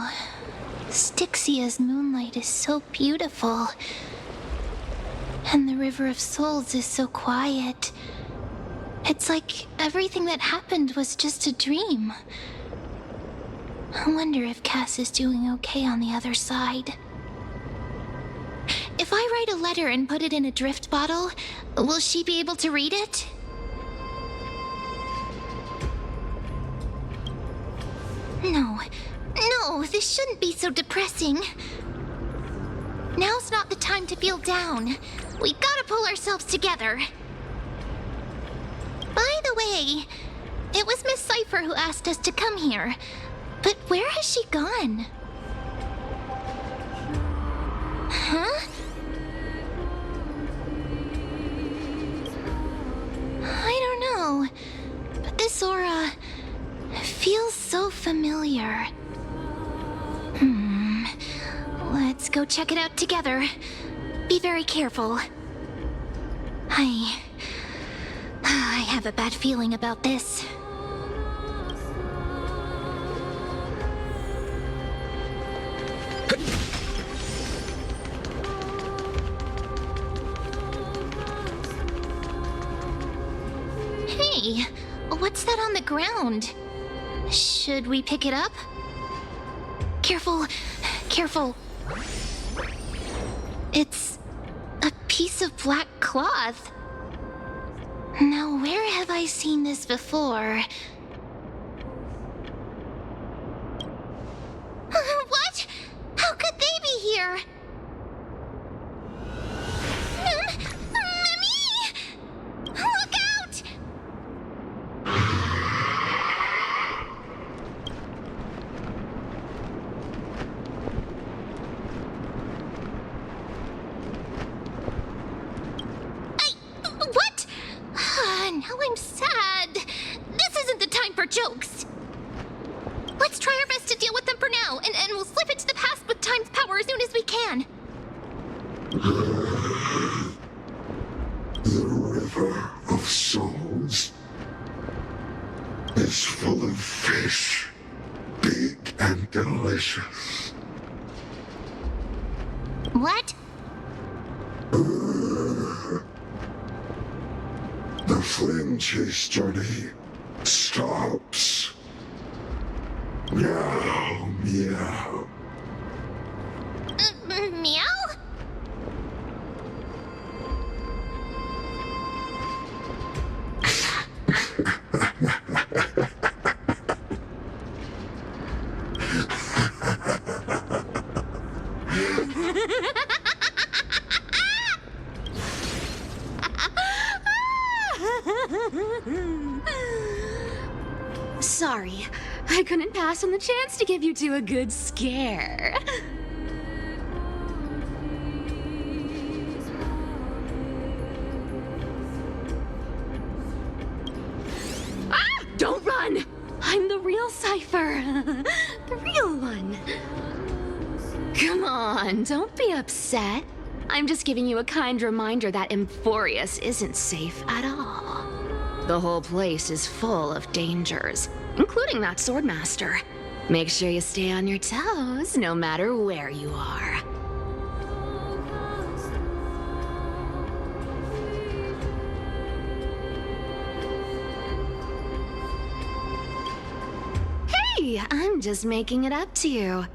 Oh, Styxia's moonlight is so beautiful. And the River of Souls is so quiet. It's like everything that happened was just a dream. I wonder if Cass is doing okay on the other side. If I write a letter and put it in a drift bottle, will she be able to read it? No, this shouldn't be so depressing. Now's not the time to feel down. We gotta pull ourselves together. By the way, it was Miss Cipher who asked us to come here. But where has she gone? Huh? I don't know. But this aura feels so familiar. Let's go check it out together. Be very careful. I have a bad feeling about this. Hey, what's that on the ground? Should we pick it up? Careful, careful. It's a piece of black cloth. Now, where have I seen this before? What? How could they be here? Mimi! Look out! What? Now I'm sad. This isn't the time for jokes. Let's try our best to deal with them for now, and we'll slip into the past with time's power as soon as we can. The River of Souls is full of fish, big and delicious. What? The flame chase journey stops. Meow, meow. Meow? Sorry, I couldn't pass on the chance to give you two a good scare. Ah! Don't run! I'm the real Cipher. The real one. Come on, don't be upset. I'm just giving you a kind reminder that Emphorius isn't safe at all. The whole place is full of dangers, including that swordmaster. Make sure you stay on your toes, no matter where you are. Hey, I'm just making it up to you.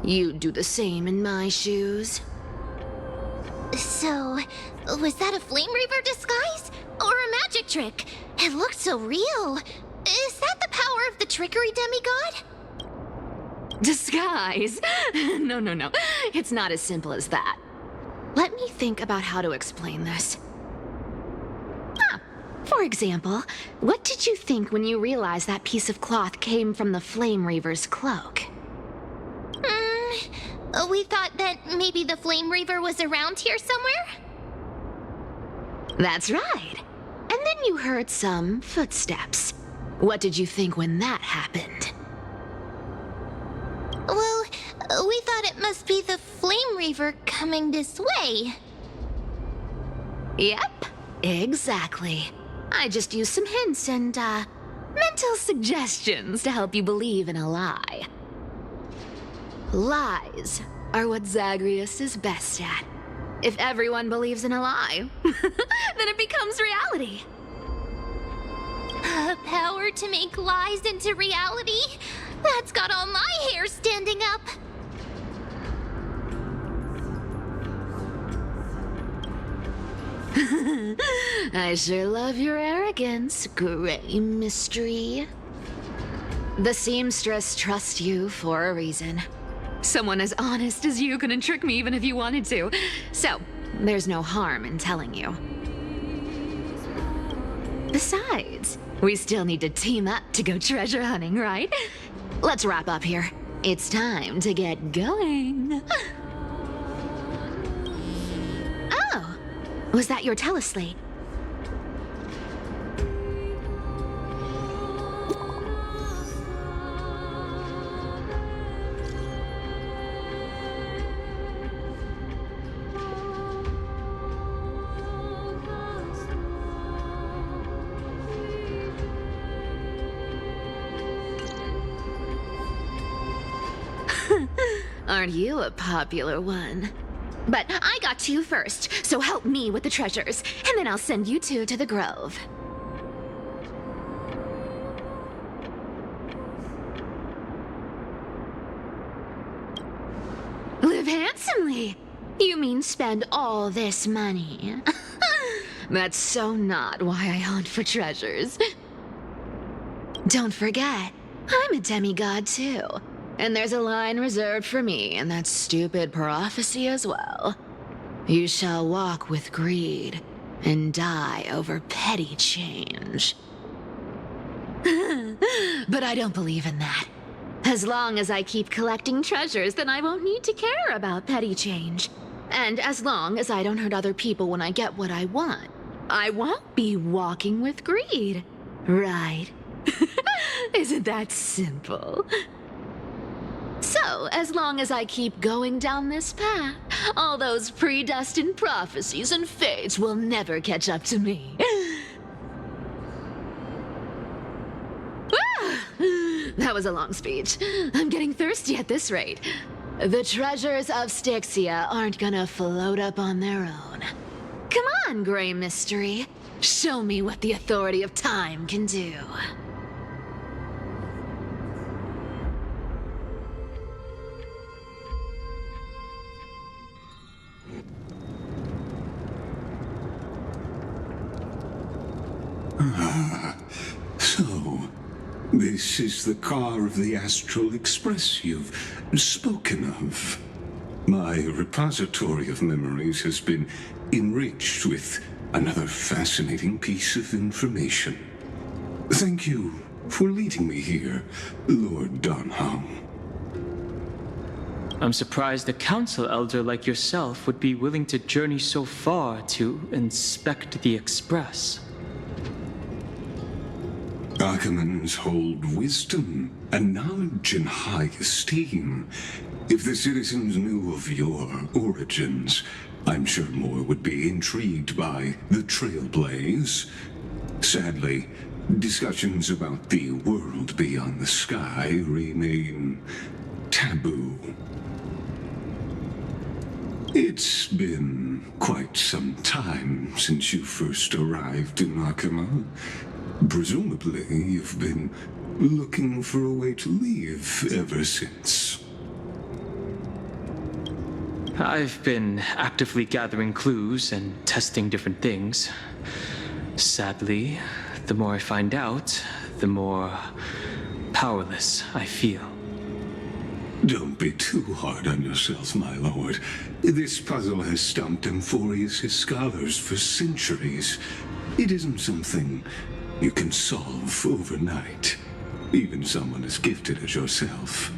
You'd do the same in my shoes. So, was that a Flame Reaver disguise? Or a magic trick? It looked so real. Is that the power of the trickery demigod? Disguise? No. It's not as simple as that. Let me think about how to explain this. For example, what did you think when you realized that piece of cloth came from the Flame Reaver's cloak? We thought that maybe the Flame Reaver was around here somewhere? That's right. And then you heard some footsteps. What did you think when that happened? Well, we thought it must be the Flame Reaver coming this way. Yep, exactly. I just used some hints and, mental suggestions to help you believe in a lie. Lies are what Zagreus is best at. If everyone believes in a lie, then it becomes reality. Power to make lies into reality? That's got all my hair standing up. I sure love your arrogance, Gray Mystery. The seamstress trusts you for a reason. Someone as honest as you couldn't trick me even if you wanted to. So, there's no harm in telling you. Besides, we still need to team up to go treasure hunting, right? Let's wrap up here. It's time to get going. Oh, was that your teleslate? Aren't you a popular one? But I got to you first, so help me with the treasures, and then I'll send you two to the grove. Live handsomely! You mean spend all this money? That's so not why I hunt for treasures. Don't forget, I'm a demigod too. And there's a line reserved for me in that stupid prophecy as well. You shall walk with greed and die over petty change. But I don't believe in that. As long as I keep collecting treasures, then I won't need to care about petty change. And as long as I don't hurt other people when I get what I want, I won't be walking with greed. Right? Isn't that simple? So, as long as I keep going down this path, all those predestined prophecies and fates will never catch up to me. That was a long speech. I'm getting thirsty at this rate. The treasures of Styxia aren't gonna float up on their own. Come on, Gray Mystery. Show me what the authority of time can do. So, this is the car of the Astral Express you've spoken of. My repository of memories has been enriched with another fascinating piece of information. Thank you for leading me here, Lord Donham. I'm surprised a council elder like yourself would be willing to journey so far to inspect the Express. Archimans hold wisdom and knowledge in high esteem. If the citizens knew of your origins, I'm sure more would be intrigued by the Trailblaze. Sadly, discussions about the world beyond the sky remain taboo. It's been quite some time since you first arrived in Akima. Presumably, you've been looking for a way to leave ever since. I've been actively gathering clues and testing different things. Sadly, the more I find out, the more powerless I feel. Don't be too hard on yourself, my lord. This puzzle has stumped Amphorius' scholars for centuries. It isn't something you can solve overnight, even someone as gifted as yourself.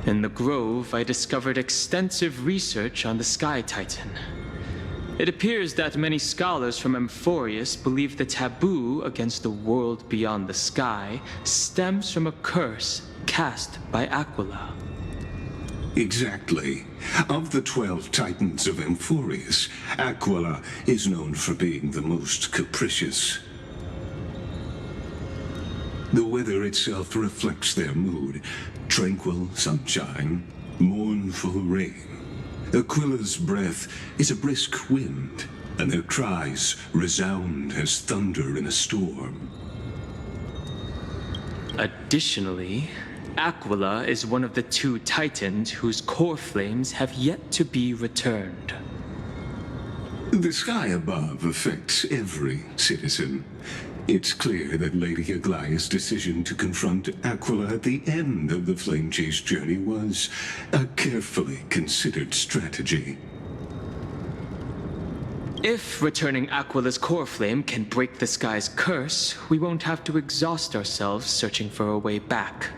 In the Grove, I discovered extensive research on the Sky Titan. It appears that many scholars from Amphorius believe the taboo against the world beyond the sky stems from a curse cast by Aquila. Exactly. Of the 12 Titans of Amphorius, Aquila is known for being the most capricious. The weather itself reflects their mood. tranquil sunshine, mournful rain. Aquila's breath is a brisk wind, and their cries resound as thunder in a storm. Additionally, Aquila is one of the two Titans whose core flames have yet to be returned. The sky above affects every citizen. It's clear that Lady Aglaya's decision to confront Aquila at the end of the flame chase journey was a carefully considered strategy. If returning Aquila's core flame can break the sky's curse, we won't have to exhaust ourselves searching for a way back.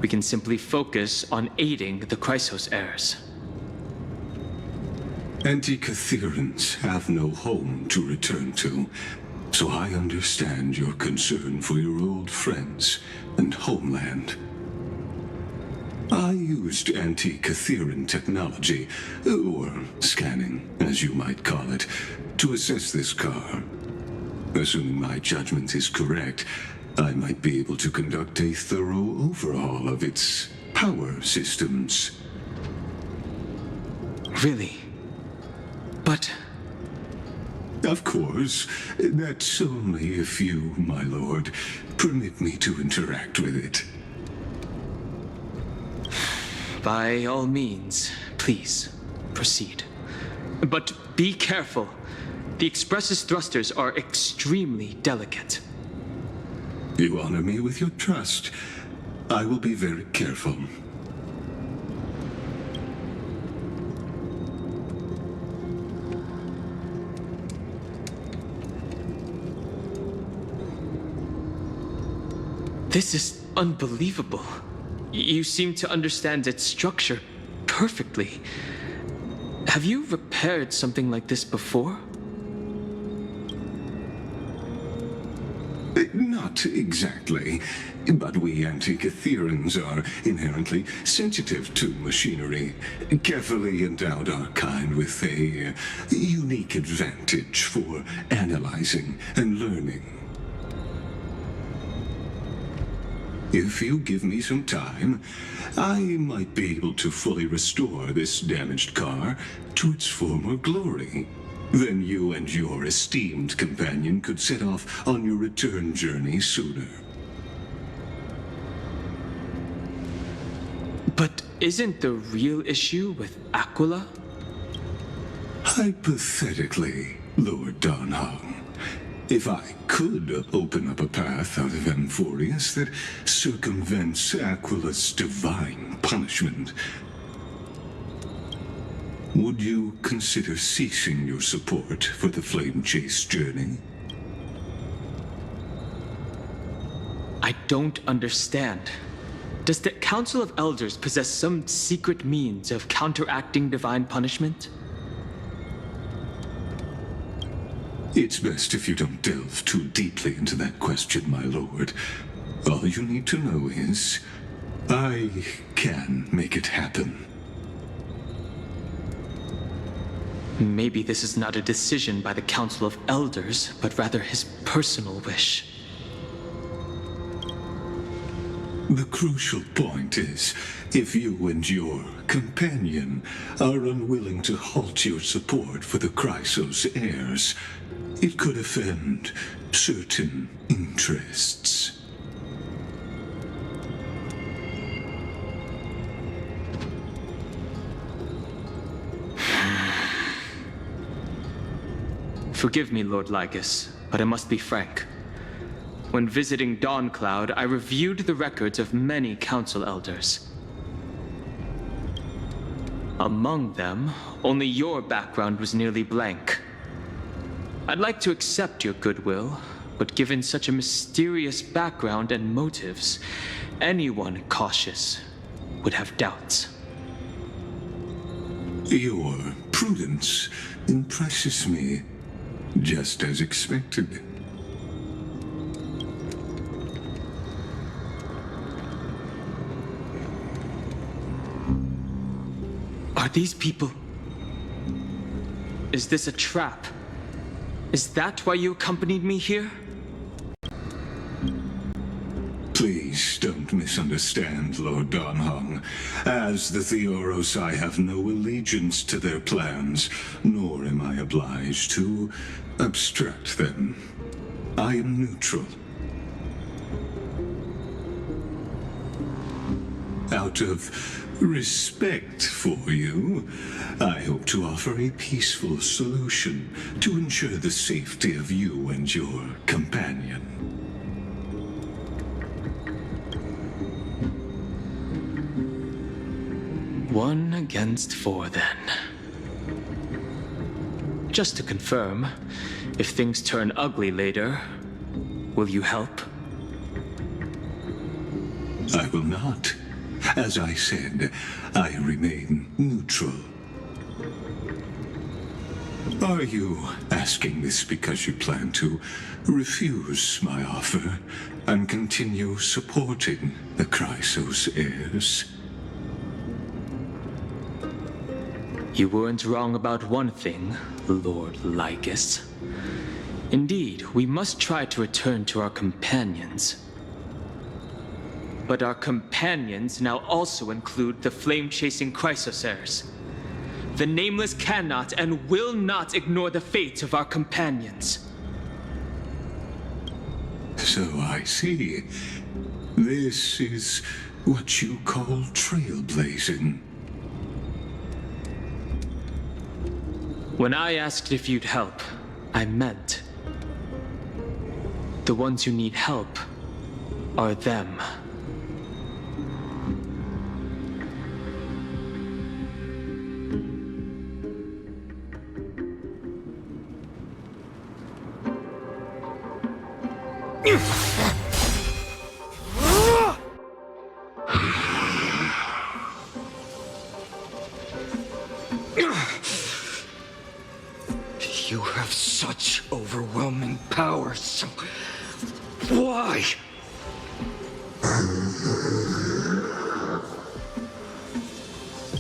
We can simply focus on aiding the Chrysos heirs. Anti-Catherians have no home to return to, so I understand your concern for your old friends and homeland. I used anti-Catherian technology, or scanning, as you might call it, to assess this car. Assuming my judgment is correct, I might be able to conduct a thorough overhaul of its power systems. Really? But... Of course, that's only if you, my lord, permit me to interact with it. By all means, please, proceed. But be careful. The Express's thrusters are extremely delicate. You honor me with your trust. I will be very careful. This is unbelievable. You seem to understand its structure perfectly. Have you repaired something like this before? Not exactly, but we anti-Catherians are inherently sensitive to machinery. Carefully endowed our kind with a unique advantage for analyzing and learning. If you give me some time, I might be able to fully restore this damaged car to its former glory. Then you and your esteemed companion could set off on your return journey sooner. But isn't the real issue with Aquila? Hypothetically, Lord Donhong, if I could open up a path out of Amphorius that circumvents Aquila's divine punishment, would you consider ceasing your support for the flame chase journey? I don't understand. Does the Council of Elders possess some secret means of counteracting divine punishment? It's best if you don't delve too deeply into that question, my lord. All you need to know is, I can make it happen. Maybe this is not a decision by the Council of Elders, but rather his personal wish. The crucial point is, if you and your companion are unwilling to halt your support for the Chrysos heirs, it could offend certain interests. Forgive me, Lord Lygus, but I must be frank. When visiting Dawncloud, I reviewed the records of many council elders. Among them, only your background was nearly blank. I'd like to accept your goodwill, but given such a mysterious background and motives, anyone cautious would have doubts. Your prudence impresses me, just as expected. Are these people... Is this a trap? Is that why you accompanied me here? Please don't misunderstand, Lord Donhong. As the Theoros, I have no allegiance to their plans, nor am I obliged to obstruct them. I am neutral. Out of respect for you, I hope to offer a peaceful solution to ensure the safety of you and your companion. One against four, then. Just to confirm, if things turn ugly later, will you help? I will not. As I said, I remain neutral. Are you asking this because you plan to refuse my offer and continue supporting the Chrysos heirs? You weren't wrong about one thing, Lord Lycus. Indeed, we must try to return to our companions. But our companions now also include the flame-chasing Chrysos heirs. The Nameless cannot and will not ignore the fate of our companions. So I see. This is what you call trailblazing. When I asked if you'd help, I meant the ones who need help are them. You have such overwhelming power, so why?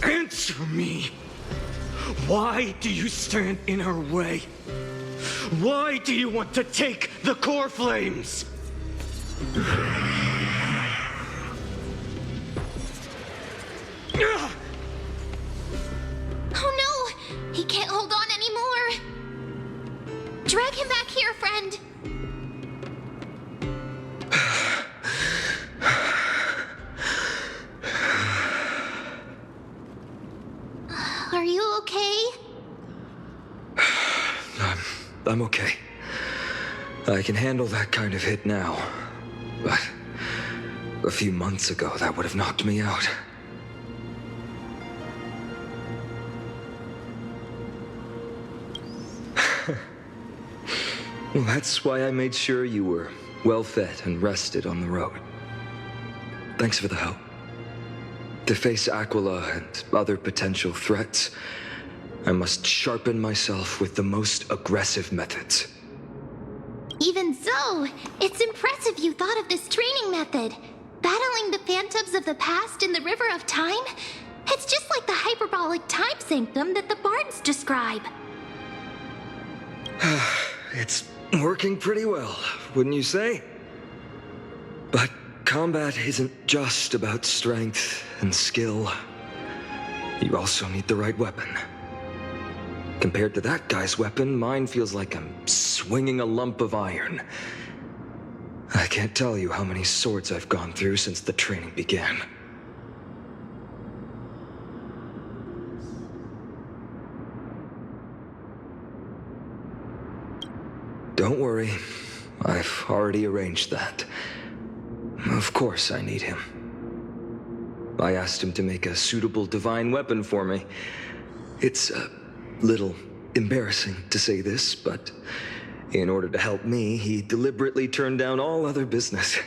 Answer me! Why do you stand in our way? Why do you want to take the core flames? Oh no! He can't hold on anymore! Drag him back here, friend! Are you okay? I'm okay. I can handle that kind of hit now. But a few months ago, that would have knocked me out. Well, that's why I made sure you were well-fed and rested on the road. Thanks for the help. To face Aquila and other potential threats, I must sharpen myself with the most aggressive methods. Even so, it's impressive you thought of this training method. Battling the phantoms of the past in the River of Time? It's just like the hyperbolic time sanctum that the bards describe. It's working pretty well, wouldn't you say? But combat isn't just about strength and skill. You also need the right weapon. Compared to that guy's weapon, mine feels like I'm swinging a lump of iron. I can't tell you how many swords I've gone through since the training began. Don't worry, I've already arranged that. Of course I need him. I asked him to make a suitable divine weapon for me. It's a little embarrassing to say this, but in order to help me, he deliberately turned down all other business.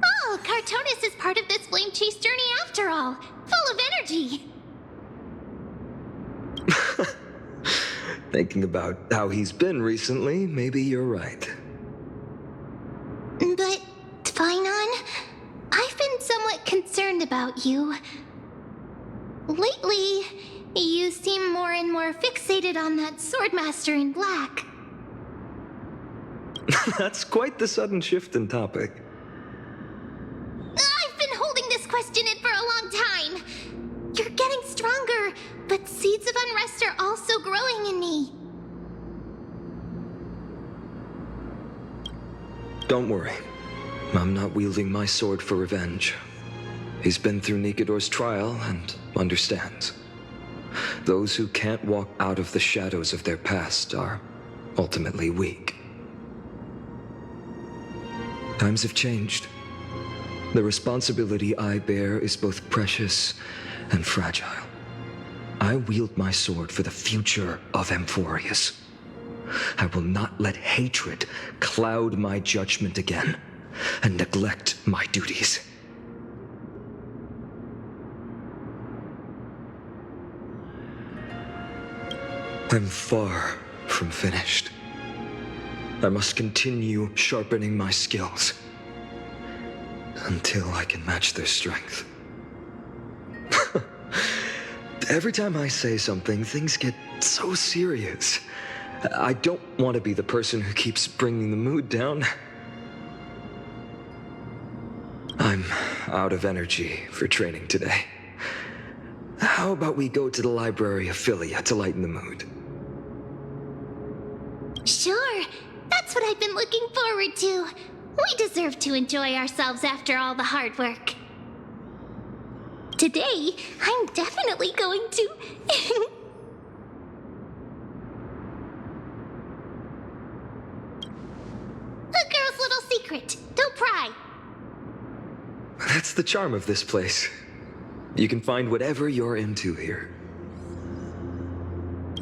Oh, Cartonis is part of this flame chase journey after all. Full of energy. Thinking about how he's been recently, maybe you're right. But, Tvinon, I've been somewhat concerned about you. Lately, you seem more and more fixated on that swordmaster in black. That's quite the sudden shift in topic. I've been holding this question in for a long time. You're getting stronger, but seeds of unrest are also growing in me. Don't worry. I'm not wielding my sword for revenge. He's been through Nikador's trial and understands. Those who can't walk out of the shadows of their past are ultimately weak. Times have changed. The responsibility I bear is both precious and fragile. I wield my sword for the future of Amphorius. I will not let hatred cloud my judgment again and neglect my duties. I'm far from finished. I must continue sharpening my skills until I can match their strength. Every time I say something, things get so serious. I don't want to be the person who keeps bringing the mood down. I'm out of energy for training today. How about we go to the library of Philia to lighten the mood? Sure, that's what I've been looking forward to. We deserve to enjoy ourselves after all the hard work. Today, I'm definitely going to... A girl's little secret. Don't pry. That's the charm of this place. You can find whatever you're into here.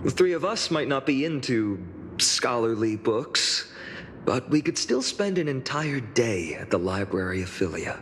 The three of us might not be into scholarly books, but we could still spend an entire day at the library of Philia.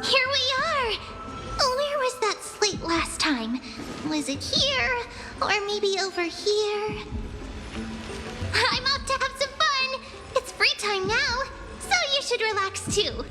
Here we are! Where was that slate last time? Was it here? Or maybe over here? I'm off to have some fun! It's free time now, so you should relax too.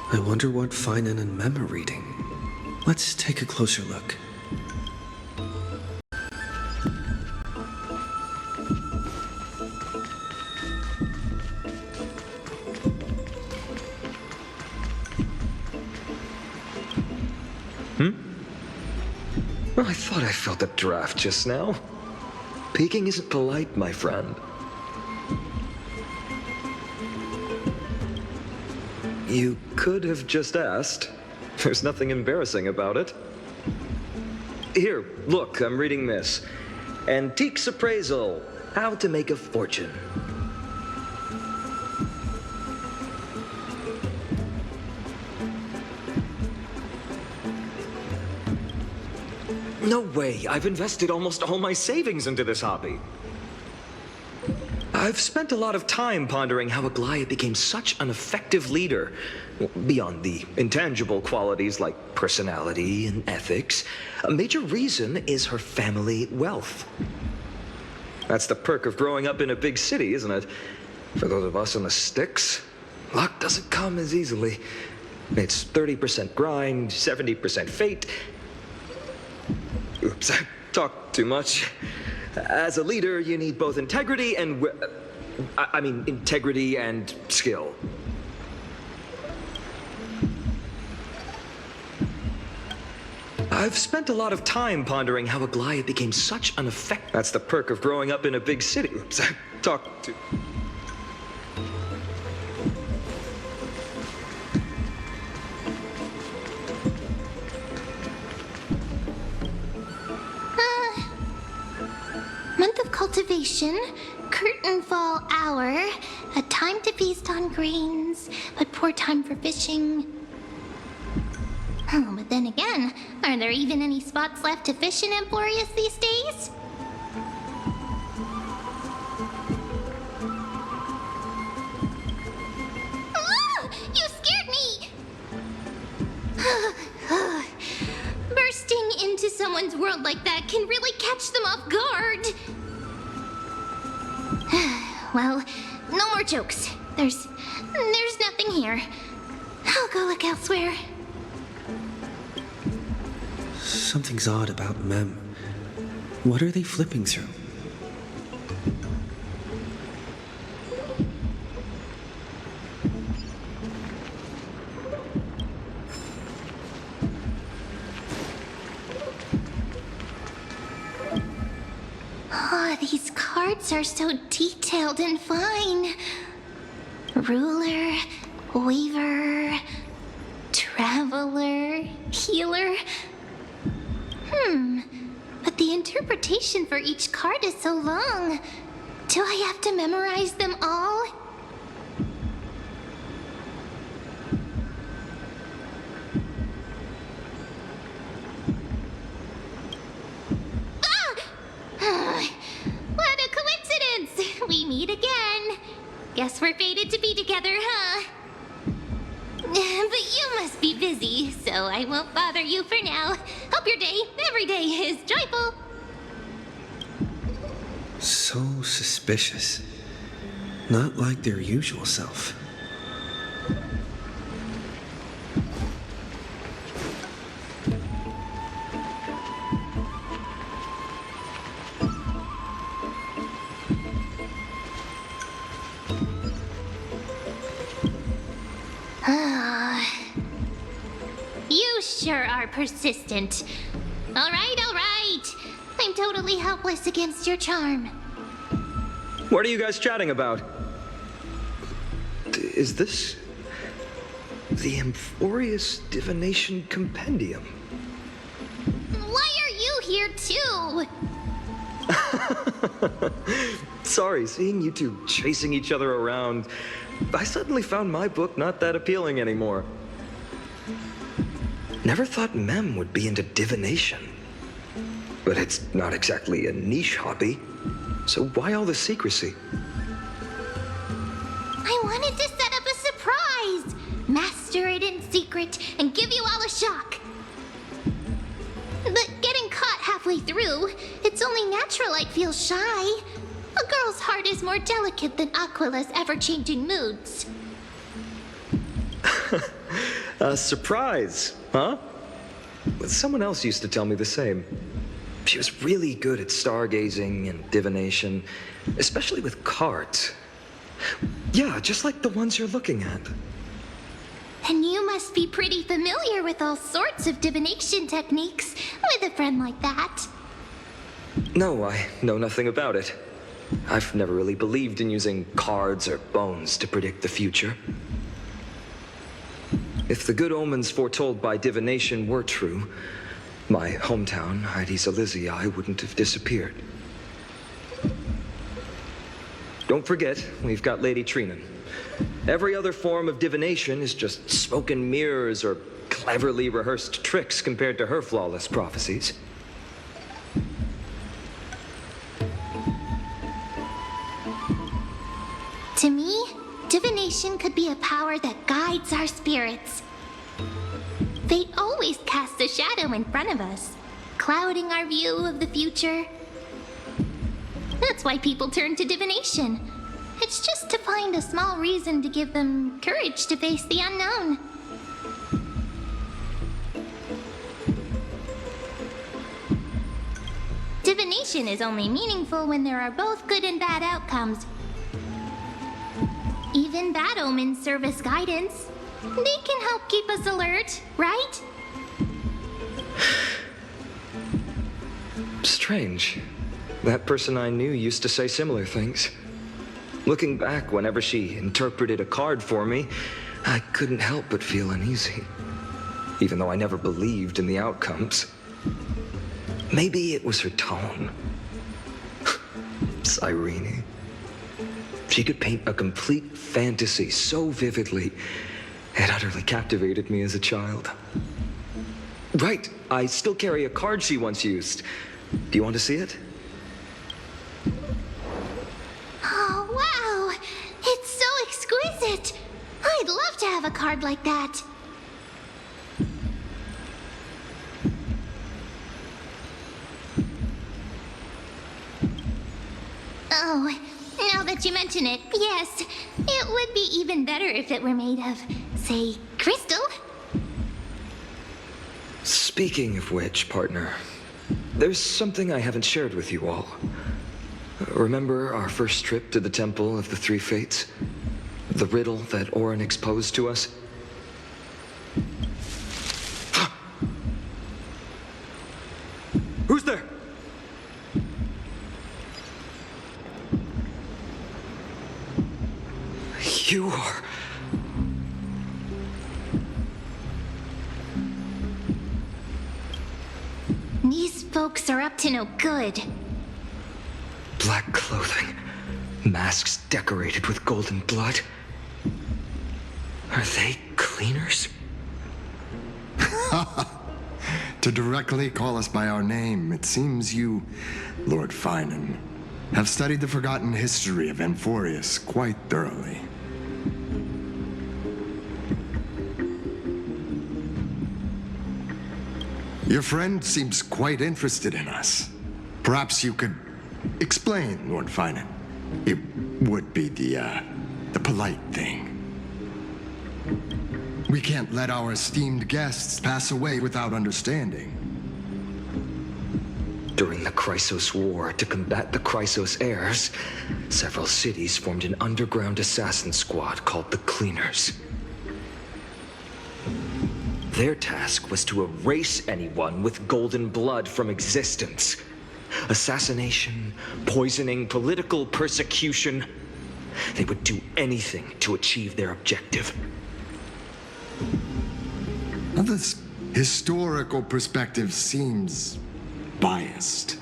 I wonder what Finan and Mem are reading. Let's take a closer look. Well, I thought I felt a draft just now. Peeking isn't polite, my friend. You could have just asked. There's nothing embarrassing about it. Here, look, I'm reading this. Antiques Appraisal, How to Make a Fortune. No way, I've invested almost all my savings into this hobby. I've spent a lot of time pondering how Aglaia became such an effective leader. Beyond the intangible qualities like personality and ethics, a major reason is her family wealth. That's the perk of growing up in a big city, isn't it? For those of us in the sticks, luck doesn't come as easily. It's 30% grind, 70% fate. Oops, I talked too much. As a leader, you need both integrity and... integrity and skill. I've spent a lot of time pondering how Aglaia became such an effect. That's the perk of growing up in a big city. Oops, I talked too... Month of cultivation, curtain fall hour, a time to feast on grains, but poor time for fishing. Oh, but then again, are there even any spots left to fish in Emporius these days? Ah! You scared me! Bursting into someone's world like that can really catch them off guard. Well, no more jokes. There's nothing here. I'll go look elsewhere. Something's odd about Mem. What are they flipping through? Oh, these cards are so detailed and fine. Ruler, weaver, traveler, healer. But the interpretation for each card is so long. Do I have to memorize them all? What a coincidence! We meet again. Guess we're fated to be together, huh? But you must be busy, so I won't bother you for now. Hope your day, every day, is joyful. So suspicious. Not like their usual self. You sure are persistent. All right. I'm totally helpless against your charm. What are you guys chatting about? Is this... the Emporius Divination Compendium? Why are you here too? Sorry, seeing you two chasing each other around, I suddenly found my book not that appealing anymore. Never thought Mem would be into divination. But it's not exactly a niche hobby, so why all the secrecy? I wanted to set up a surprise! Master it in secret and give you all a shock. But getting caught halfway through, it's only natural I'd feel shy. A girl's heart is more delicate than Aquila's ever-changing moods. A surprise, huh? Someone else used to tell me the same. She was really good at stargazing and divination, especially with cards. Yeah, just like the ones you're looking at. then you must be pretty familiar with all sorts of divination techniques with a friend like that. No, I know nothing about it. I've never really believed in using cards or bones to predict the future. If the good omens foretold by divination were true, my hometown, Hydes Elysiae, wouldn't have disappeared. Don't forget, we've got Lady Trinan. Every other form of divination is just smoke and mirrors or cleverly rehearsed tricks compared to her flawless prophecies. To me, divination could be a power that guides our spirits. Fate always casts a shadow in front of us, clouding our view of the future. That's why people turn to divination. It's just to find a small reason to give them courage to face the unknown. Divination is only meaningful when there are both good and bad outcomes. Even bad omens serve as guidance. They can help keep us alert, right? Strange. That person I knew used to say similar things. Looking back, whenever she interpreted a card for me, I couldn't help but feel uneasy. Even though I never believed in the outcomes. Maybe it was her tone. Cyrene. She could paint a complete fantasy so vividly, it utterly captivated me as a child. Right, I still carry a card she once used. Do you want to see it? Oh, wow! It's so exquisite! I'd love to have a card like that. Oh, now that you mention it, yes, it would be even better if it were made of, say, crystal. Speaking of which, partner, there's something I haven't shared with you all. Remember our first trip to the Temple of the Three Fates? The riddle that Orin exposed to us? Who's there? You are... These folks are up to no good. Black clothing, masks decorated with golden blood. Are they cleaners? To directly call us by our name, it seems you, Lord Finan, have studied the forgotten history of Amphorius quite thoroughly. Your friend seems quite interested in us. Perhaps you could explain, Lord Finan. It would be the polite thing. We can't let our esteemed guests pass away without understanding. During the Chrysos War, to combat the Chrysos heirs, several cities formed an underground assassin squad called the Cleaners. Their task was to erase anyone with golden blood from existence. Assassination, poisoning, political persecution. They would do anything to achieve their objective. Now, this historical perspective seems biased,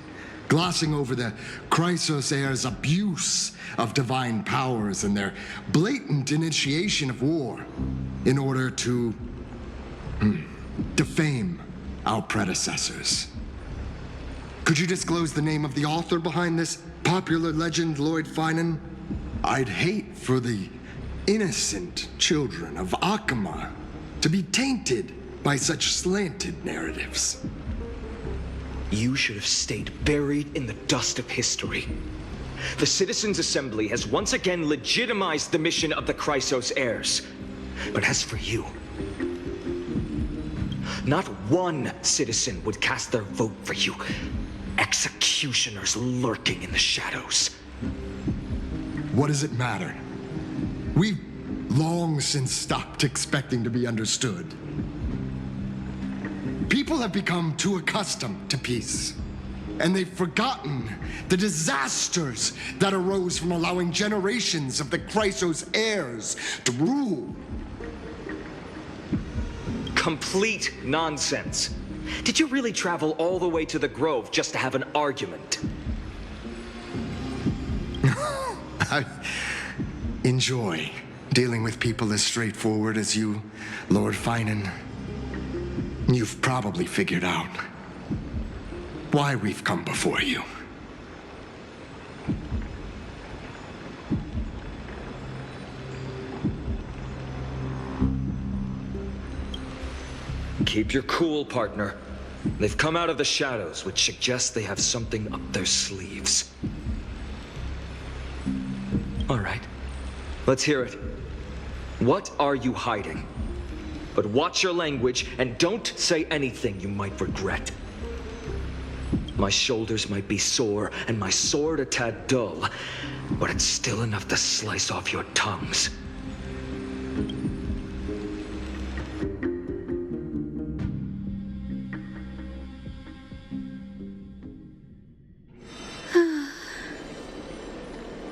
glossing over the Chrysos heirs' abuse of divine powers and their blatant initiation of war in order to defame our predecessors. Could you disclose the name of the author behind this popular legend, Lord Finan? I'd hate for the innocent children of Akama to be tainted by such slanted narratives. You should have stayed buried in the dust of history. The Citizens' Assembly has once again legitimized the mission of the Chrysos heirs. But as for you, not one citizen would cast their vote for you. Executioners lurking in the shadows. What does it matter? We've long since stopped expecting to be understood. People have become too accustomed to peace, and they've forgotten the disasters that arose from allowing generations of the Chrysos heirs to rule. Complete nonsense. Did you really travel all the way to the Grove just to have an argument? I enjoy dealing with people as straightforward as you, Lord Finan. You've probably figured out why we've come before you. Keep your cool, partner. They've come out of the shadows, which suggests they have something up their sleeves. All right, let's hear it. What are you hiding? But watch your language and don't say anything you might regret. My shoulders might be sore and my sword a tad dull, but it's still enough to slice off your tongues.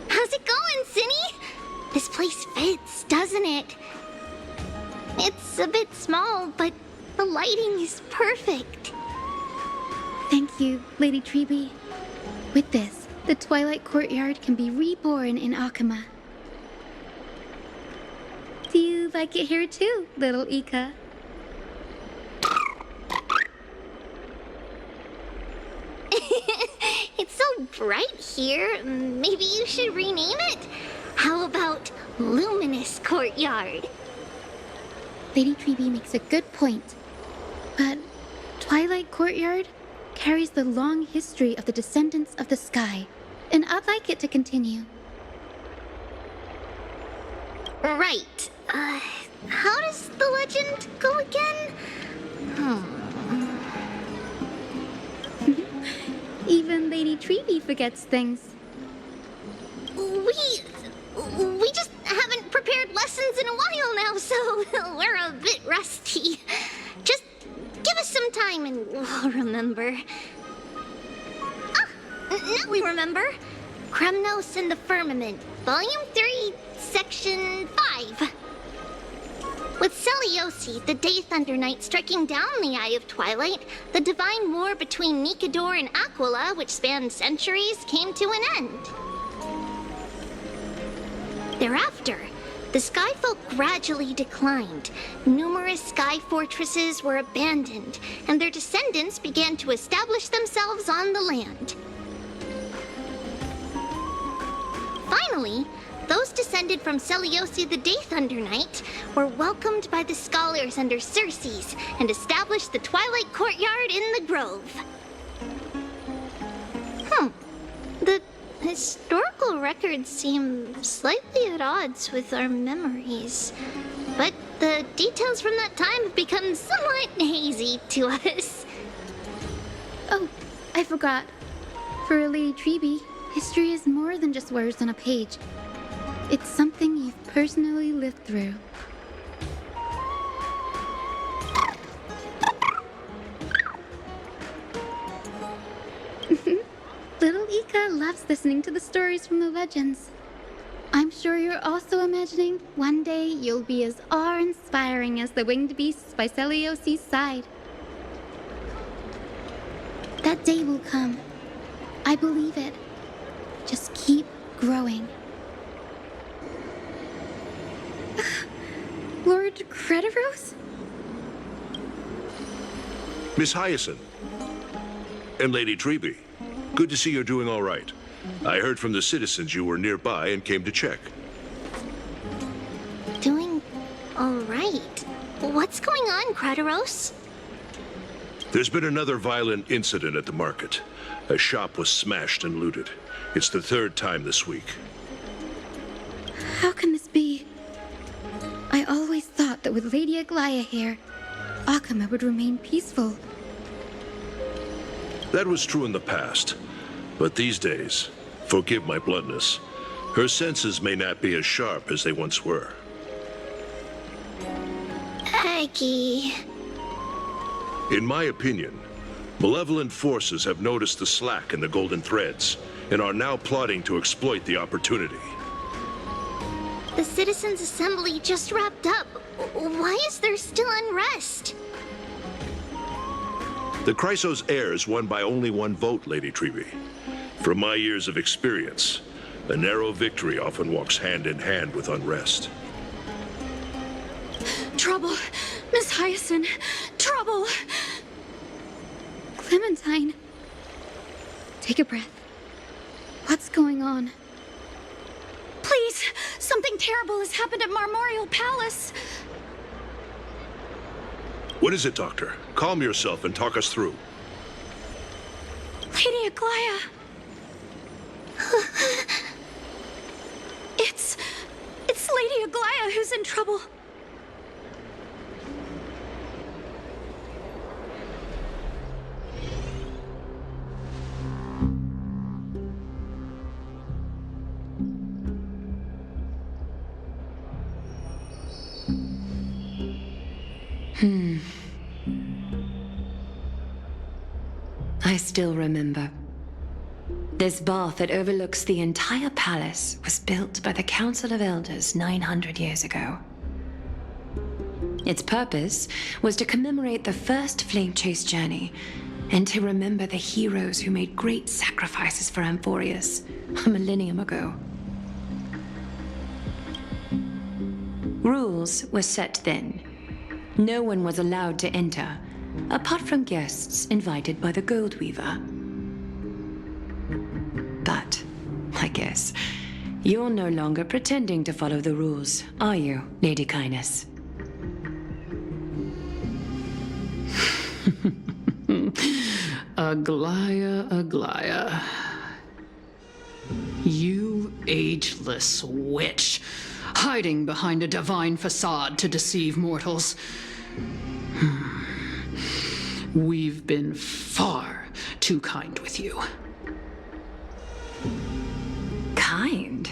How's it going, Cinny? This place fits, doesn't it? It's a bit small, but the lighting is perfect. Thank you, Lady Treeby. With this, the Twilight Courtyard can be reborn in Akama. Do you like it here too, little Ika? It's so bright here. Maybe you should rename it? How about Luminous Courtyard? Lady Treeby makes a good point. But Twilight Courtyard carries the long history of the descendants of the sky, and I'd like it to continue. Right. How does the legend go again? Even Lady Treeby forgets things. We just haven't prepared lessons in a while now, so we're a bit rusty. Just give us some time and we'll remember. Ah, now we remember. Kremnos and the Firmament, Volume 3, Section 5. With Seliosi, the Day Thunder Knight, striking down the Eye of Twilight, the divine war between Nikador and Aquila, which spanned centuries, came to an end. Thereafter, the skyfolk gradually declined. Numerous sky fortresses were abandoned, and their descendants began to establish themselves on the land. Finally, those descended from Seliosi the Day Thunder Knight were welcomed by the scholars under Circes and established the Twilight Courtyard in the Grove. The historical records seem slightly at odds with our memories, but the details from that time have become somewhat hazy to us. Oh, I forgot. For Lady Treeby, history is more than just words on a page. It's something you've personally lived through. Little Ika loves listening to the stories from the legends. I'm sure you're also imagining one day you'll be as awe-inspiring as the winged beasts by Seliosi's side. That day will come. I believe it. Just keep growing. Lord Crediros? Miss Hyacinth. And Lady Treeby. Good to see you're doing all right. I heard from the citizens you were nearby and came to check. Doing all right. What's going on, Crediros? There's been another violent incident at the market. A shop was smashed and looted. It's the third time this week. How can this be? I always thought that with Lady Aglaya here, Akama would remain peaceful. That was true in the past. But these days, forgive my bluntness, her senses may not be as sharp as they once were. Peggy. In my opinion, malevolent forces have noticed the slack in the Golden Threads and are now plotting to exploit the opportunity. The Citizens' Assembly just wrapped up. Why is there still unrest? The Chrysos heirs won by only one vote, Lady Treby. From my years of experience, a narrow victory often walks hand in hand with unrest. Trouble! Miss Hyacinth! Trouble! Clementine. Take a breath. What's going on? Please! Something terrible has happened at Marmorial Palace! What is it, Doctor? Calm yourself and talk us through. Lady Aglaya! It's Lady Aglaya who's in trouble. I still remember. This bath that overlooks the entire palace was built by the Council of Elders 900 years ago. Its purpose was to commemorate the first flame chase journey and to remember the heroes who made great sacrifices for Amphorius a millennium ago. Rules were set then. No one was allowed to enter, apart from guests invited by the Gold Weaver. But, I guess, you're no longer pretending to follow the rules, are you, Lady Kindness? Aglaya, Aglaya. You ageless witch, hiding behind a divine facade to deceive mortals. We've been far too kind with you. Kind?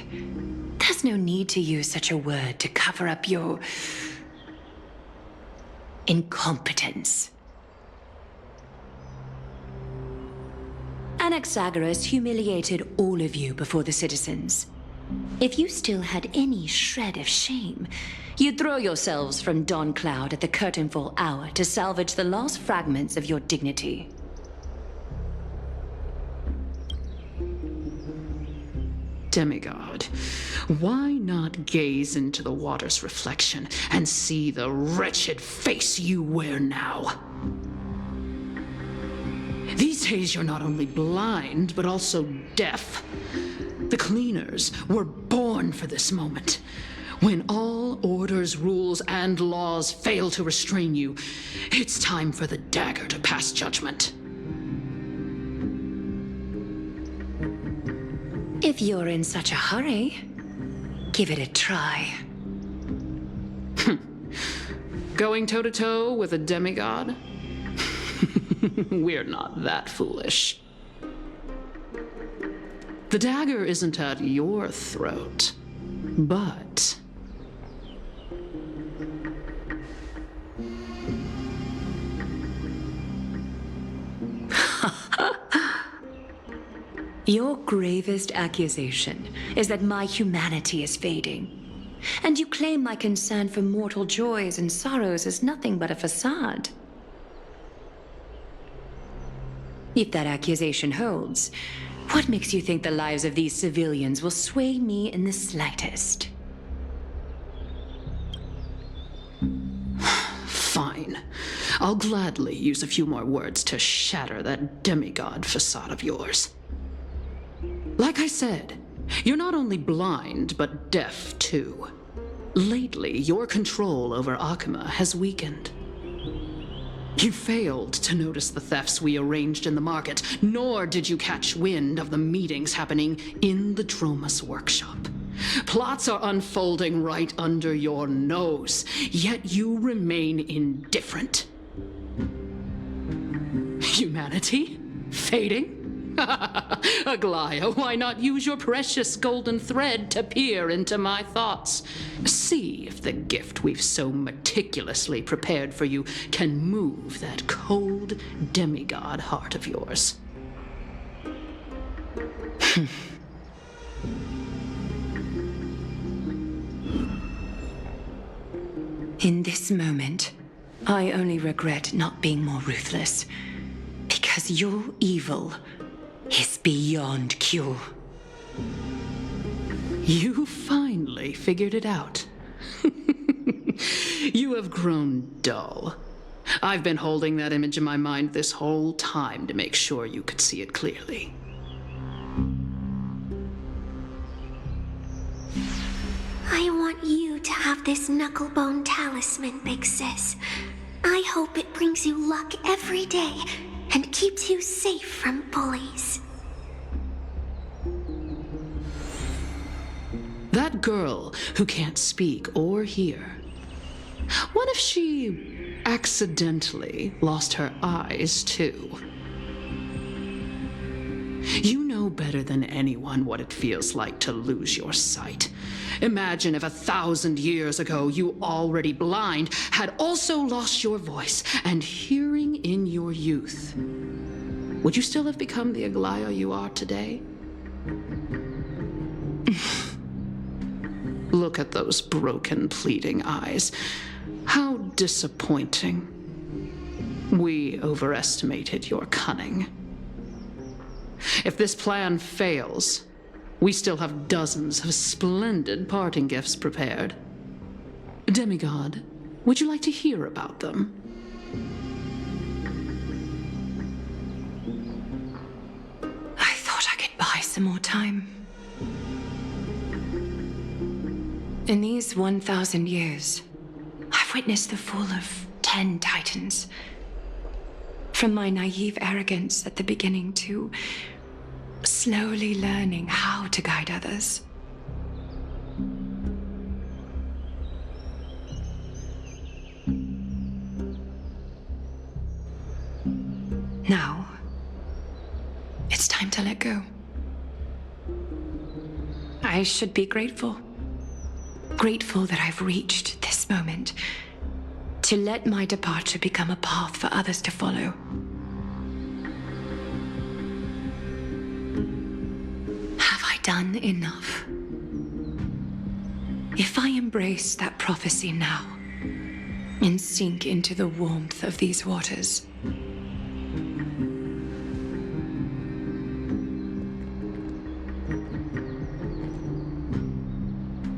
There's no need to use such a word to cover up your incompetence. Anaxagoras humiliated all of you before the citizens. If you still had any shred of shame, you'd throw yourselves from Dawn Cloud at the curtainfall hour to salvage the last fragments of your dignity. Demigod, why not gaze into the water's reflection and see the wretched face you wear now? These days you're not only blind, but also deaf. The cleaners were born for this moment. When all orders, rules, and laws fail to restrain you, it's time for the dagger to pass judgment. If you're in such a hurry, give it a try. Going toe-to-toe with a demigod? We're not that foolish. The dagger isn't at your throat, but... Your gravest accusation is that my humanity is fading, and you claim my concern for mortal joys and sorrows is nothing but a facade. If that accusation holds, what makes you think the lives of these civilians will sway me in the slightest? Fine. I'll gladly use a few more words to shatter that demigod facade of yours. Like I said, you're not only blind, but deaf too. Lately, your control over Akima has weakened. You failed to notice the thefts we arranged in the market, nor did you catch wind of the meetings happening in the Tromas workshop. Plots are unfolding right under your nose, yet you remain indifferent. Humanity? Fading? Aglaya, why not use your precious golden thread to peer into my thoughts? See if the gift we've so meticulously prepared for you can move that cold demigod heart of yours. In this moment, I only regret not being more ruthless. Because your evil is beyond cure. You finally figured it out. You have grown dull. I've been holding that image in my mind this whole time to make sure you could see it clearly. I want you to have this knucklebone talisman, Big Sis. I hope it brings you luck every day and keeps you safe from bullies. That girl who can't speak or hear. What if she accidentally lost her eyes, too? You know better than anyone what it feels like to lose your sight. Imagine if 1,000 years ago you, already blind, had also lost your voice and hearing in your youth. Would you still have become the Aglaya you are today? Look at those broken, pleading eyes. How disappointing. We overestimated your cunning. If this plan fails, we still have dozens of splendid parting gifts prepared. Demigod, would you like to hear about them? I thought I could buy some more time. In these 1,000 years, I've witnessed the fall of 10 titans. From my naive arrogance at the beginning to slowly learning how to guide others. Now, it's time to let go. I should be grateful. Grateful that I've reached this moment to let my departure become a path for others to follow. Have I done enough? If I embrace that prophecy now and sink into the warmth of these waters,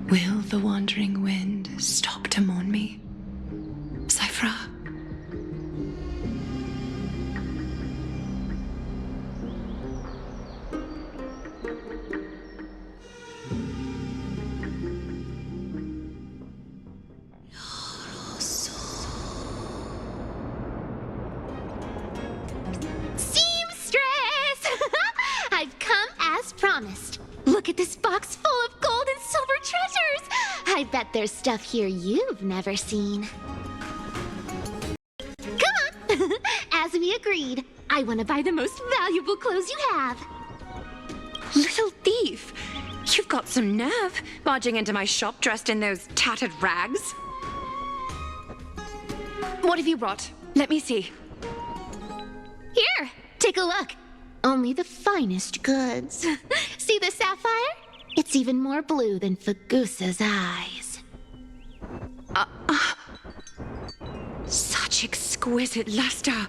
will the wandering wind stop to mourn me? Cyphra? Seamstress! I've come as promised. Look at this box full of gold and silver treasures! I bet there's stuff here you've never seen. Come on! As we agreed, I want to buy the most valuable clothes you have. Little thief! You've got some nerve, barging into my shop dressed in those tattered rags. What have you brought? Let me see. Here, take a look. Only the finest goods. See the sapphire? It's even more blue than Fagusa's eyes. Such exquisite luster.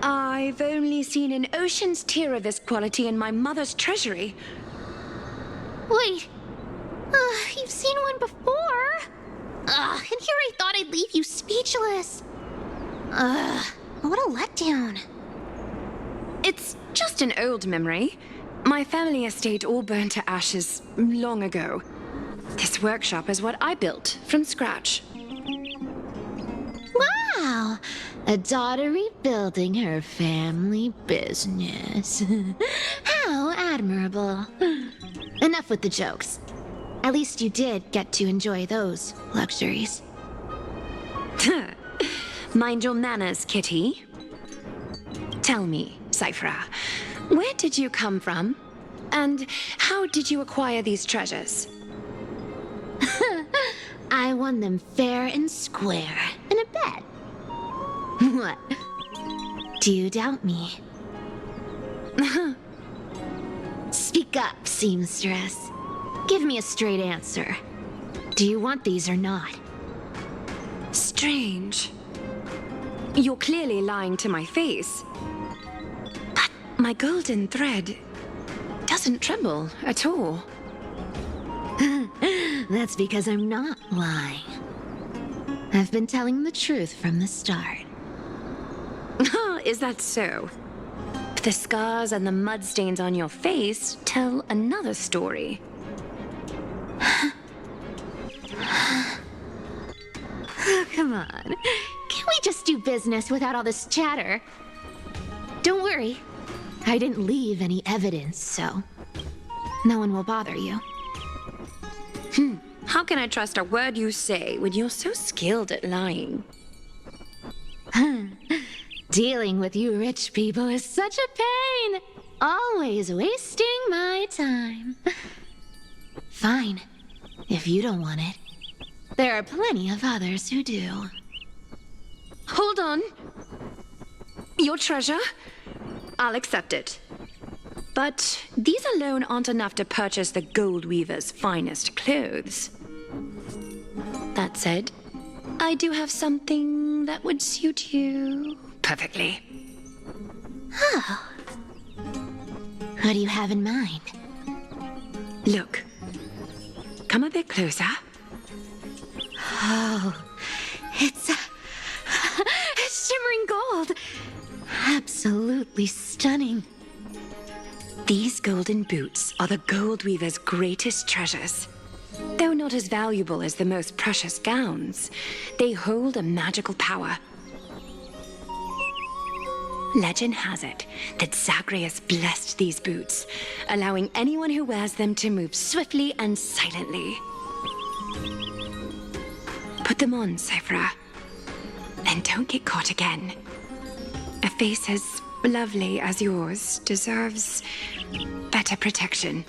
I've only seen an ocean's tear of this quality in my mother's treasury. Wait. You've seen one before. And here I thought I'd leave you speechless. What a letdown. It's just an old memory. My family estate all burned to ashes long ago. This workshop is what I built from scratch. Wow! A daughter rebuilding her family business. How admirable. Enough with the jokes. At least you did get to enjoy those luxuries. Mind your manners, Kitty. Tell me, Cyphra, Where did you come from? And how did you acquire these treasures? I won them fair and square in a bet. What? Do you doubt me? Speak up, seamstress. Give me a straight answer. Do you want these or not? Strange. You're clearly lying to my face. But my golden thread doesn't tremble at all. That's because I'm not lying. I've been telling the truth from the start. Is that so? The scars and the mud stains on your face tell another story. Oh, come on. Can't we just do business without all this chatter? Don't worry. I didn't leave any evidence, so no one will bother you. How can I trust a word you say when you're so skilled at lying? Dealing with you rich people is such a pain. Always wasting my time. Fine, if you don't want it. There are plenty of others who do. Hold on. Your treasure? I'll accept it. But these alone aren't enough to purchase the Gold Weaver's finest clothes. That said, I do have something that would suit you perfectly. Oh. What do you have in mind? Look. Come a bit closer. Oh, it's shimmering gold. Absolutely stunning. These golden boots are the Gold Weaver's greatest treasures. Though not as valuable as the most precious gowns, they hold a magical power. Legend has it that Zagreus blessed these boots, allowing anyone who wears them to move swiftly and silently. Put them on, Cyphra, and don't get caught again. A face as lovely as yours deserves better protection.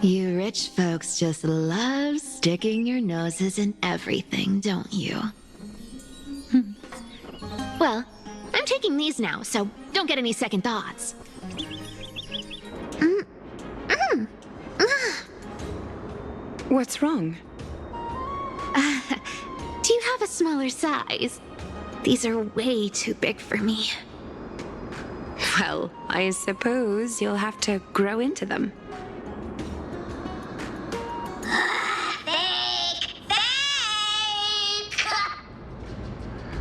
You rich folks just love sticking your noses in everything, don't you? Well, I'm taking these now, so don't get any second thoughts. What's wrong? Do you have a smaller size? These are way too big for me. Well, I suppose you'll have to grow into them.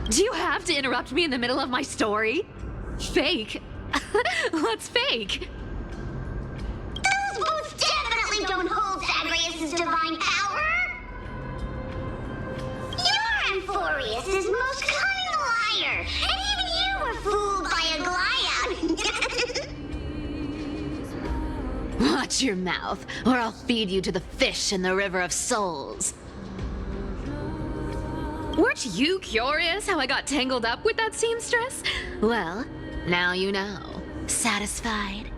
Do you have to interrupt me in the middle of my story? Fake? What's fake? Those boots definitely don't hold Zagreus' divine power! You're Amphorius' most cunning liar, and even you were fooled by a Glion! Watch your mouth, or I'll feed you to the fish in the River of Souls. Weren't you curious how I got tangled up with that seamstress? Well, now you know. Satisfied?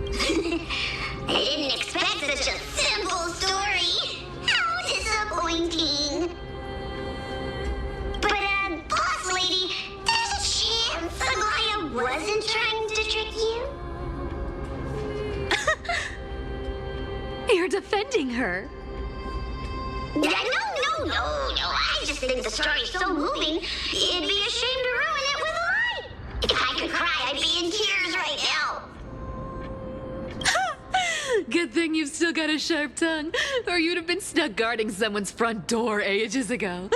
I didn't expect such a simple story. How disappointing. But, boss lady, there's a chance Aglaya wasn't trying to trick you? You're defending her. No. I just think the story's so moving, it'd be a shame to ruin it with a lie. If I could cry, I'd be in tears right now. Good thing you've still got a sharp tongue, or you'd have been stuck guarding someone's front door ages ago.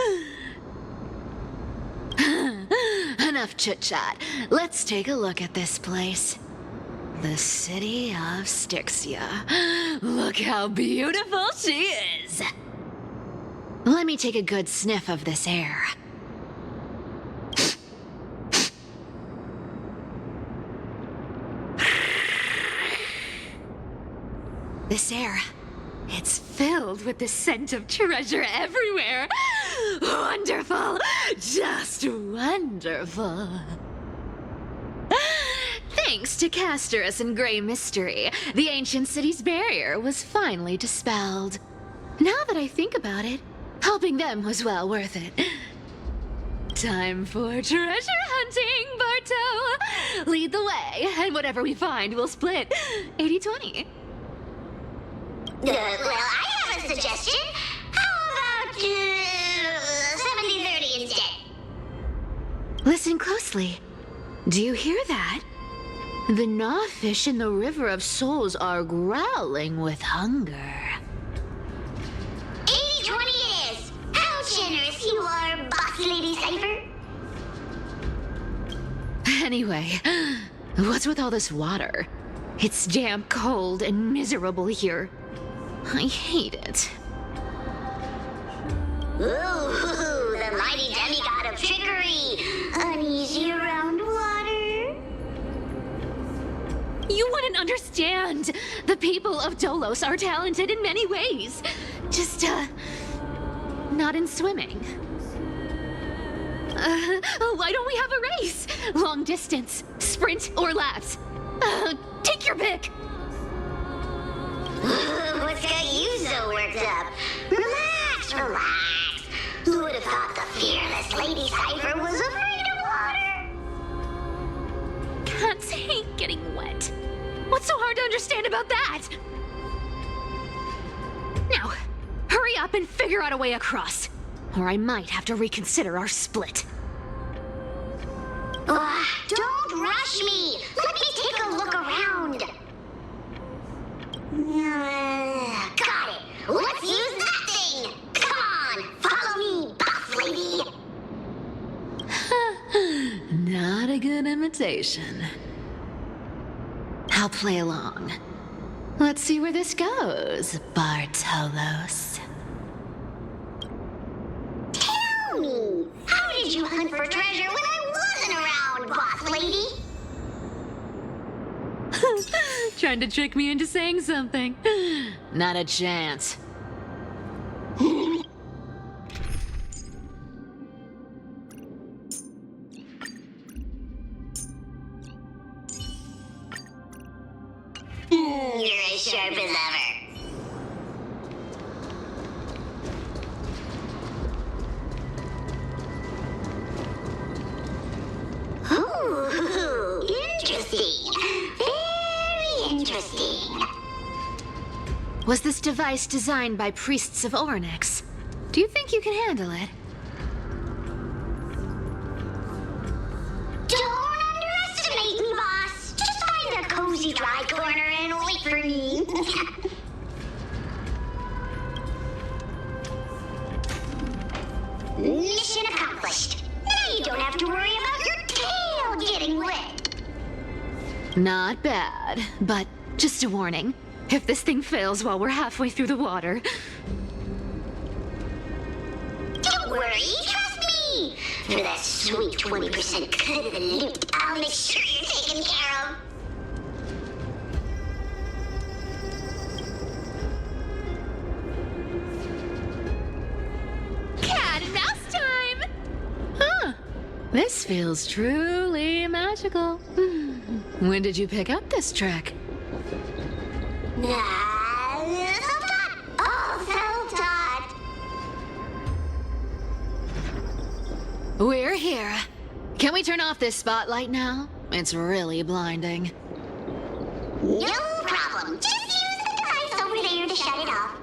Enough chit-chat. Let's take a look at this place. The city of Styxia. Look how beautiful she is. Let me take a good sniff of this air. This air, It's filled with the scent of treasure everywhere. Wonderful. Just wonderful. Thanks to Castorus and Grey Mystery, the ancient city's barrier was finally dispelled. Now that I think about it, helping them was well worth it. Time for treasure hunting, Barto! Lead the way, and whatever we find, we'll split 80-20. Well, I have a suggestion. How about 70-30 instead? Listen closely. Do you hear that? The gnawfish in the River of Souls are growling with hunger. 80-20 it is. How generous you are, Boss Lady Cypher. Anyway, what's with all this water? It's damp, cold, and miserable here. I hate it. Ooh, the mighty demigod of trickery. Uneasy around water. You wouldn't understand. The people of Dolos are talented in many ways. Just, not in swimming. Why don't we have a race? Long distance, sprint, or laps? Take your pick. What's got you so worked up? Relax, relax. Who would have thought the fearless Lady Cypher was afraid of water? Cats hate getting wet. What's so hard to understand about that? Now, hurry up and figure out a way across, or I might have to reconsider our split. Don't rush me. Let me take a look around. Got it. Let's use that thing. Come on, follow me, boss lady. Not a good imitation. I'll play along. Let's see where this goes, Bartolos. Tell me, how did you hunt for treasure when I wasn't around, boss lady? Trying to trick me into saying something. Not a chance. You're as sharp as ever. Ooh, interesting. Very interesting. Was this device designed by priests of Ornyx? Do you think you can handle it? Don't underestimate me, boss. Just find a cozy dry corner and wait for me. Mission accomplished. Now you don't have to worry about your tail getting wet. Not bad, but just a warning. If this thing fails while we're halfway through the water... Don't worry, trust me. For that sweet 20% cut of the loot, I'll make sure you're taken care of. Cat and mouse time! Huh. This feels truly magical. When did you pick up this trick? Self-taught! Oh, self-taught! We're here. Can we turn off this spotlight now? It's really blinding. No problem. Just use the device over there to shut it off.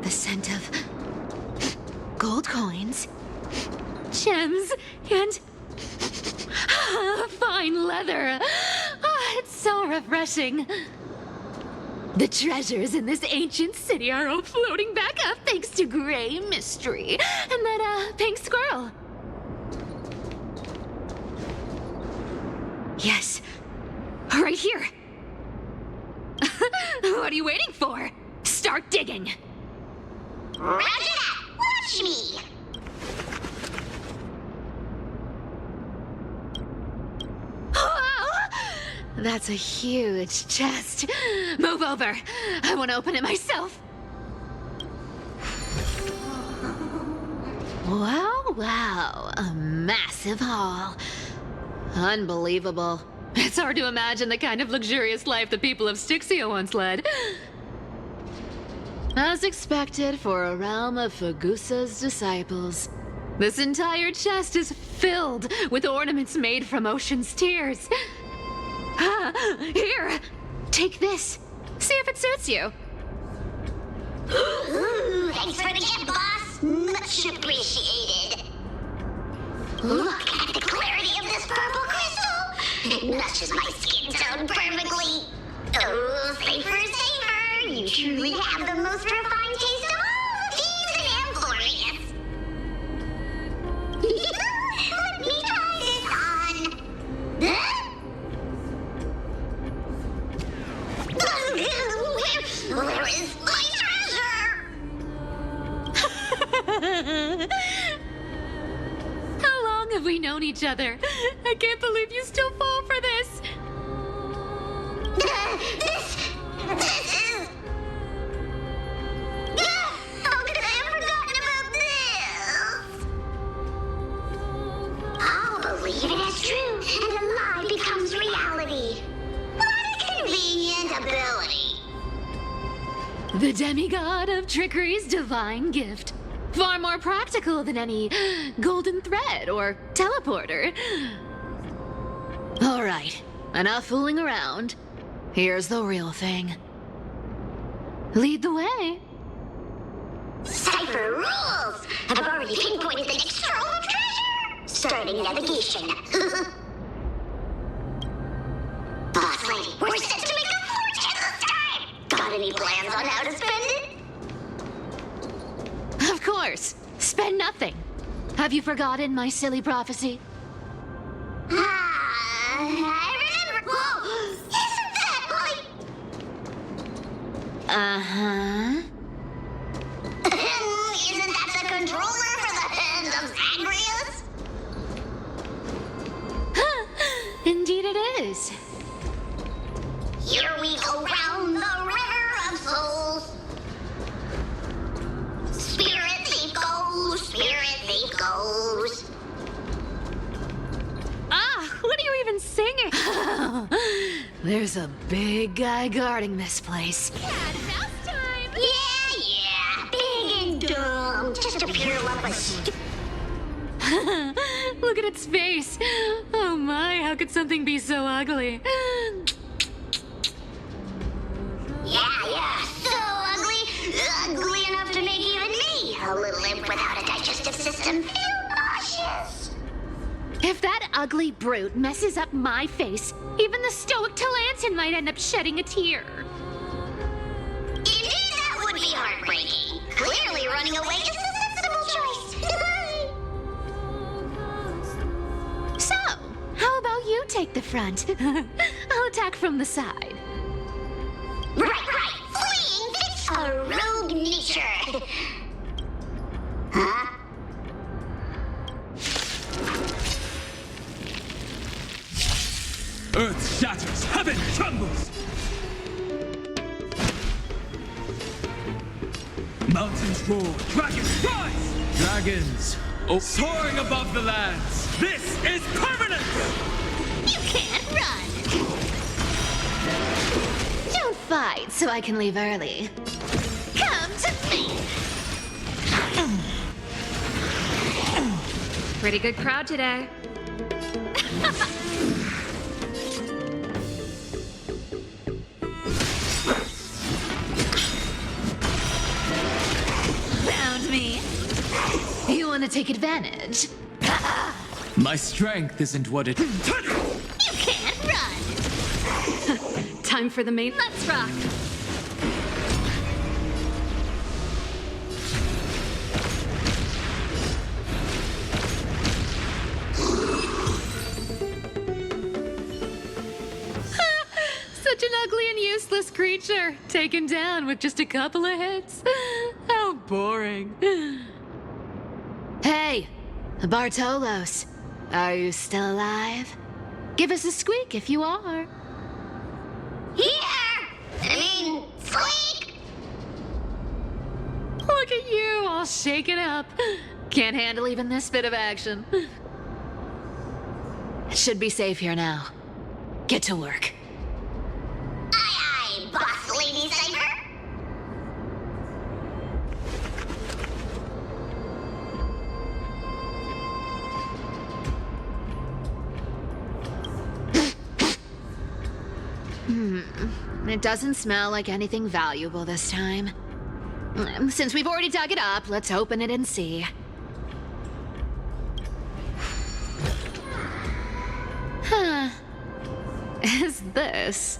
The scent of gold coins, gems, and fine leather. It's so refreshing. The treasures in this ancient city are all floating back up thanks to Grey Mystery and that pink squirrel. Yes, right here. What are you waiting for? Start digging. Roger that! Watch me! That's a huge chest. Move over. I want to open it myself. Wow, a massive hall. Unbelievable. It's hard to imagine the kind of luxurious life the people of Styxia once led. As expected for a realm of Fagusa's disciples, this entire chest is filled with ornaments made from ocean's tears. Here, take this. See if it suits you. Ooh, thanks for the gift, boss. Much appreciated. Look at the clarity of this purple crystal. It matches my skin tone perfectly. Oh, safer. You truly have the most refined taste of all thieves and amphorious. Let me try this on. Where is my treasure? How long have we known each other? I can't believe you still fall for this. This is... How could I have forgotten about this? I'll believe it as true, and a lie becomes reality. What a convenient ability. The demigod of trickery's divine gift. Far more practical than any golden thread or teleporter. All right, enough fooling around. Here's the real thing. Lead the way. Cypher rules! I've already pinpointed the next trove of treasure! Starting navigation. Boss lady, we're set to make a fortune this time! Got any plans on how to spend it? Of course. Spend nothing. Have you forgotten my silly prophecy? I remember. Whoa! Isn't that like... Uh-huh. Isn't that the controller for the hands of Zagreus? Indeed it is. Here we go round the river of souls. Spirit thief goes. Ah, what are you even singing? There's a big guy guarding this place. Cat and mouse time. Yeah. Big and dumb. Just a pure lump of... Look at its face. Oh my, how could something be so ugly? Yeah. So ugly. Ugly enough to make even me, a little imp without a digestive system, feel nauseous. If that ugly brute messes up my face, even the stoic Talantin might end up shedding a tear. Indeed, that would be heartbreaking. Clearly running away is the sensible choice. So, how about you take the front? I'll attack from the side. Right. Fleeing fits a rogue nature. Huh? Earth shatters, heaven trembles! Mountains roar, dragons rise! Dragons, soaring above the lands! This is permanent! You can't run! Don't fight so I can leave early. Come to me! Pretty good crowd today. Found me. You want to take advantage? My strength isn't what it... You can't run! Time for the main... Let's rock! Such an ugly and useless creature, taken down with just a couple of hits. How boring. Hey, Bartolos, are you still alive? Give us a squeak if you are. shake it up. Can't handle even this bit of action. It should be safe here now. Get to work. Aye, aye, boss lady Cypher. It doesn't smell like anything valuable this time. Since we've already dug it up, let's open it and see. Huh. Is this?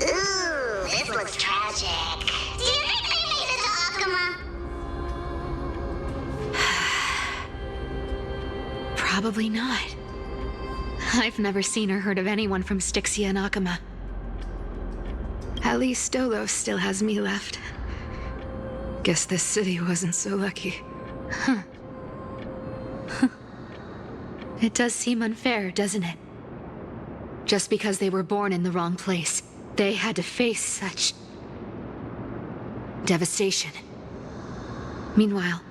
Ooh, this looks tragic. Do you think they made it to Akuma? Probably not. I've never seen or heard of anyone from Styxia and Akuma. At least Stolos still has me left. Guess this city wasn't so lucky. It does seem unfair, doesn't it? Just because they were born in the wrong place, they had to face such devastation. Meanwhile,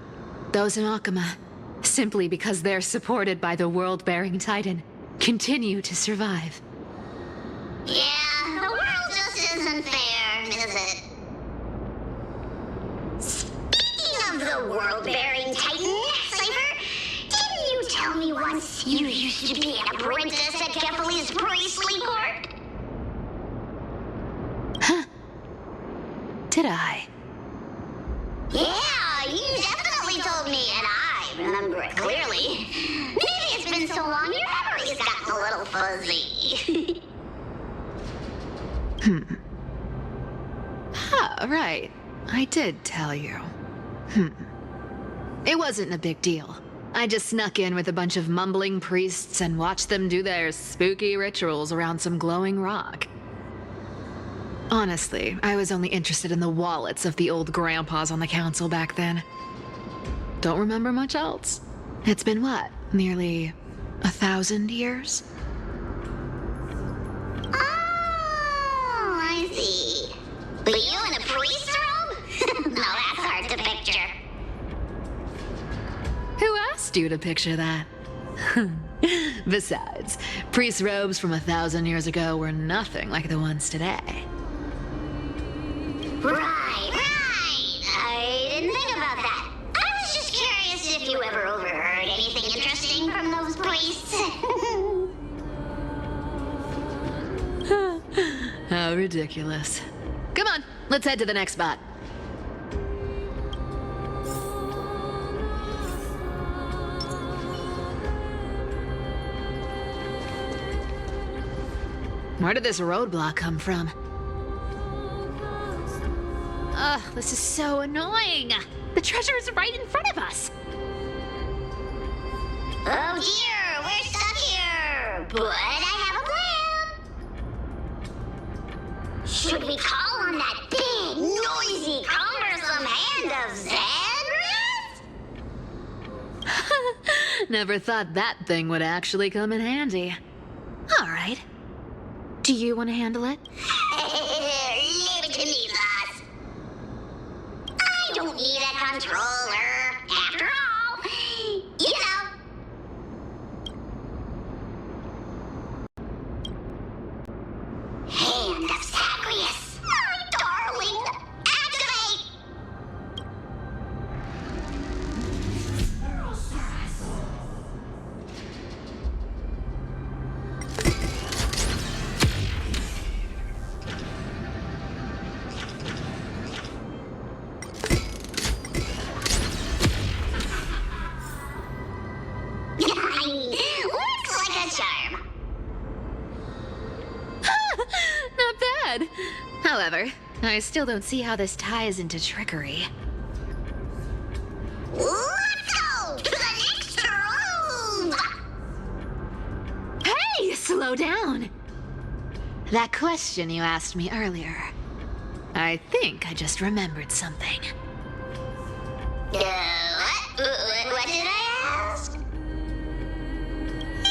those in Akuma, simply because they're supported by the world-bearing Titan, continue to survive. Yeah, the world just isn't fair, is it? Speaking of the world-bearing Titan, Cypher, didn't you tell me once you used to be an apprentice at Kefali's priestly court? Huh? Did I? Yeah, you definitely told me, and I remember it clearly. Maybe it's been so long your memory's gotten a little fuzzy. Ah, right. I did tell you. It wasn't a big deal. I just snuck in with a bunch of mumbling priests and watched them do their spooky rituals around some glowing rock. Honestly, I was only interested in the wallets of the old grandpas on the council back then. Don't remember much else. It's been what, nearly 1,000 years? Oh, I see. But you in a priest robe? Now that's hard to picture. Who asked you to picture that? Besides, priest robes from 1,000 years ago were nothing like the ones today. Right. I didn't think about that. I was just curious if you ever overheard anything interesting from those priests. How ridiculous. Come on, let's head to the next spot. Where did this roadblock come from? Ugh, this is so annoying. The treasure is right in front of us. Oh dear, we're stuck here. But I have a plan. Should we call on that big, noisy, cumbersome hand of Xandris? Never thought that thing would actually come in handy. All right. Do you want to handle it? Leave it to me, boss. I don't need a controller. After all, you know. Hand of Zagreus. My darling. Activate! Looks like a charm. Not bad. However, I still don't see how this ties into trickery. slow down. That question you asked me earlier. I think I just remembered something. What did I ask?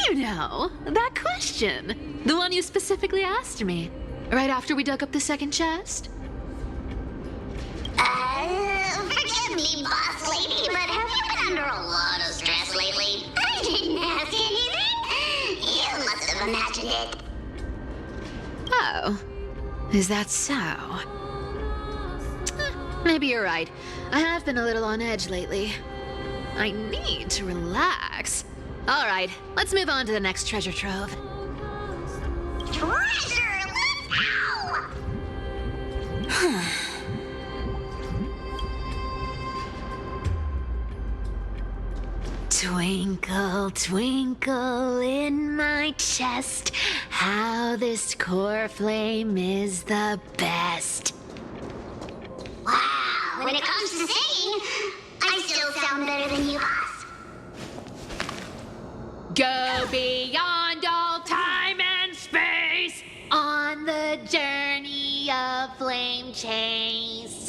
You know, that question. The one you specifically asked me. Right after we dug up the second chest. Forgive me, boss lady, but have you been under a lot of stress lately? I didn't ask anything. You must have imagined it. Oh, is that so? Maybe you're right. I have been a little on edge lately. I need to relax. All right, let's move on to the next treasure trove. Treasure, let's go! Twinkle, twinkle in my chest, how this core flame is the best. Wow, when it comes to singing, I still sound better than you, boss. Go beyond all time and space on the journey of flame chase.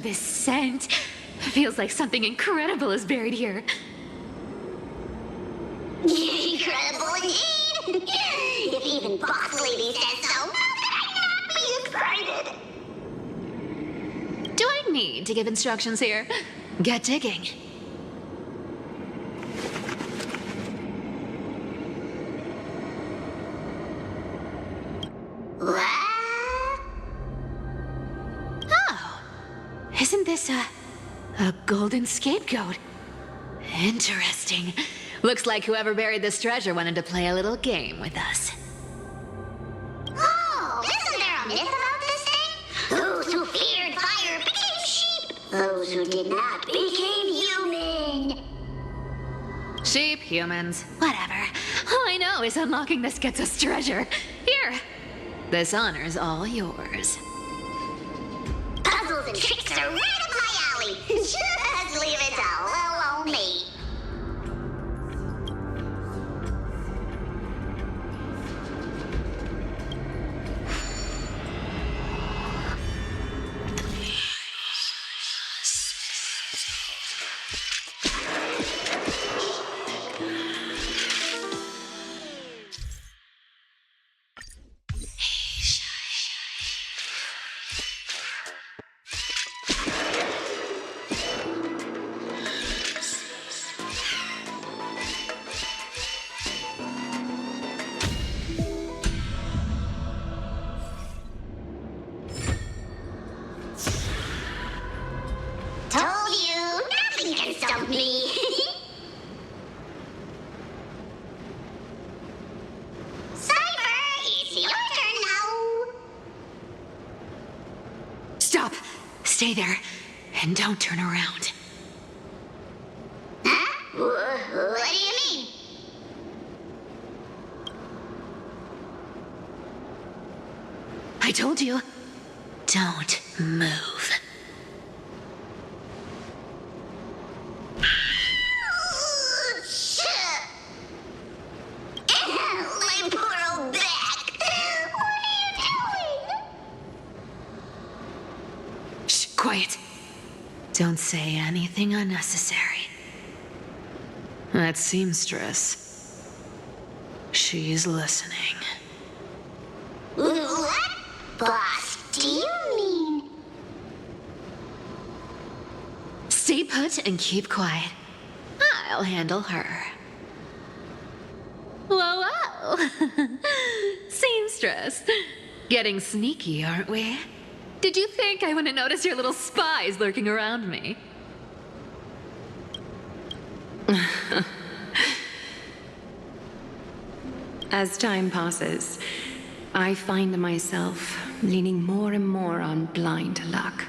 This scent feels like something incredible is buried here. Incredible indeed! If even Boss Lady says so, how could I not be excited? Do I need to give instructions here? Get digging. What? Oh, isn't this a golden scapegoat? Interesting. Looks like whoever buried this treasure wanted to play a little game with us. Oh, isn't there a myth about this thing? Those who feared fire became sheep. Those who did not became human. Sheep, humans, whatever. All I know is unlocking this gets us treasure. Here, this honor's all yours. Puzzles and tricks are right up my alley. Just leave it to little old me. Told you, nothing can stump me. Cypher, it's your turn now. Stop! Stay there, and don't turn around. Huh? What do you mean? I told you, don't move. My poor old back. What are you doing? Shh, quiet. Don't say anything unnecessary. That seamstress. She's listening. What? Boss, do you mean? Stay put and keep quiet. I'll handle her. Whoa, whoa! Seamstress. Getting sneaky, aren't we? Did you think I wouldn't notice your little spies lurking around me? As time passes, I find myself leaning more and more on blind luck.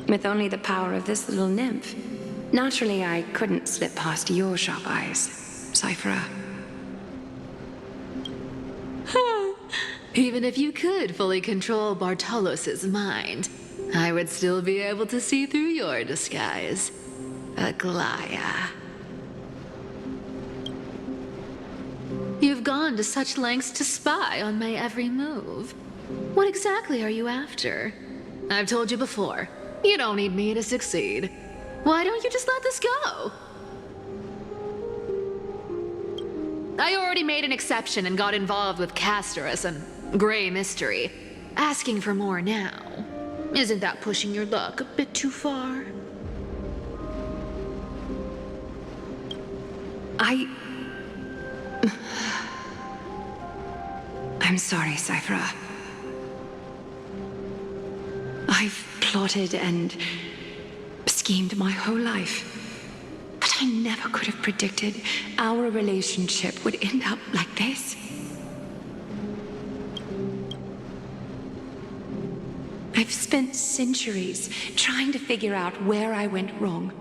With only the power of this little nymph, naturally I couldn't slip past your sharp eyes, Cyphera. Even if you could fully control Bartolos's mind, I would still be able to see through your disguise. Aglaya. You've gone to such lengths to spy on my every move. What exactly are you after? I've told you before, you don't need me to succeed. Why don't you just let this go? I already made an exception and got involved with Castorus and Grey Mystery. Asking for more now. Isn't that pushing your luck a bit too far? I'm sorry, Cyphera. I've plotted and schemed my whole life, but I never could have predicted our relationship would end up like this. I've spent centuries trying to figure out where I went wrong,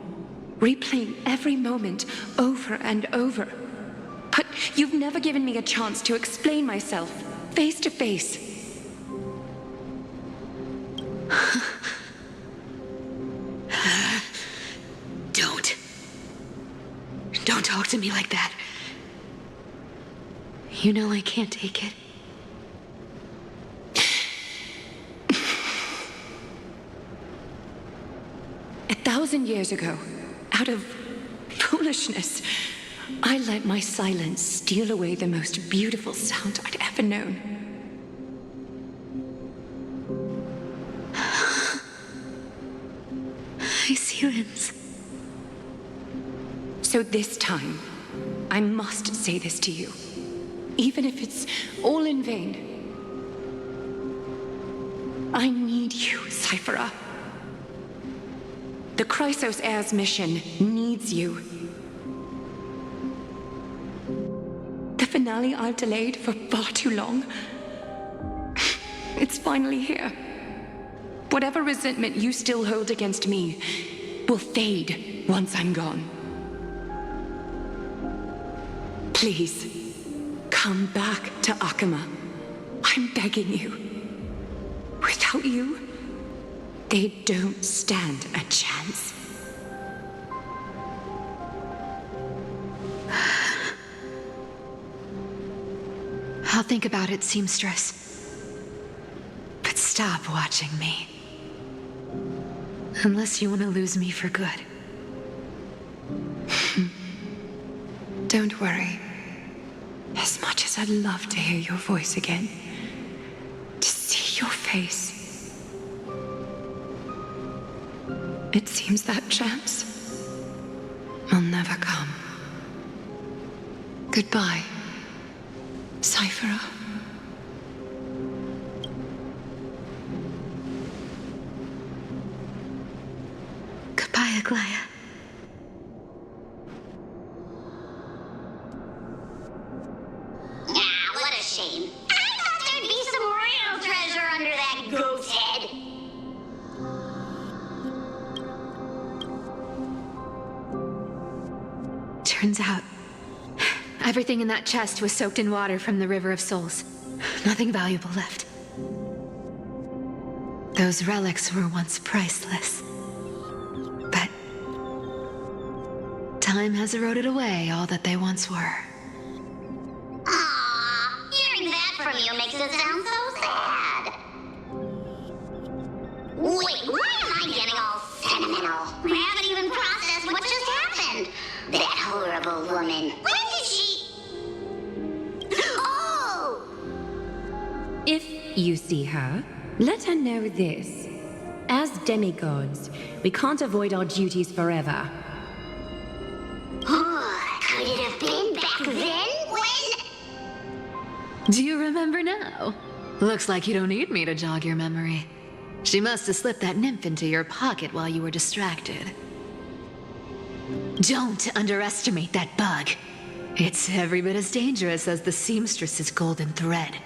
replaying every moment over and over. But you've never given me a chance to explain myself, face to face. Don't talk to me like that. You know I can't take it. A 1,000 years ago, out of foolishness, I let my silence steal away the most beautiful sound I'd ever known. My silence. So this time, I must say this to you, even if it's all in vain. I need you, Cyphera. The Chrysos Heir's mission needs you. The finale I've delayed for far too long. It's finally here. Whatever resentment you still hold against me will fade once I'm gone. Please, come back to Akama. I'm begging you. Without you, they don't stand a chance. I'll think about it, seamstress. But stop watching me. Unless you want to lose me for good. Don't worry. As much as I'd love to hear your voice again, to see your face, it seems that chance will never come. Goodbye, Cyphera. Goodbye, Aglaya. What a shame. I thought there'd be some real treasure under that goat's head. Turns out, everything in that chest was soaked in water from the River of Souls. Nothing valuable left. Those relics were once priceless. But time has eroded away all that they once were. Aww, hearing that from you makes it sound so sad. Wait, why am I getting all sentimental? I haven't even processed what just happened. That horrible woman. When did she... Oh! If you see her, let her know this. As demigods, we can't avoid our duties forever. Could it have been back then when... Do you remember now? Looks like you don't need me to jog your memory. She must have slipped that nymph into your pocket while you were distracted. Don't underestimate that bug. It's every bit as dangerous as the seamstress's golden thread.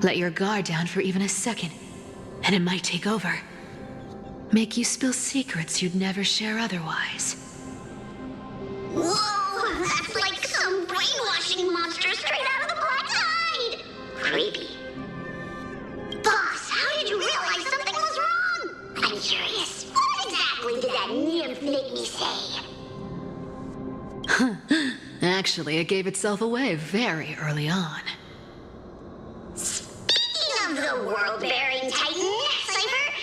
Let your guard down for even a second, and it might take over. Make you spill secrets you'd never share otherwise. Whoa, that's like some brainwashing monster straight out of the Black Tide. Creepy. Boss, how did you realize something was wrong? Actually, it gave itself away very early on. Speaking of the world-bearing titan, Cypher,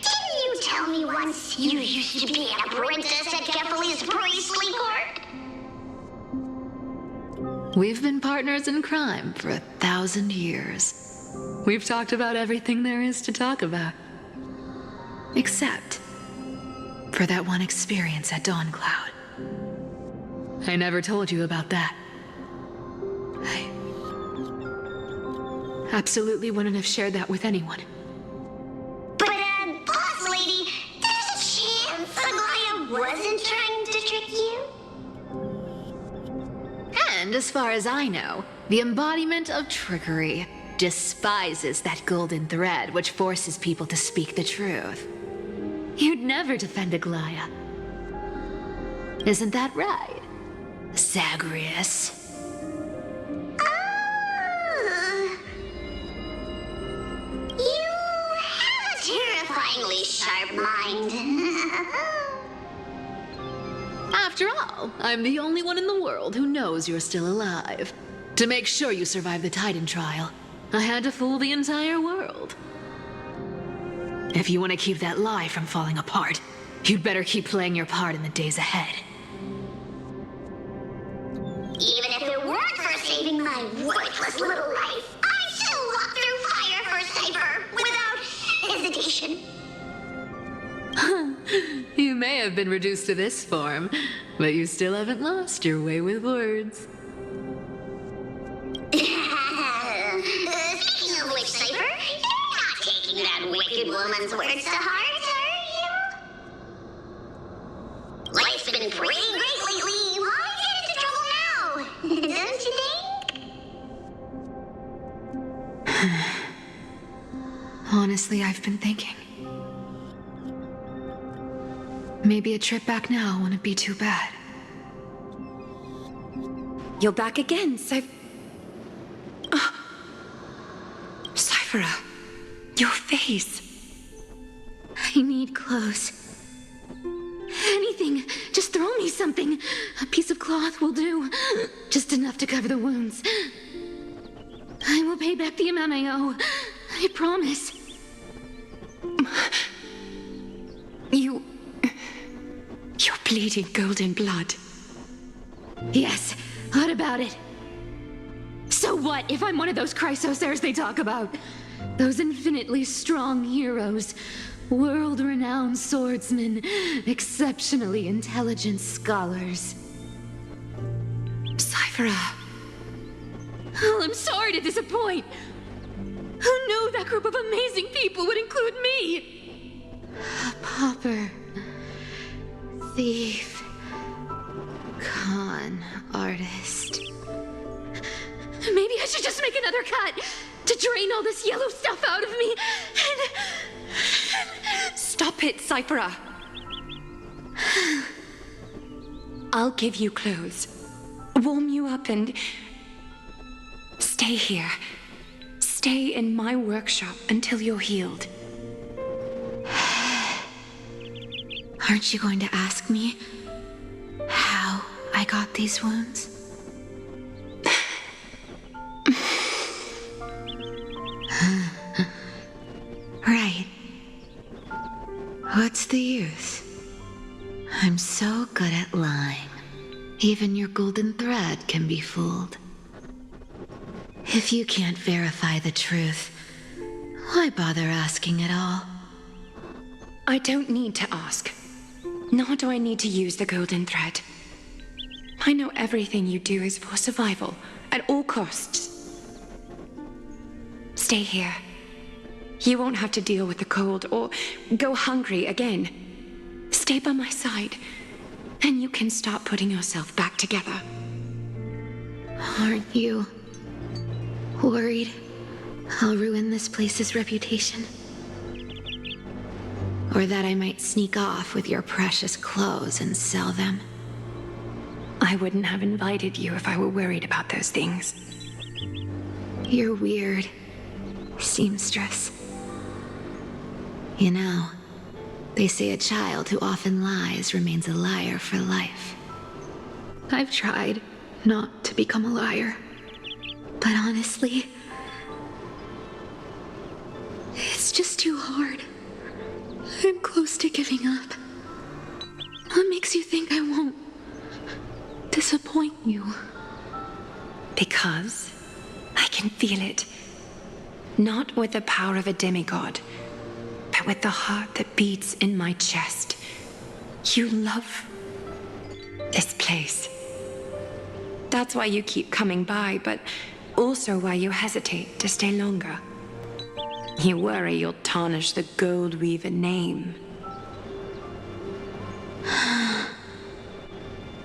didn't you tell me once you used to be an apprentice at Kefali's priestly court? We've been partners in crime for 1,000 years. We've talked about everything there is to talk about. Except for that one experience at Dawncloud. I never told you about that. I absolutely wouldn't have shared that with anyone. But, boss lady, there's a chance Aglaia wasn't trying to trick you? And as far as I know, the embodiment of trickery despises that golden thread which forces people to speak the truth. You'd never defend Aglaia. Isn't that right, Zagreus? You have a terrifyingly sharp mind. After all, I'm the only one in the world who knows you're still alive. To make sure you survive the Titan trial, I had to fool the entire world. If you want to keep that lie from falling apart, you'd better keep playing your part in the days ahead. Even if it weren't for saving my worthless little life, I'd still walk through fire for Cypher without hesitation. You may have been reduced to this form, but you still haven't lost your way with words. Speaking of which, Cypher, you're not taking that wicked woman's words to heart, are you? Life's been pretty great lately. Why get into trouble now? Don't you think? Honestly, I've been thinking. Maybe a trip back now wouldn't be too bad. You're back again, Cyphera, your face. I need clothes. Anything. Just throw me something. A piece of cloth will do. Just enough to cover the wounds. I will pay back the amount I owe. I promise. You're bleeding golden blood. Yes, what about it? So what if I'm one of those Chrysosairs they talk about? Those infinitely strong heroes, world-renowned swordsmen, exceptionally intelligent scholars. Cyphera. Oh, I'm sorry to disappoint. Who knew that group of amazing people would include me? A pauper, thief, con artist. Maybe I should just make another cut to drain all this yellow stuff out of me and... Stop it, Cyphera. I'll give you clothes, warm you up, and stay here. Stay in my workshop until you're healed. Aren't you going to ask me how I got these wounds? Right. What's the use? I'm so good at lying. Even your golden thread can be fooled. If you can't verify the truth, why bother asking at all? I don't need to ask. Nor do I need to use the golden thread. I know everything you do is for survival, at all costs. Stay here. You won't have to deal with the cold or go hungry again. Stay by my side, and you can start putting yourself back together. Aren't you worried I'll ruin this place's reputation? Or that I might sneak off with your precious clothes and sell them? I wouldn't have invited you if I were worried about those things. You're weird, seamstress. You know, they say a child who often lies remains a liar for life. I've tried, not to become a liar. But honestly, it's just too hard. I'm close to giving up. What makes you think I won't disappoint you? Because I can feel it. Not with the power of a demigod, but with the heart that beats in my chest. You love this place. That's why you keep coming by, but also why you hesitate to stay longer. You worry you'll tarnish the Gold Weaver name.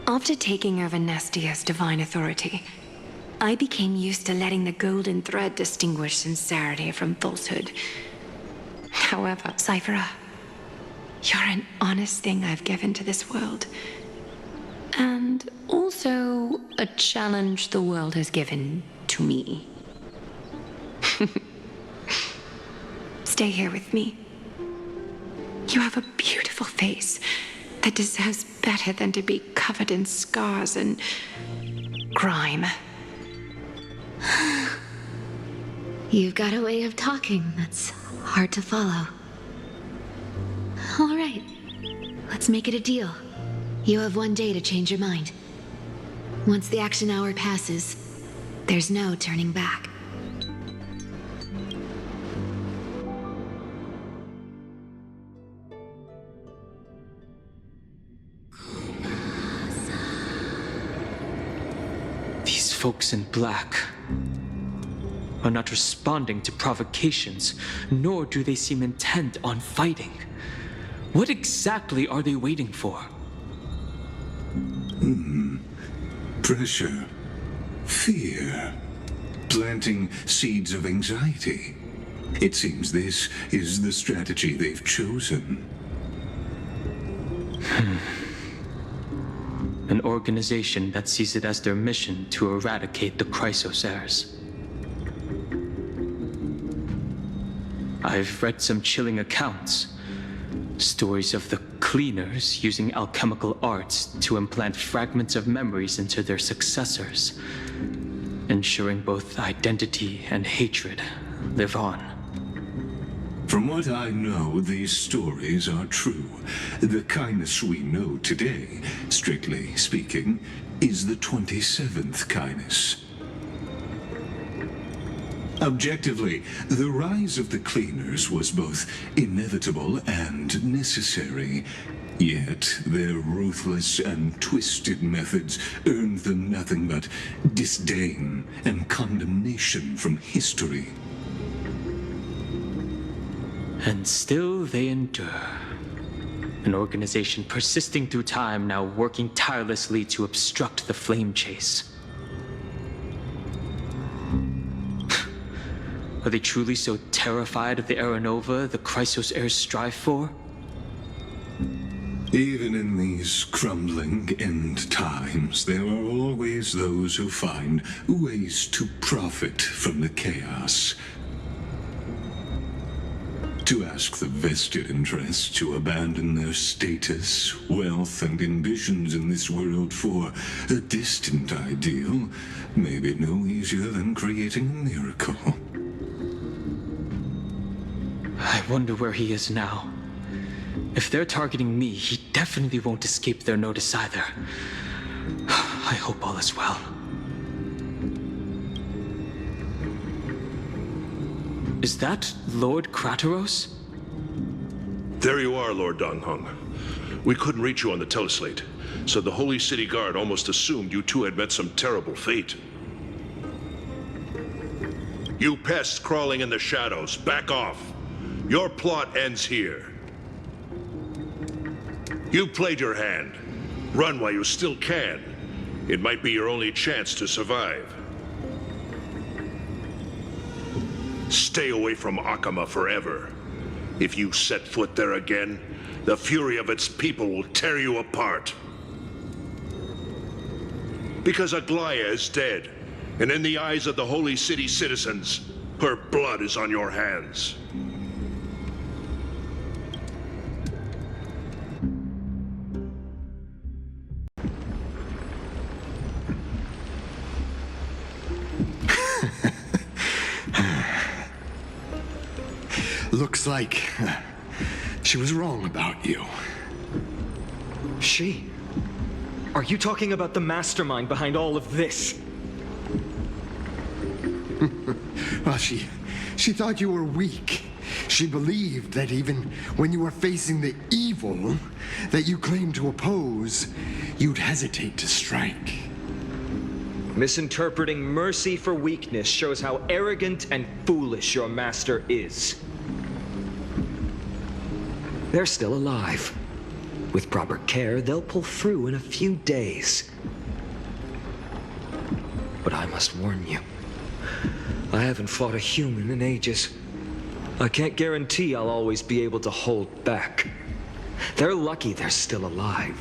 After taking over Nestia's divine authority, I became used to letting the golden thread distinguish sincerity from falsehood. However, Cyphera, you're an honest thing I've given to this world. And also a challenge the world has given to me. Stay here with me. You have a beautiful face that deserves better than to be covered in scars and grime. You've got a way of talking that's hard to follow. All right, let's make it a deal. You have 1 day to change your mind. Once the action hour passes, there's no turning back. These folks in black are not responding to provocations, nor do they seem intent on fighting. What exactly are they waiting for? Pressure. Fear. Planting seeds of anxiety. It seems this is the strategy they've chosen. An organization that sees it as their mission to eradicate the Chrysos heirs. I've read some chilling accounts. Stories of the cleaners using alchemical arts to implant fragments of memories into their successors, ensuring both identity and hatred live on. From what I know, these stories are true. The kindness we know today, strictly speaking, is the 27th kindness. Objectively, the rise of the cleaners was both inevitable and necessary. Yet their ruthless and twisted methods earned them nothing but disdain and condemnation from history. And still they endure. An organization persisting through time, now working tirelessly to obstruct the flame chase. Are they truly so terrified of the Aranova the Chrysos heirs strive for? Even in these crumbling end times, there are always those who find ways to profit from the chaos. To ask the vested interests to abandon their status, wealth, and ambitions in this world for a distant ideal may be no easier than creating a miracle. I wonder where he is now. If they're targeting me, he definitely won't escape their notice either. I hope all is well. Is that Lord Krateros? There you are, Lord Donghung. We couldn't reach you on the teleslate, so the Holy City Guard almost assumed you two had met some terrible fate. You pests crawling in the shadows, back off. Your plot ends here. You played your hand. Run while you still can. It might be your only chance to survive. Stay away from Akama forever. If you set foot there again, the fury of its people will tear you apart. Because Aglaya is dead, and in the eyes of the Holy City citizens, her blood is on your hands. Looks like she was wrong about you. She? Are you talking about the mastermind behind all of this? Well, she thought you were weak. She believed that even when you were facing the evil that you claimed to oppose, you'd hesitate to strike. Misinterpreting mercy for weakness shows how arrogant and foolish your master is. They're still alive. With proper care, they'll pull through in a few days. But I must warn you, I haven't fought a human in ages. I can't guarantee I'll always be able to hold back. They're lucky they're still alive.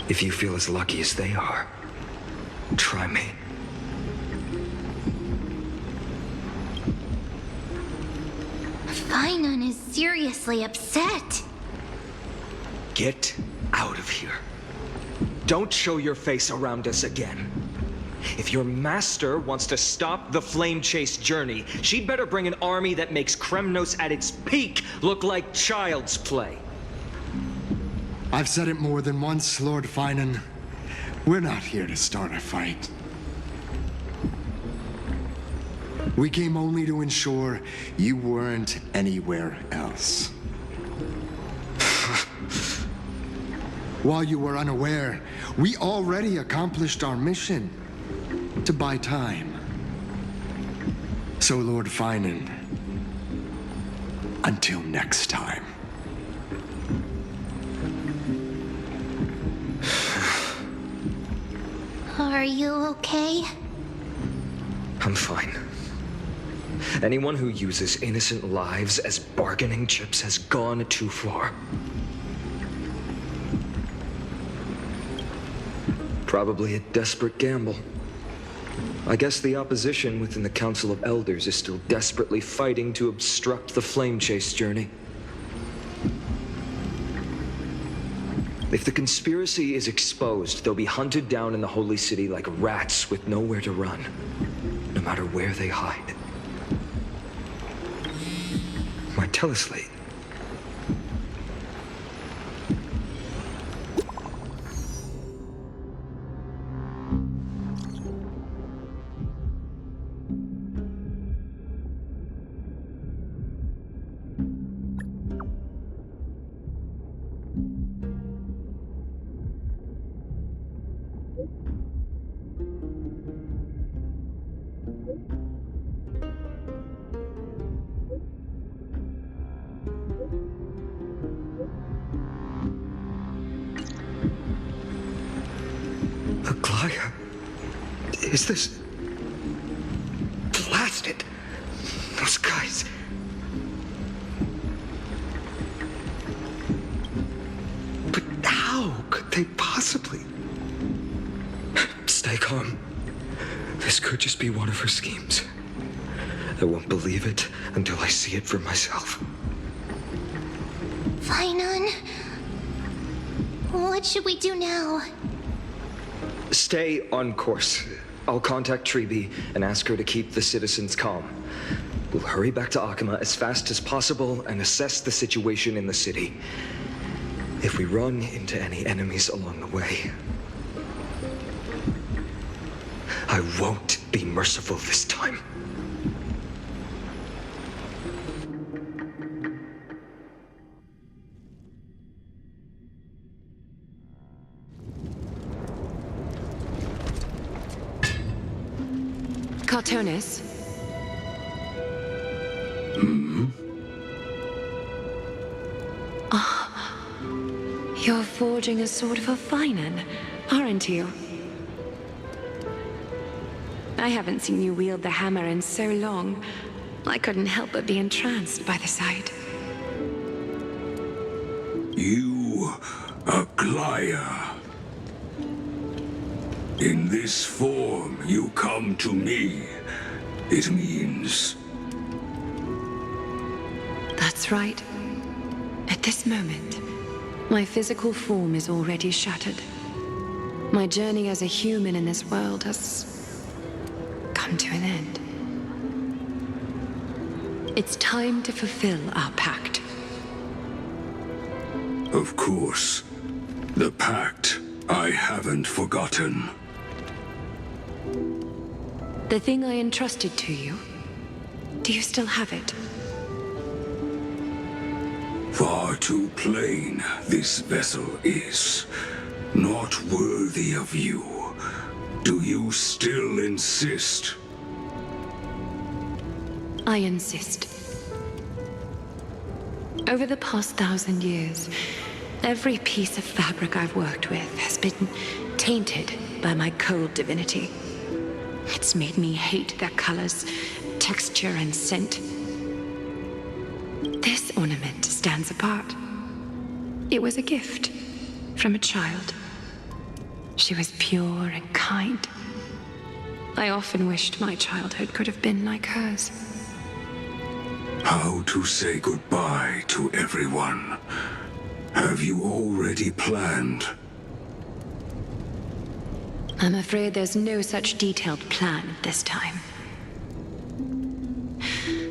If you feel as lucky as they are, try me. Finon is seriously upset. Get out of here. Don't show your face around us again. If your master wants to stop the Flame Chase journey, she'd better bring an army that makes Kremnos at its peak look like child's play. I've said it more than once, Lord Finon. We're not here to start a fight. We came only to ensure you weren't anywhere else. While you were unaware, we already accomplished our mission to buy time. So, Lord Finon, until next time. Are you okay? I'm fine. Anyone who uses innocent lives as bargaining chips has gone too far. Probably a desperate gamble. I guess the opposition within the Council of Elders is still desperately fighting to obstruct the Flame Chase journey. If the conspiracy is exposed, they'll be hunted down in the Holy City like rats with nowhere to run, no matter where they hide. My teleslate. Is this... blasted? Those guys... But how could they possibly... Stay calm. This could just be one of her schemes. I won't believe it until I see it for myself. Finon? What should we do now? Stay on course. I'll contact Treeby and ask her to keep the citizens calm. We'll hurry back to Akima as fast as possible and assess the situation in the city. If we run into any enemies along the way, I won't be merciful this time. Cartonis? You're forging a sword for Finon, aren't you? I haven't seen you wield the hammer in so long. I couldn't help but be entranced by the sight. You, Aglaya. In this form, you come to me. It means... That's right. At this moment, my physical form is already shattered. My journey as a human in this world has come to an end. It's time to fulfill our pact. Of course. The pact I haven't forgotten. The thing I entrusted to you, do you still have it? Far too plain this vessel is. Not worthy of you. Do you still insist? I insist. Over the past 1,000 years, every piece of fabric I've worked with has been tainted by my cold divinity. It's made me hate their colors, texture, and scent. This ornament stands apart. It was a gift from a child. She was pure and kind. I often wished my childhood could have been like hers. How to say goodbye to everyone? Have you already planned? I'm afraid there's no such detailed plan this time.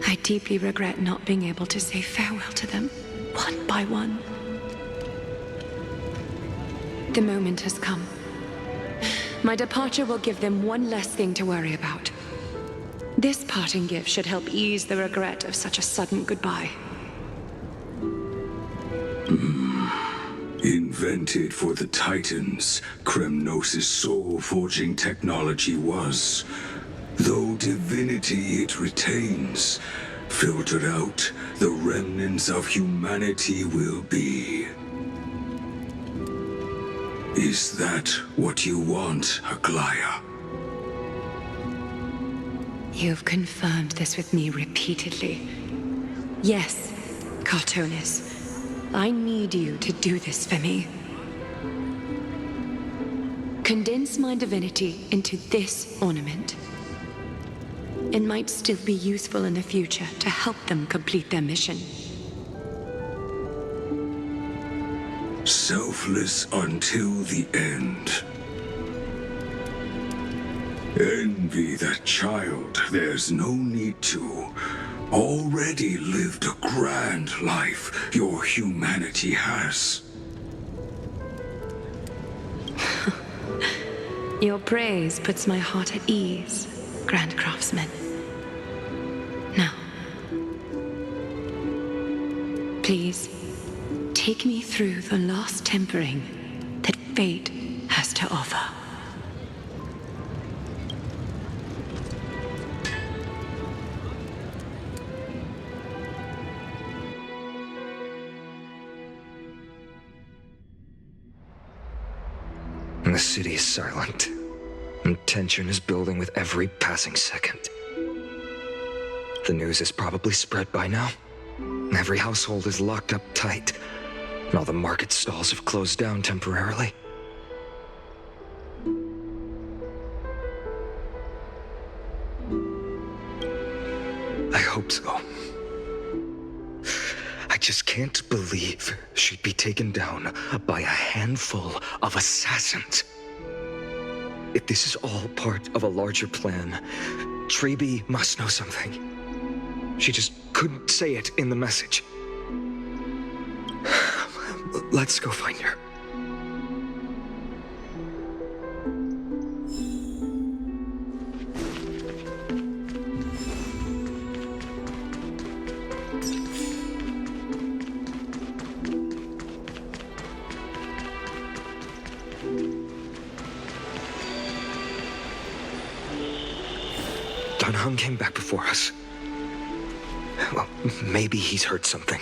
I deeply regret not being able to say farewell to them, one by one. The moment has come. My departure will give them one less thing to worry about. This parting gift should help ease the regret of such a sudden goodbye. Invented for the Titans, Kremnos' soul-forging technology was. Though divinity it retains, filtered out, the remnants of humanity will be. Is that what you want, Aglaya? You've confirmed this with me repeatedly. Yes, Cartonis. I need you to do this for me. Condense my divinity into this ornament. It might still be useful in the future to help them complete their mission. Selfless until the end. Envy that child, there's no need to. Already lived a grand life your humanity has. Your praise puts my heart at ease, Grand Craftsman. Now, please, take me through the last tempering that fate has to offer. The city is silent, and tension is building with every passing second. The news is probably spread by now. Every household is locked up tight, and all the market stalls have closed down temporarily. I hope so. I just can't believe she'd be taken down by a handful of assassins. If this is all part of a larger plan, Treby must know something. She just couldn't say it in the message. Let's go find her. Dunhung came back before us. Well, maybe he's heard something.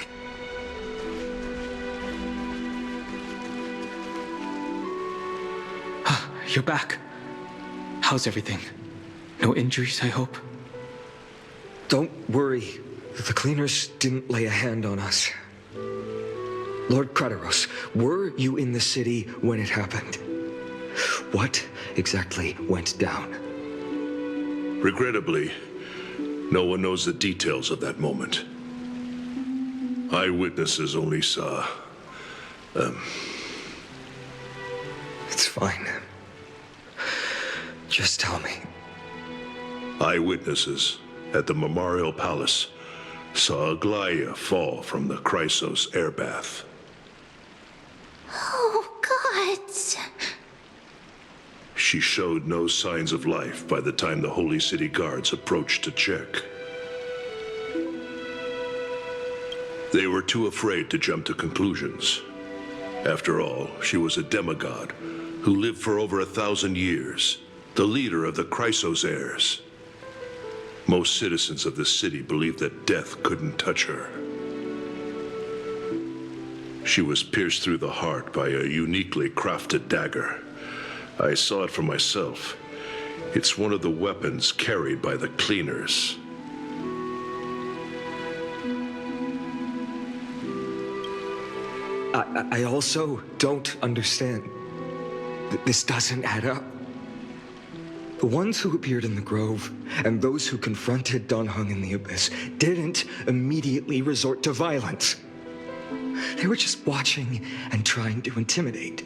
You're back. How's everything? No injuries, I hope? Don't worry. The cleaners didn't lay a hand on us. Lord Krateros, were you in the city when it happened? What exactly went down? Regrettably, no one knows the details of that moment. Eyewitnesses only saw... It's fine. Just tell me. Eyewitnesses at the Memorial Palace saw Aglaia fall from the Chrysos airbath. Oh, gods. She showed no signs of life by the time the Holy City guards approached to check. They were too afraid to jump to conclusions. After all, she was a demigod who lived for over 1,000 years, the leader of the Chrysos heirs. Most citizens of the city believed that death couldn't touch her. She was pierced through the heart by a uniquely crafted dagger. I saw it for myself. It's one of the weapons carried by the cleaners. I also don't understand. This doesn't add up. The ones who appeared in the grove and those who confronted Dan Heng in the abyss didn't immediately resort to violence. They were just watching and trying to intimidate.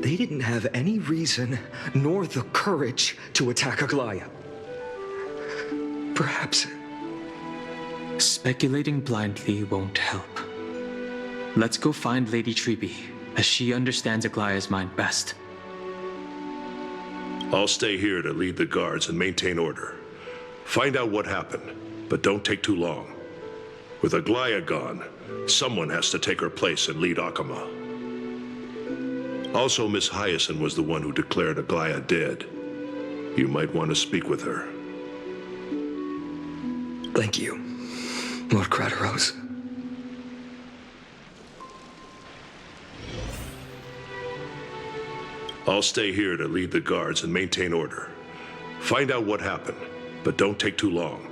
They didn't have any reason nor the courage to attack Aglaia. Perhaps... Speculating blindly won't help. Let's go find Lady Treby, as she understands Aglaia's mind best. I'll stay here to lead the guards and maintain order. Find out what happened, but don't take too long. With Aglaia gone, someone has to take her place and lead Akama. Also, Miss Hyacinth was the one who declared Aglaia dead. You might want to speak with her. Thank you, Lord Kratos. I'll stay here to lead the guards and maintain order. Find out what happened, but don't take too long.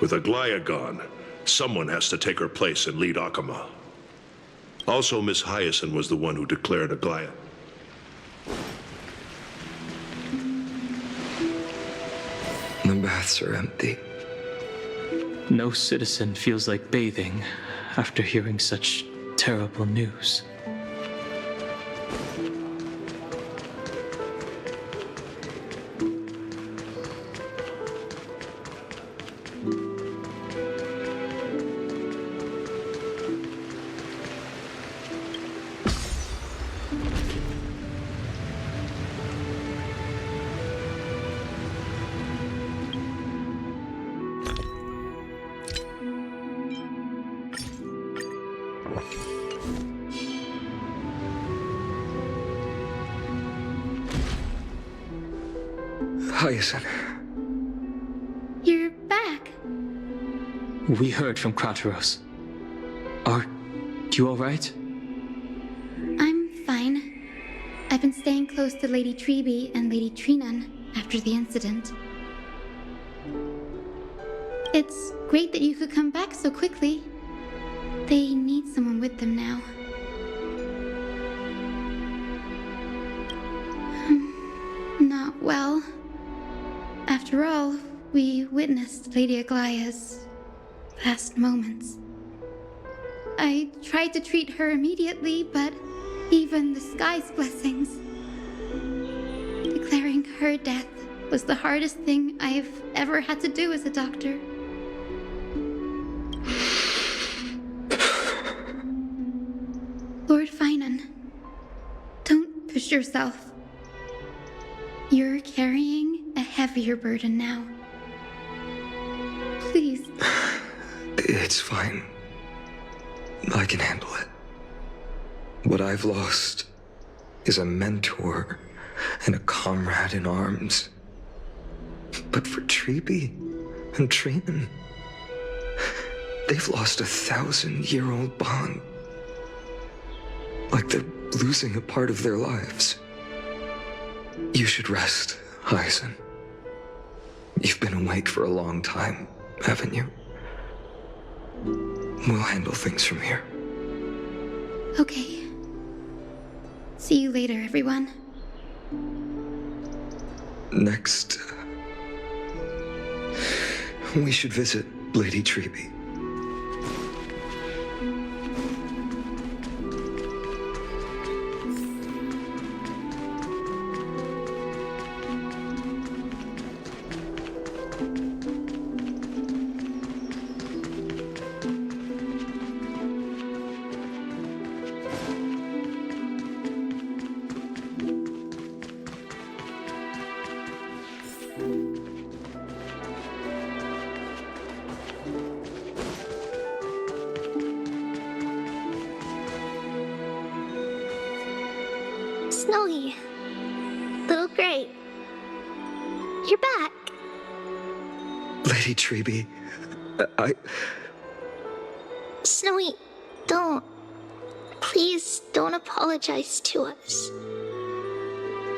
With Aglaia gone, someone has to take her place and lead Akama. Also, Miss Hyacinth was the one who declared Aglaia. The baths are empty. No citizen feels like bathing after hearing such terrible news. Hyacinth. You're back. We heard from Kratos. Are you alright? I'm fine. I've been staying close to Lady Treby and Lady Trinan after the incident. It's great that you could come back so quickly. They need someone with them now. Not well. After all, we witnessed Lady Aglaia's last moments. I tried to treat her immediately, but even the sky's blessings. Declaring her death was the hardest thing I've ever had to do as a doctor. Lord Finan, don't push yourself. You're carrying a heavier burden now. Please. It's fine. I can handle it. What I've lost is a mentor and a comrade in arms. But for Treby and Trinan, they've lost 1,000-year-old bond. Like they're losing a part of their lives. You should rest, Hyacinth. You've been awake for a long time, haven't you? We'll handle things from here. Okay. See you later, everyone. Next, we should visit Lady Treby. Snowy. Little Gray. You're back. Lady Treby, Snowy, don't. Please don't apologize to us.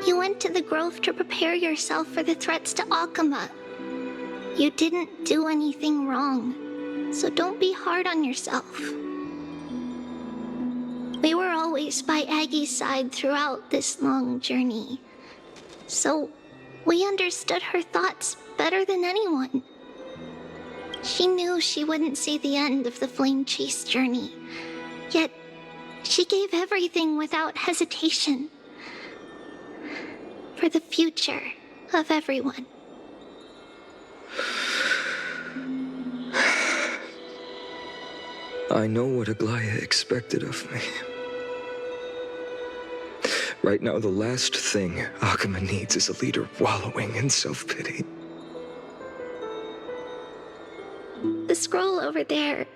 You went to the Grove to prepare yourself for the threats to Akama. You didn't do anything wrong, so don't be hard on yourself. We were always by Aggie's side throughout this long journey, so we understood her thoughts better than anyone. She knew she wouldn't see the end of the Flame Chase journey, yet she gave everything without hesitation. For the future of everyone. I know what Aglaya expected of me. Right now, the last thing Akama needs is a leader wallowing in self-pity. The scroll over there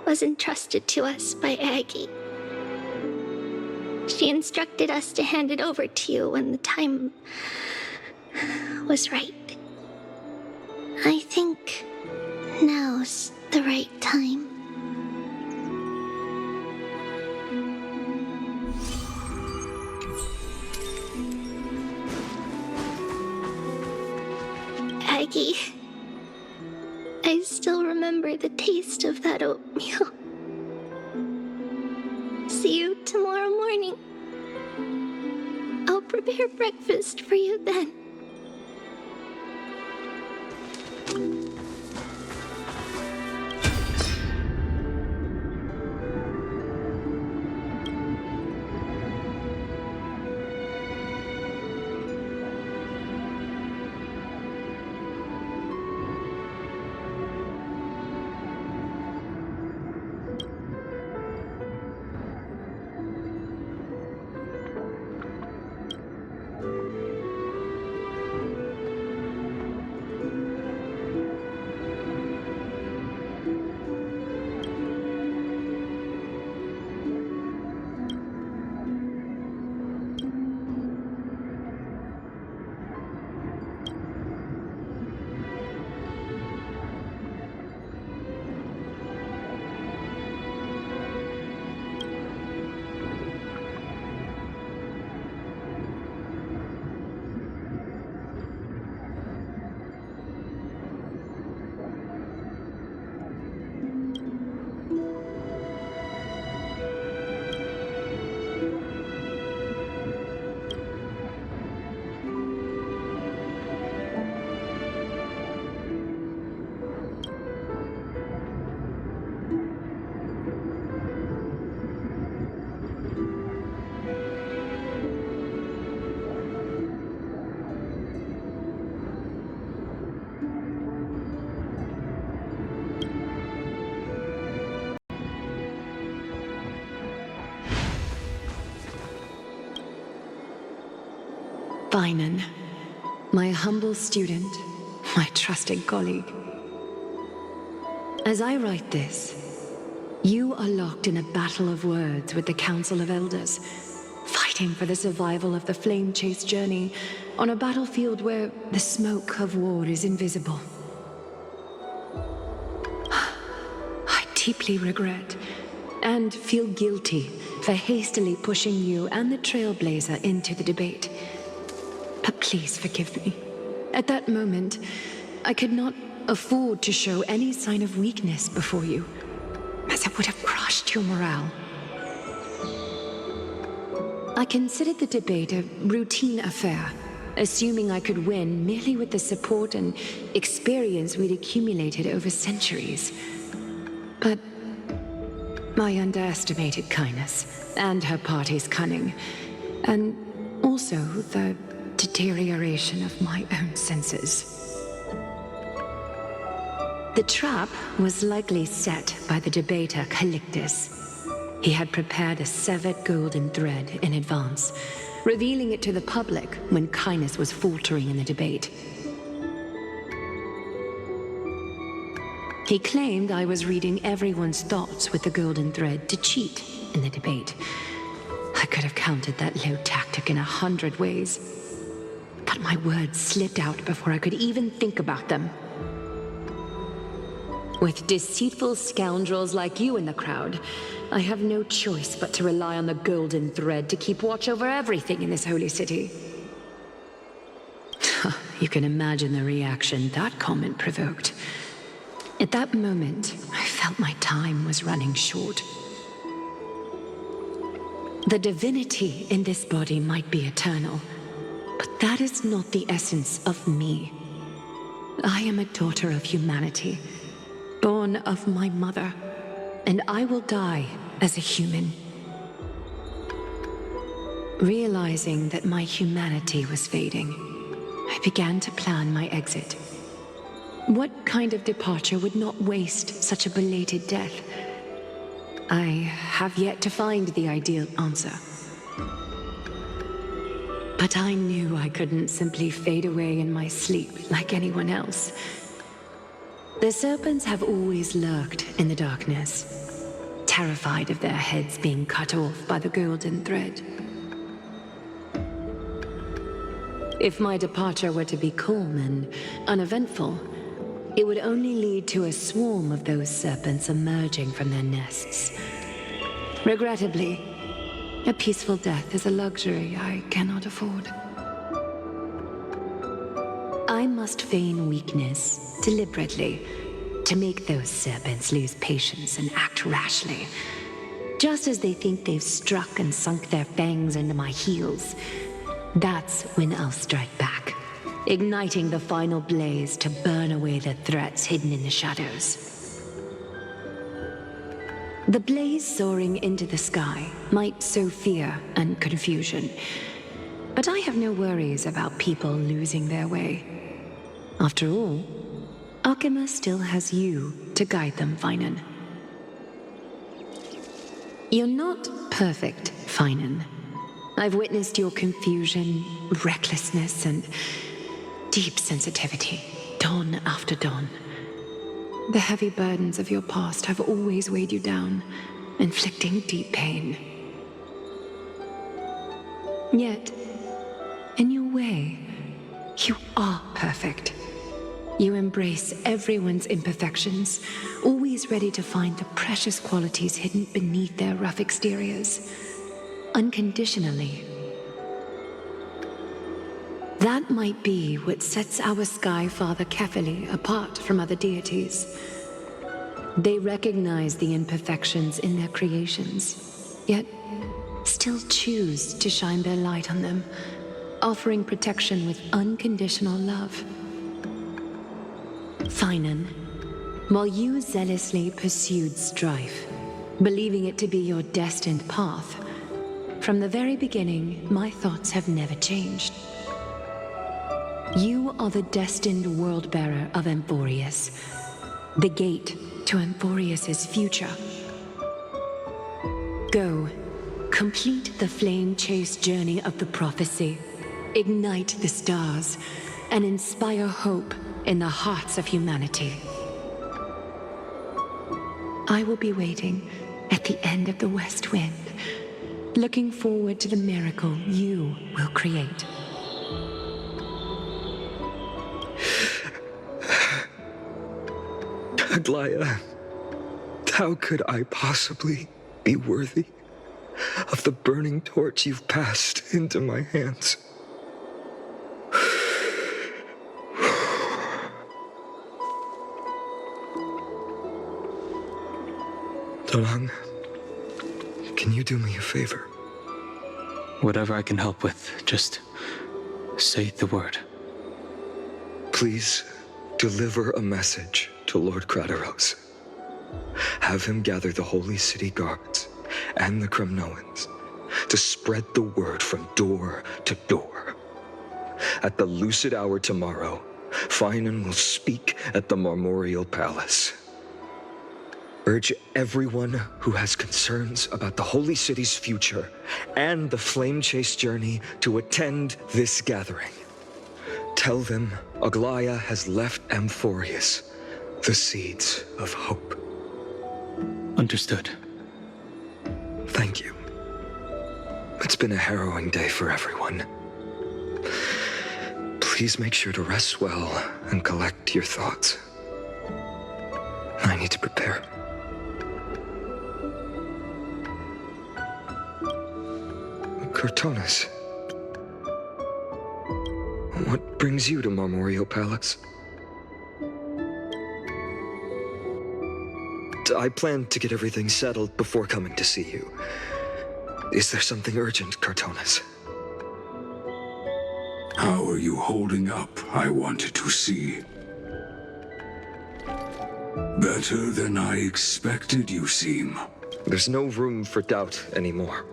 was entrusted to us by Aggie. She instructed us to hand it over to you when the time was right. I think now's the right time. Aggie, I still remember the taste of that oatmeal. See you tomorrow morning. I'll prepare breakfast for you then. Finan, my humble student, my trusted colleague. As I write this, you are locked in a battle of words with the Council of Elders, fighting for the survival of the Flame Chase journey on a battlefield where the smoke of war is invisible. I deeply regret and feel guilty for hastily pushing you and the Trailblazer into the debate. But please forgive me. At that moment, I could not afford to show any sign of weakness before you, as it would have crushed your morale. I considered the debate a routine affair, assuming I could win merely with the support and experience we'd accumulated over centuries. But I underestimated Kindness and her party's cunning, and also the deterioration of my own senses. The trap was likely set by the debater Calictus. He had prepared a severed golden thread in advance, revealing it to the public when Kindness was faltering in the debate. He claimed I was reading everyone's thoughts with the golden thread to cheat in the debate. I could have countered that low tactic in 100 ways. But my words slipped out before I could even think about them. With deceitful scoundrels like you in the crowd, I have no choice but to rely on the golden thread to keep watch over everything in this holy city. You can imagine the reaction that comment provoked. At that moment, I felt my time was running short. The divinity in this body might be eternal, but that is not the essence of me. I am a daughter of humanity, born of my mother, and I will die as a human. Realizing that my humanity was fading, I began to plan my exit. What kind of departure would not waste such a belated death? I have yet to find the ideal answer. But I knew I couldn't simply fade away in my sleep like anyone else. The serpents have always lurked in the darkness, terrified of their heads being cut off by the golden thread. If my departure were to be calm and uneventful, it would only lead to a swarm of those serpents emerging from their nests. Regrettably, a peaceful death is a luxury I cannot afford. I must feign weakness deliberately to make those serpents lose patience and act rashly. Just as they think they've struck and sunk their fangs into my heels, that's when I'll strike back, igniting the final blaze to burn away the threats hidden in the shadows. The blaze soaring into the sky might sow fear and confusion, but I have no worries about people losing their way. After all, Akima still has you to guide them, Finan. You're not perfect, Finan. I've witnessed your confusion, recklessness, and deep sensitivity, dawn after dawn. The heavy burdens of your past have always weighed you down, inflicting deep pain. Yet, in your way, you are perfect. You embrace everyone's imperfections, always ready to find the precious qualities hidden beneath their rough exteriors. Unconditionally. That might be what sets our Sky Father Kefili apart from other deities. They recognize the imperfections in their creations, yet still choose to shine their light on them, offering protection with unconditional love. Finan, while you zealously pursued strife, believing it to be your destined path, from the very beginning, my thoughts have never changed. You are the destined world-bearer of Amphorius, the gate to Amphorius's future. Go, complete the flame-chased journey of the prophecy, ignite the stars, and inspire hope in the hearts of humanity. I will be waiting at the end of the West Wind, looking forward to the miracle you will create. Aglaya, how could I possibly be worthy of the burning torch you've passed into my hands? Dorang, can you do me a favor? Whatever I can help with, just say the word. Please deliver a message to Lord Krateros. Have him gather the Holy City guards and the Kremnoans to spread the word from door to door. At the lucid hour tomorrow, Finan will speak at the Marmorial Palace. Urge everyone who has concerns about the Holy City's future and the Flame Chase journey to attend this gathering. Tell them Aglaya has left Amphorius the seeds of hope. Understood. Thank you. It's been a harrowing day for everyone. Please make sure to rest well and collect your thoughts. I need to prepare. Cortonis, what brings you to Marmorio Palace? I planned to get everything settled before coming to see you. Is there something urgent, Cortonis? How are you holding up, I wanted to see. Better than I expected, you seem. There's no room for doubt anymore.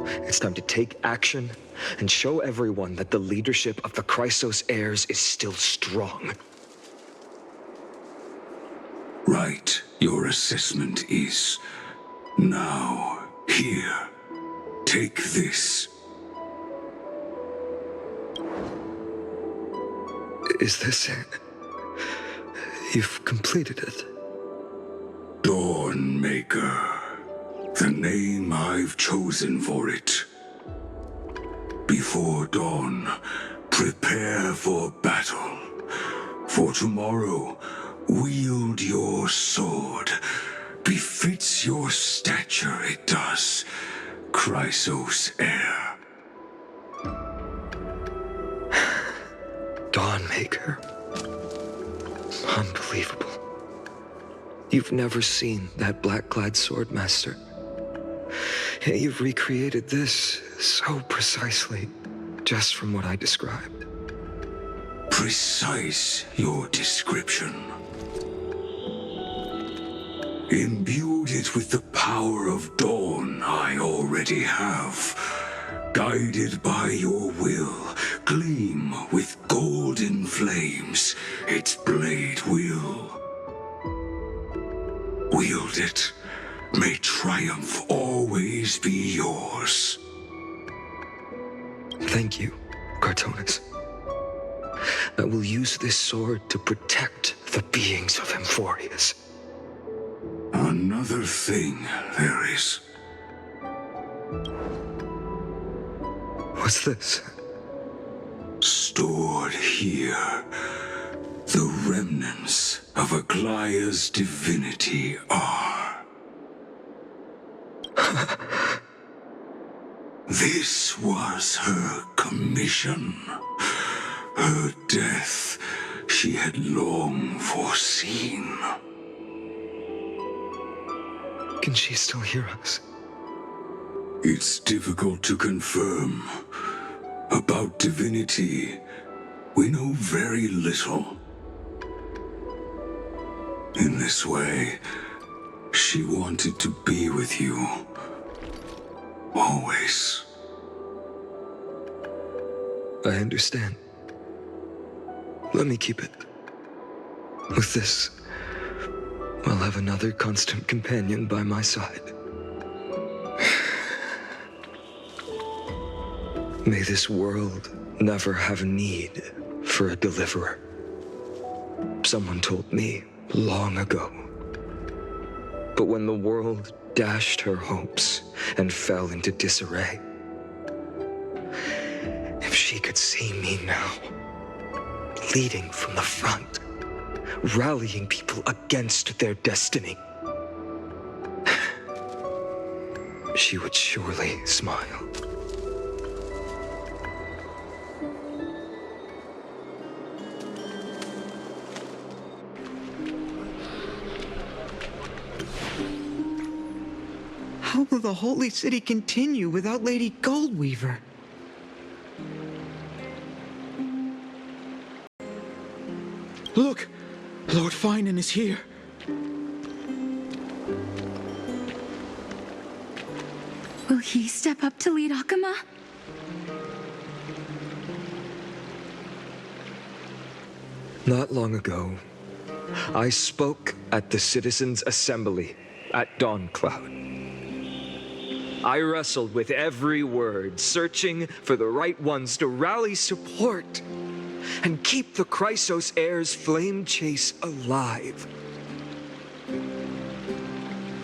It's time to take action and show everyone that the leadership of the Chrysos heirs is still strong. Right. Your assessment is... Now, here. Take this. Is this it? You've completed it. Dawnmaker. The name I've chosen for it. Before dawn, prepare for battle. For tomorrow, wield your sword. Befits your stature, it does. Chrysos heir. Dawnmaker. Unbelievable. You've never seen that black-clad sword master. Yet you've recreated this so precisely, just from what I described. Precise, your description. Imbued it with the power of dawn I already have. Guided by your will, gleam with golden flames, its blade will. Wield it. May triumph always be yours. Thank you, Cortonis. I will use this sword to protect the beings of Emphorius. Another thing there is. What's this? Stored here, the remnants of Aglaya's divinity are. This was her commission. Her death she had long foreseen. Can she still hear us? It's difficult to confirm. About divinity, we know very little. In this way, she wanted to be with you. Always. I understand. Let me keep it. With this, I'll have another constant companion by my side. May this world never have need for a deliverer. Someone told me long ago. But when the world dashed her hopes and fell into disarray, if she could see me now, leading from the front, rallying people against their destiny, she would surely smile. How will the Holy City continue without Lady Goldweaver? Look! Lord Finan is here. Will he step up to lead Akama? Not long ago, I spoke at the Citizens' Assembly at Dawncloud. I wrestled with every word, searching for the right ones to rally support and keep the Chrysos heirs' flame chase alive.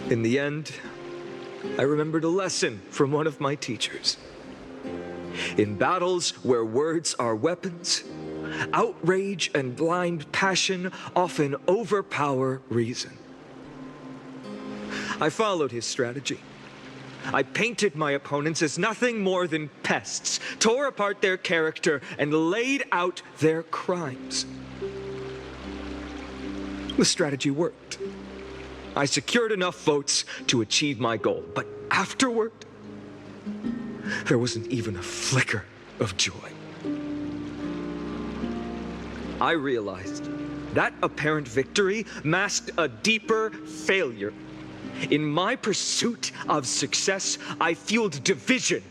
In the end, I remembered a lesson from one of my teachers. In battles where words are weapons, outrage and blind passion often overpower reason. I followed his strategy. I painted my opponents as nothing more than pests, tore apart their character, and laid out their crimes. The strategy worked. I secured enough votes to achieve my goal, but afterward, there wasn't even a flicker of joy. I realized that apparent victory masked a deeper failure. In my pursuit of success, I fueled division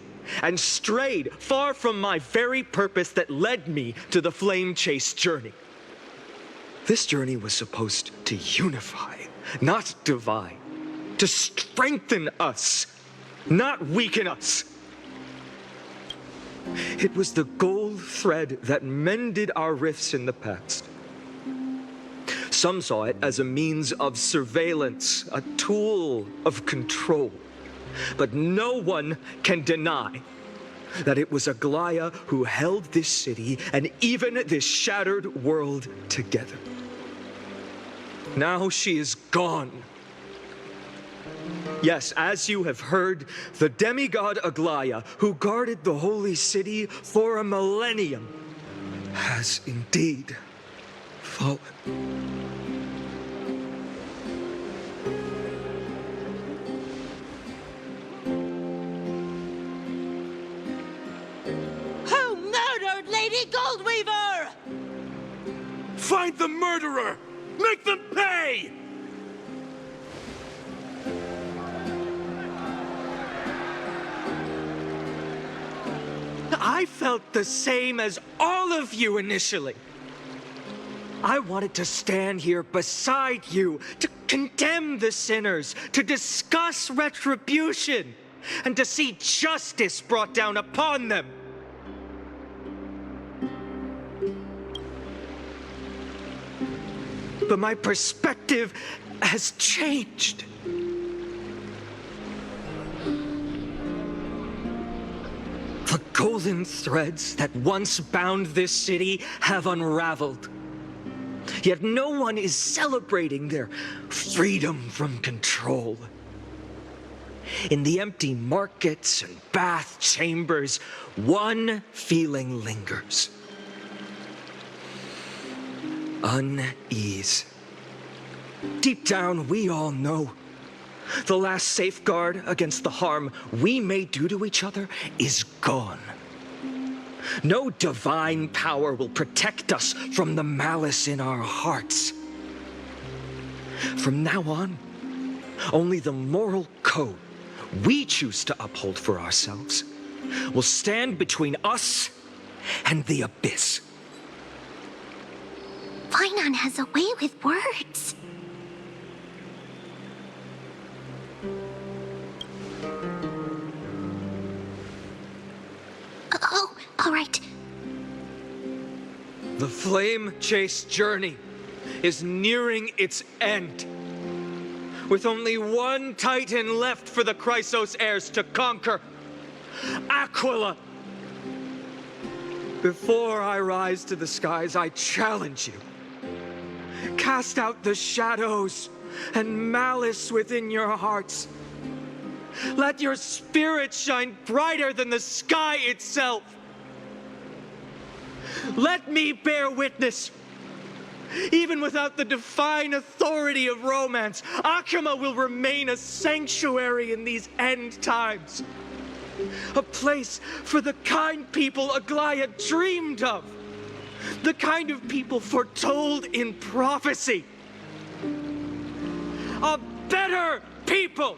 and strayed far from my very purpose that led me to the flame chase journey. This journey was supposed to unify, not divide, to strengthen us, not weaken us. It was the gold thread that mended our rifts in the past. Some saw it as a means of surveillance, a tool of control. But no one can deny that it was Aglaya who held this city and even this shattered world together. Now she is gone. Yes, as you have heard, the demigod Aglaya, who guarded the holy city for a millennium, has indeed fallen. Who murdered Lady Goldweaver? Find the murderer! Make them pay! I felt the same as all of you initially. I wanted to stand here beside you, to condemn the sinners, to discuss retribution, and to see justice brought down upon them. But my perspective has changed. The golden threads that once bound this city have unraveled. Yet no one is celebrating their freedom from control. In the empty markets and bath chambers, one feeling lingers. Unease. Deep down, we all know the last safeguard against the harm we may do to each other is gone. No divine power will protect us from the malice in our hearts. From now on, only the moral code we choose to uphold for ourselves will stand between us and the abyss. Finon has a way with words. Oh, all right. The flame chase journey is nearing its end. With only one Titan left for the Chrysos heirs to conquer, Aquila. Before I rise to the skies, I challenge you. Cast out the shadows and malice within your hearts. Let your spirit shine brighter than the sky itself. Let me bear witness. Even without the divine authority of romance, Akima will remain a sanctuary in these end times. A place for the kind people Aglaya dreamed of. The kind of people foretold in prophecy. A better people!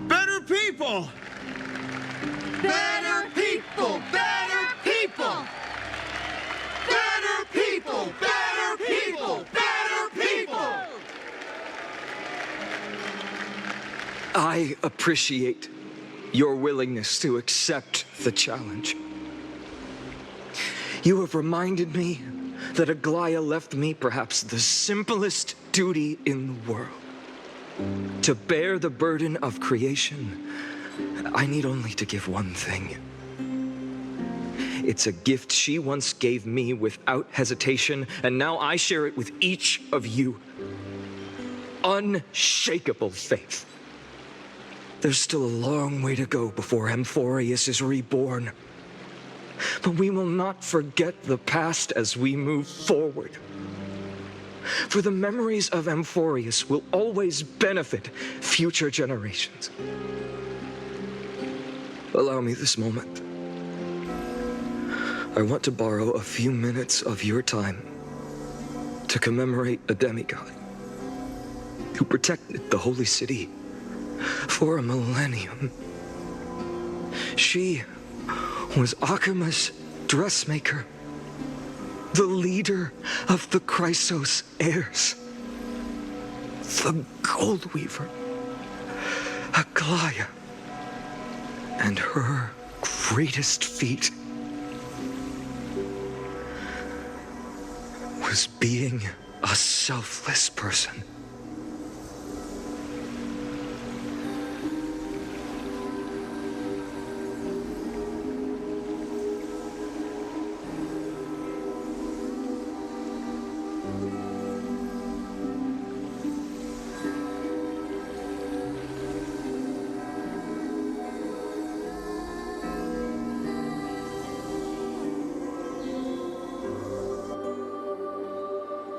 Better people! Better people! Better people! Better people! Better people! Better people! I appreciate your willingness to accept the challenge. You have reminded me that Aglaya left me perhaps the simplest duty in the world. To bear the burden of creation, I need only to give one thing. It's a gift she once gave me without hesitation, and now I share it with each of you. Unshakable faith. There's still a long way to go before Amphorius is reborn. But we will not forget the past as we move forward. For the memories of Amphorius will always benefit future generations. Allow me this moment. I want to borrow a few minutes of your time to commemorate a demigod who protected the holy city for a millennium. She was Akima's dressmaker, the leader of the Chrysos heirs, the Gold Weaver, Aglaya, and her greatest feat was being a selfless person.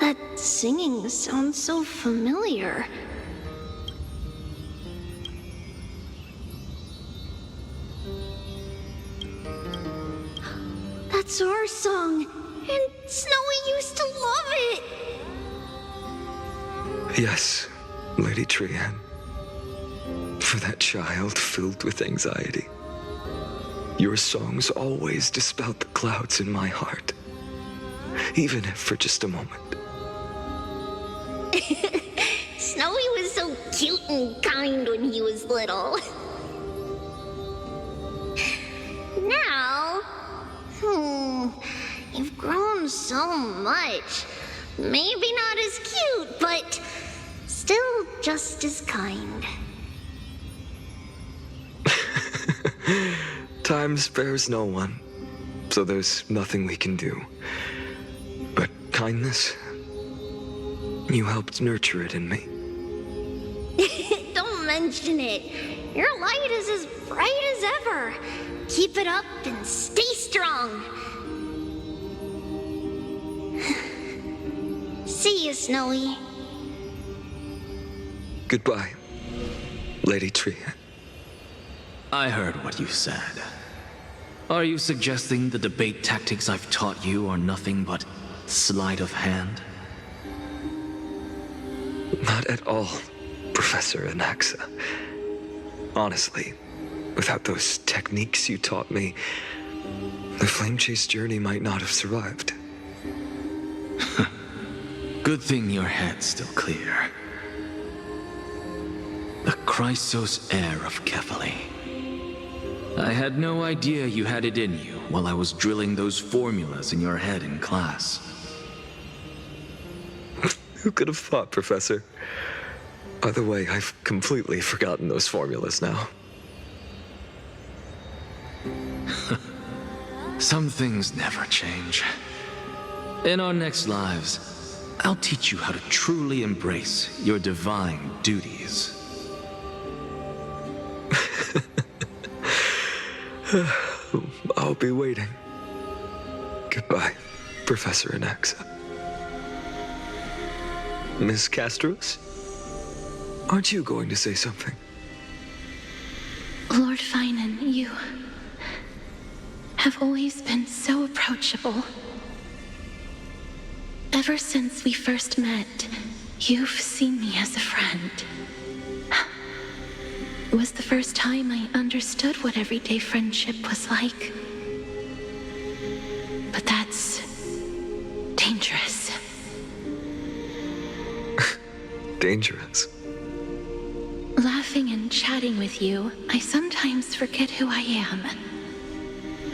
That singing sounds so familiar. That's our song, and Snowy used to love it! Yes, Lady Trian. For that child filled with anxiety, your songs always dispelled the clouds in my heart, even if for just a moment. Snowy was so cute and kind when he was little. Now, you've grown so much. Maybe not as cute, but still just as kind. Time spares no one, so there's nothing we can do. But kindness, you helped nurture it in me. Don't mention it. Your light is as bright as ever. Keep it up and stay strong. See you, Snowy. Goodbye, Lady Trian. I heard what you said. Are you suggesting the debate tactics I've taught you are nothing but sleight of hand? Not at all, Professor Anaxa. Honestly, without those techniques you taught me, the Flame Chase journey might not have survived. Good thing your head's still clear. The Chrysos heir of Kefali. I had no idea you had it in you while I was drilling those formulas in your head in class. Who could have thought, Professor? By the way, I've completely forgotten those formulas now. Some things never change. In our next lives, I'll teach you how to truly embrace your divine duties. I'll be waiting. Goodbye, Professor Anaxa. Miss Castros? Aren't you going to say something? Lord Finan, you have always been so approachable. Ever since we first met, you've seen me as a friend. It was the first time I understood what everyday friendship was like. But that's dangerous. Dangerous? Laughing and chatting with you, I sometimes forget who I am.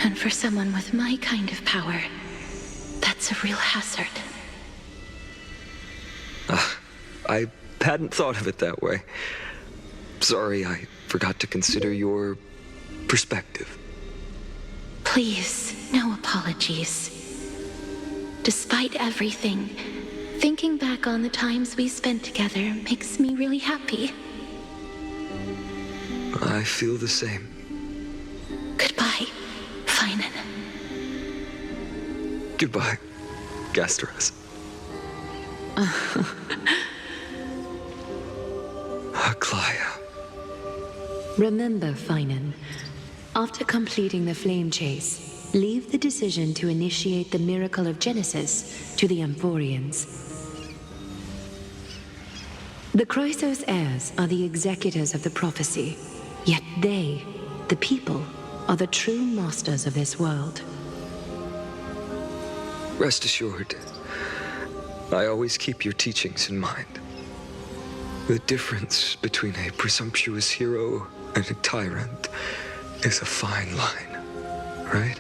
And for someone with my kind of power, that's a real hazard. I Hadn't thought of it that way. Sorry, I forgot to consider your perspective. Please, no apologies. Despite everything, thinking back on the times we spent together makes me really happy. I feel the same. Goodbye, Finan. Goodbye, Gasteros. Aglaia. Remember, Finan, after completing the flame chase, leave the decision to initiate the miracle of Genesis to the Amphorians. The Chrysos heirs are the executors of the prophecy, yet they, the people, are the true masters of this world. Rest assured, I always keep your teachings in mind. The difference between a presumptuous hero and a tyrant is a fine line, right?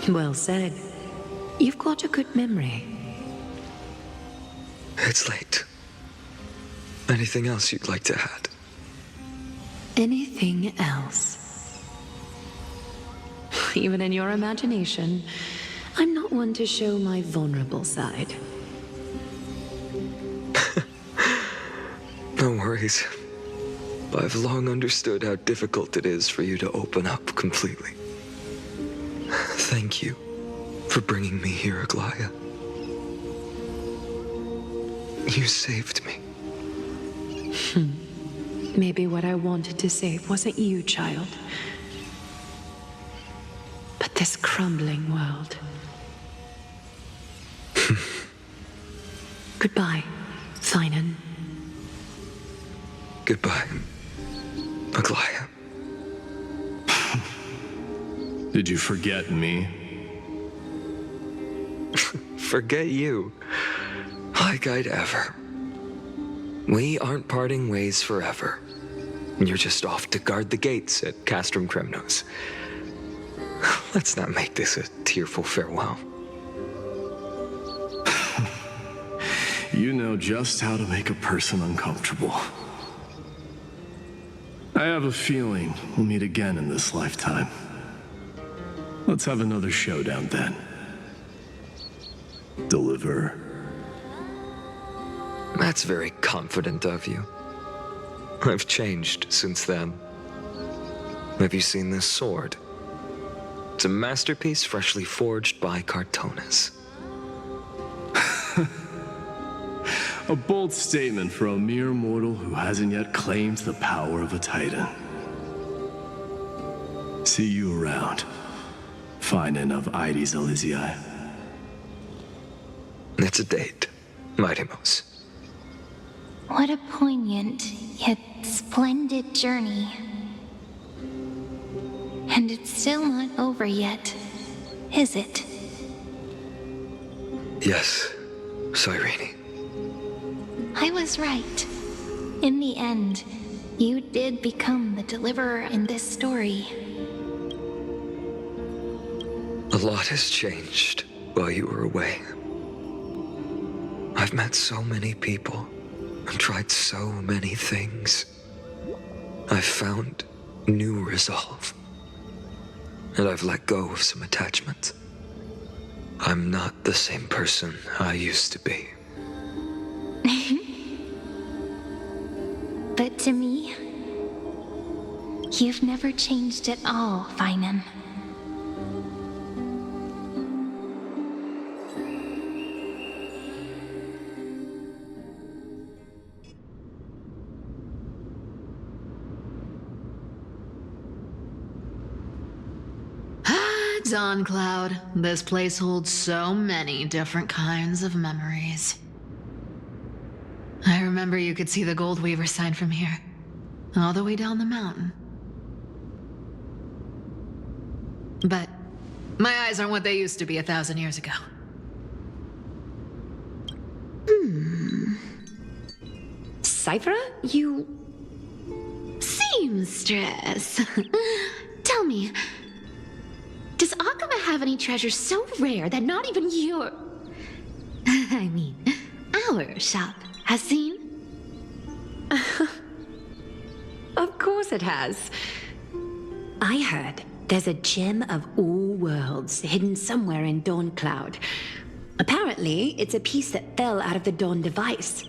Well said. You've got a good memory. It's late. Anything else you'd like to add? Anything else? Even in your imagination, I'm not one to show my vulnerable side. No worries. I've long understood how difficult it is for you to open up completely. Thank you for bringing me here, Aglaia. You saved me. Maybe what I wanted to save wasn't you, child, but this crumbling world. Goodbye, Finan. Goodbye, Aglaia. Did you forget me? Forget you? Like I'd ever. We aren't parting ways forever. You're just off to guard the gates at Castrum Kremnos. Let's not make this a tearful farewell. You know just how to make a person uncomfortable. I have a feeling we'll meet again in this lifetime. Let's have another showdown then. Deliver. That's very confident of you. I've changed since then. Have you seen this sword? It's a masterpiece freshly forged by Cartonis. A bold statement for a mere mortal who hasn't yet claimed the power of a titan. See you around, Finan of Ides Elysiae. It's a date, Mightimos. What a poignant, yet splendid journey. And it's still not over yet, is it? Yes, Cyrene. I was right. In the end, you did become the deliverer in this story. A lot has changed while you were away. I've met so many people and tried so many things. I've found new resolve. And I've let go of some attachments. I'm not the same person I used to be. But to me, you've never changed at all, Finan. Dawn Cloud. This place holds so many different kinds of memories. I remember you could see the Gold Weaver sign from here, all the way down the mountain. But my eyes aren't what they used to be 1,000 years ago. Cyphra, you... Seamstress. Tell me, does Akama have any treasures so rare that not even your... I mean, our shop has seen? Of course it has. I heard there's a gem of all worlds hidden somewhere in Dawn Cloud. Apparently, it's a piece that fell out of the Dawn device.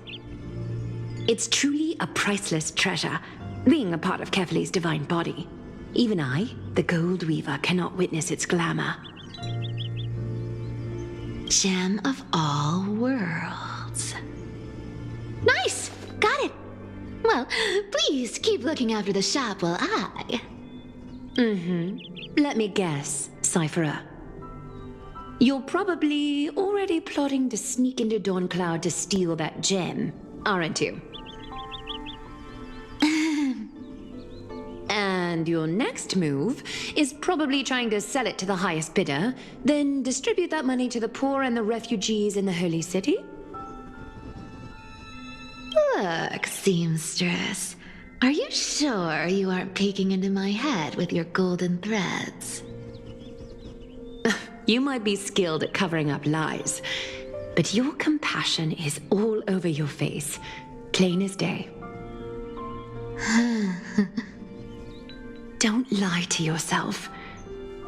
It's truly a priceless treasure, being a part of Kefali's divine body. Even I, the Gold Weaver, cannot witness its glamour. Gem of all worlds. Nice! Got it! Well, please keep looking after the shop while I... Let me guess, Cypherer. You're probably already plotting to sneak into Dawn Cloud to steal that gem, aren't you? And your next move is probably trying to sell it to the highest bidder, then distribute that money to the poor and the refugees in the Holy City? Look, seamstress. Are you sure you aren't peeking into my head with your golden threads? You might be skilled at covering up lies, but your compassion is all over your face, plain as day. Don't lie to yourself.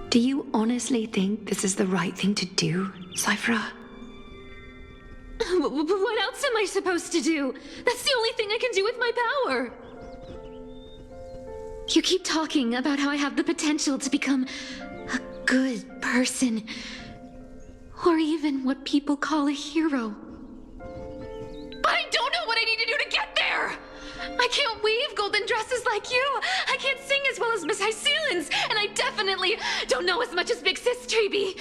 Do you honestly think this is the right thing to do, Cypherer? What else am I supposed to do? That's the only thing I can do with my power. You keep talking about how I have the potential to become a good person, or even what people call a hero. But I don't know what I need to do to get there! I can't weave golden dresses like you! I can't sing as well as Miss Hyceelens! And I definitely don't know as much as Big Sis Treby!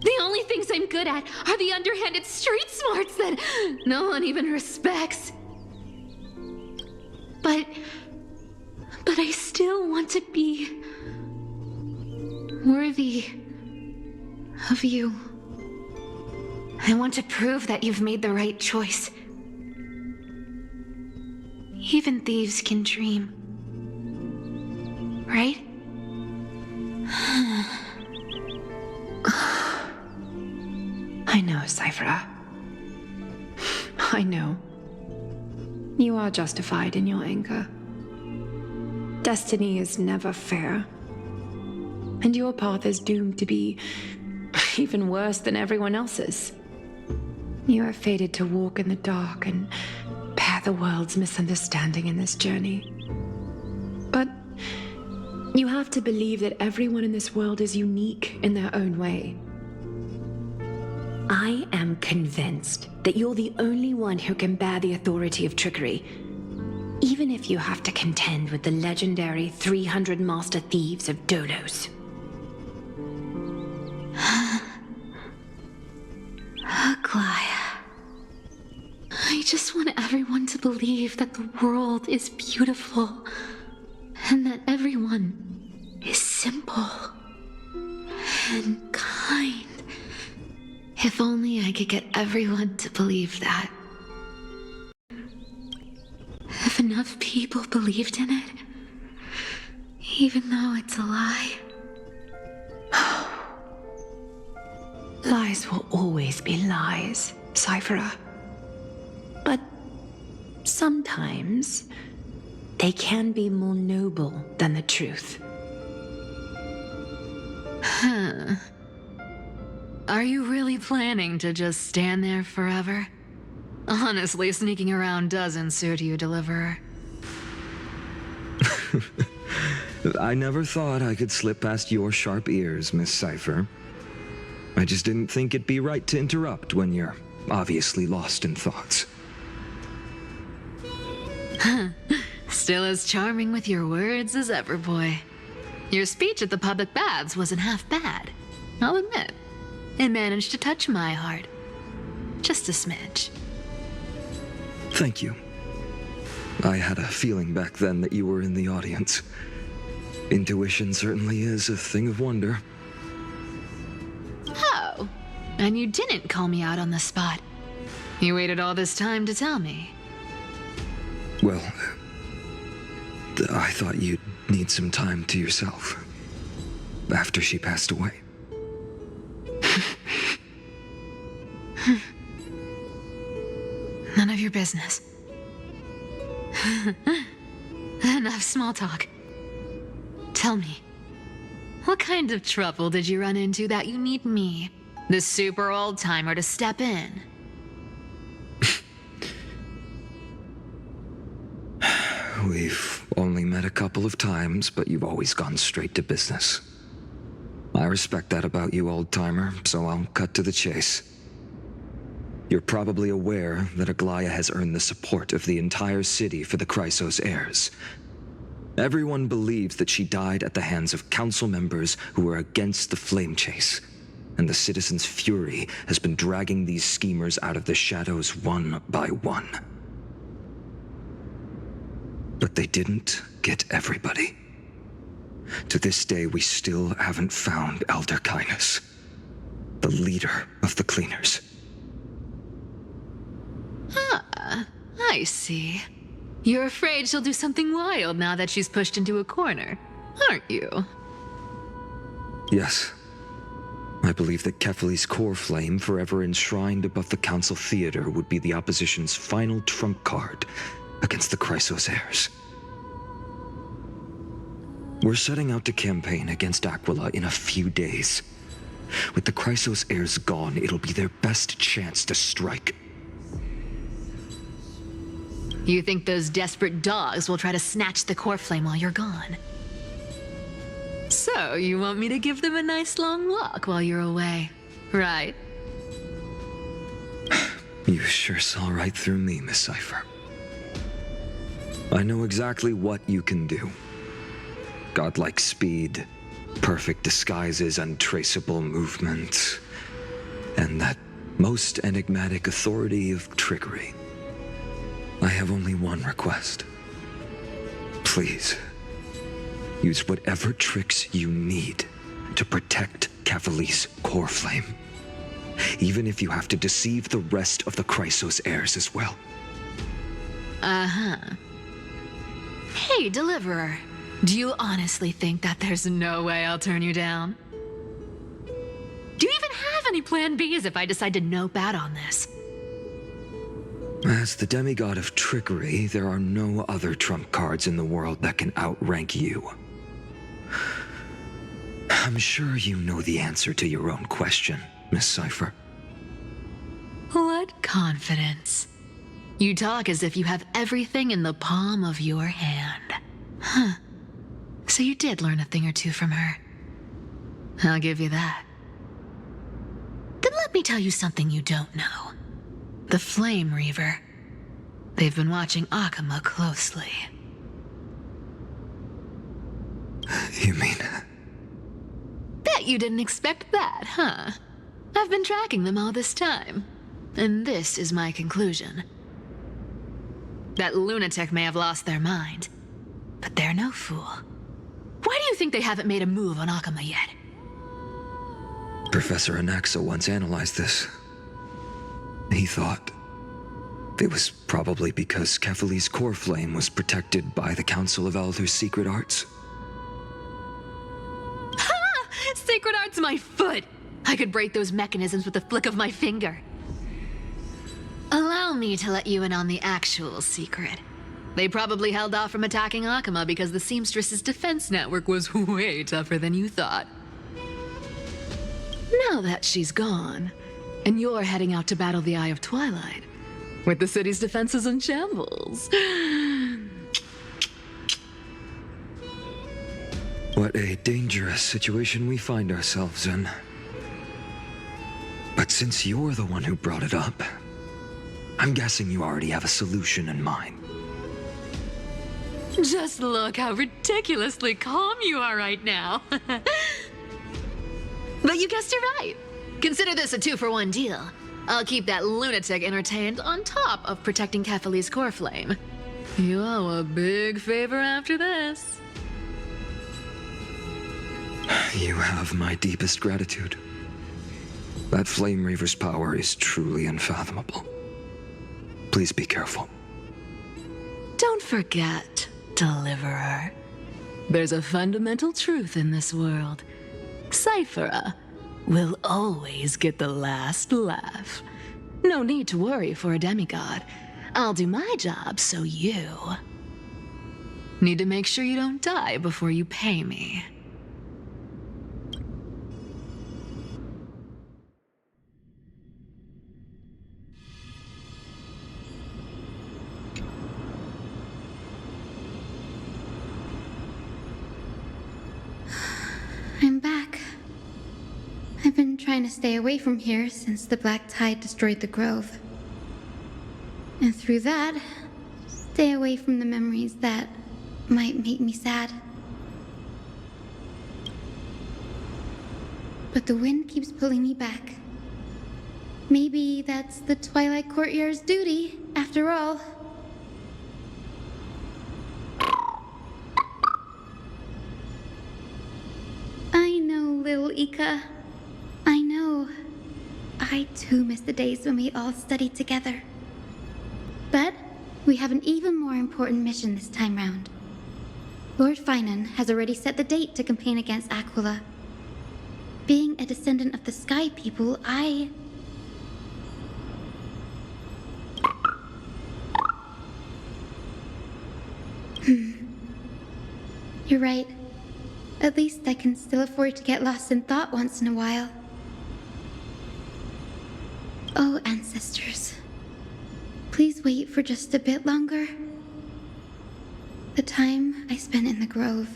The only things I'm good at are the underhanded street smarts that no one even respects. But I still want to be worthy of you. I want to prove that you've made the right choice. Even thieves can dream. Right? I know, Cypherer. I know. You are justified in your anger. Destiny is never fair. And your path is doomed to be even worse than everyone else's. You are fated to walk in the dark and bear the world's misunderstanding in this journey. But you have to believe that everyone in this world is unique in their own way. I am convinced that you're the only one who can bear the authority of trickery, even if you have to contend with the legendary 300 master thieves of Dolos. Aglaya. I just want everyone to believe that the world is beautiful, and that everyone is simple and kind. If only I could get everyone to believe that. If enough people believed in it, even though it's a lie. Lies will always be lies, Cypherer. But sometimes they can be more noble than the truth. Huh. Are you really planning to just stand there forever? Honestly, sneaking around doesn't suit you, Deliverer. I never thought I could slip past your sharp ears, Miss Cypher. I just didn't think it'd be right to interrupt when you're obviously lost in thoughts. Still as charming with your words as ever, boy. Your speech at the public baths wasn't half bad, I'll admit. It managed to touch my heart. Just a smidge. Thank you. I had a feeling back then that you were in the audience. Intuition certainly is a thing of wonder. Oh, and you didn't call me out on the spot. You waited all this time to tell me. Well, I thought you'd need some time to yourself after she passed away. None of your business. Enough small talk. Tell me, what kind of trouble did you run into that you need me, the super old-timer, to step in? We've only met a couple of times, but you've always gone straight to business. I respect that about you, old-timer, so I'll cut to the chase. You're probably aware that Aglaya has earned the support of the entire city for the Chrysos heirs. Everyone believes that she died at the hands of council members who were against the flame chase, and the citizens' fury has been dragging these schemers out of the shadows one by one. But they didn't get everybody. To this day, we still haven't found Elder Kynus, the leader of the Cleaners. Ah, I see. You're afraid she'll do something wild now that she's pushed into a corner, aren't you? Yes. I believe that Kefali's core flame, forever enshrined above the Council Theater, would be the opposition's final trump card against the Chrysos heirs. We're setting out to campaign against Aquila in a few days. With the Chrysos heirs gone, it'll be their best chance to strike. You think those desperate dogs will try to snatch the core flame while you're gone? So, you want me to give them a nice long walk while you're away, right? You sure saw right through me, Miss Cypher. I know exactly what you can do. Godlike speed, perfect disguises, untraceable movement, and that most enigmatic authority of trickery. I have only one request. Please, use whatever tricks you need to protect Kefali's core flame. Even if you have to deceive the rest of the Chrysos heirs as well. Uh-huh. Hey, Deliverer. Do you honestly think that there's no way I'll turn you down? Do you even have any plan Bs if I decide to nope out on this? As the demigod of trickery, there are no other trump cards in the world that can outrank you. I'm sure you know the answer to your own question, Miss Cypher. What confidence. You talk as if you have everything in the palm of your hand. Huh. So you did learn a thing or two from her. I'll give you that. Then let me tell you something you don't know. The Flame Reaver. They've been watching Akama closely. You mean... Bet you didn't expect that, huh? I've been tracking them all this time. And this is my conclusion. That lunatic may have lost their mind, but they're no fool. Why do you think they haven't made a move on Akama yet? Professor Anaxa once analyzed this. He thought it was probably because Kefali's core flame was protected by the Council of Elders' secret arts. Ha! Sacred art's my foot! I could break those mechanisms with a flick of my finger. Allow me to let you in on the actual secret. They probably held off from attacking Akama because the Seamstress's defense network was way tougher than you thought. Now that she's gone, and you're heading out to battle the Eye of Twilight, with the city's defenses in shambles. What a dangerous situation we find ourselves in. But since you're the one who brought it up, I'm guessing you already have a solution in mind. Just look how ridiculously calm you are right now. But you guessed it right. Consider this a 2-for-1 deal. I'll keep that lunatic entertained on top of protecting Kefali's core flame. You owe a big favor after this. You have my deepest gratitude. That Flame Reaver's power is truly unfathomable. Please be careful. Don't forget, Deliverer. There's a fundamental truth in this world. Cyphera will always get the last laugh. No need to worry for a demigod. I'll do my job so you Need to make sure you don't die before you pay me. I'm back. I've been trying to stay away from here since the black tide destroyed the grove. And through that, stay away from the memories that might make me sad. But the wind keeps pulling me back. Maybe that's the Twilight Courtyard's duty, after all. I know, little Ika. I know. I too miss the days when we all studied together. But we have an even more important mission this time round. Lord Finan has already set the date to campaign against Aquila. Being a descendant of the Sky People, You're right. At least I can still afford to get lost in thought once in a while. Oh, ancestors. Please wait for just a bit longer. The time I spent in the grove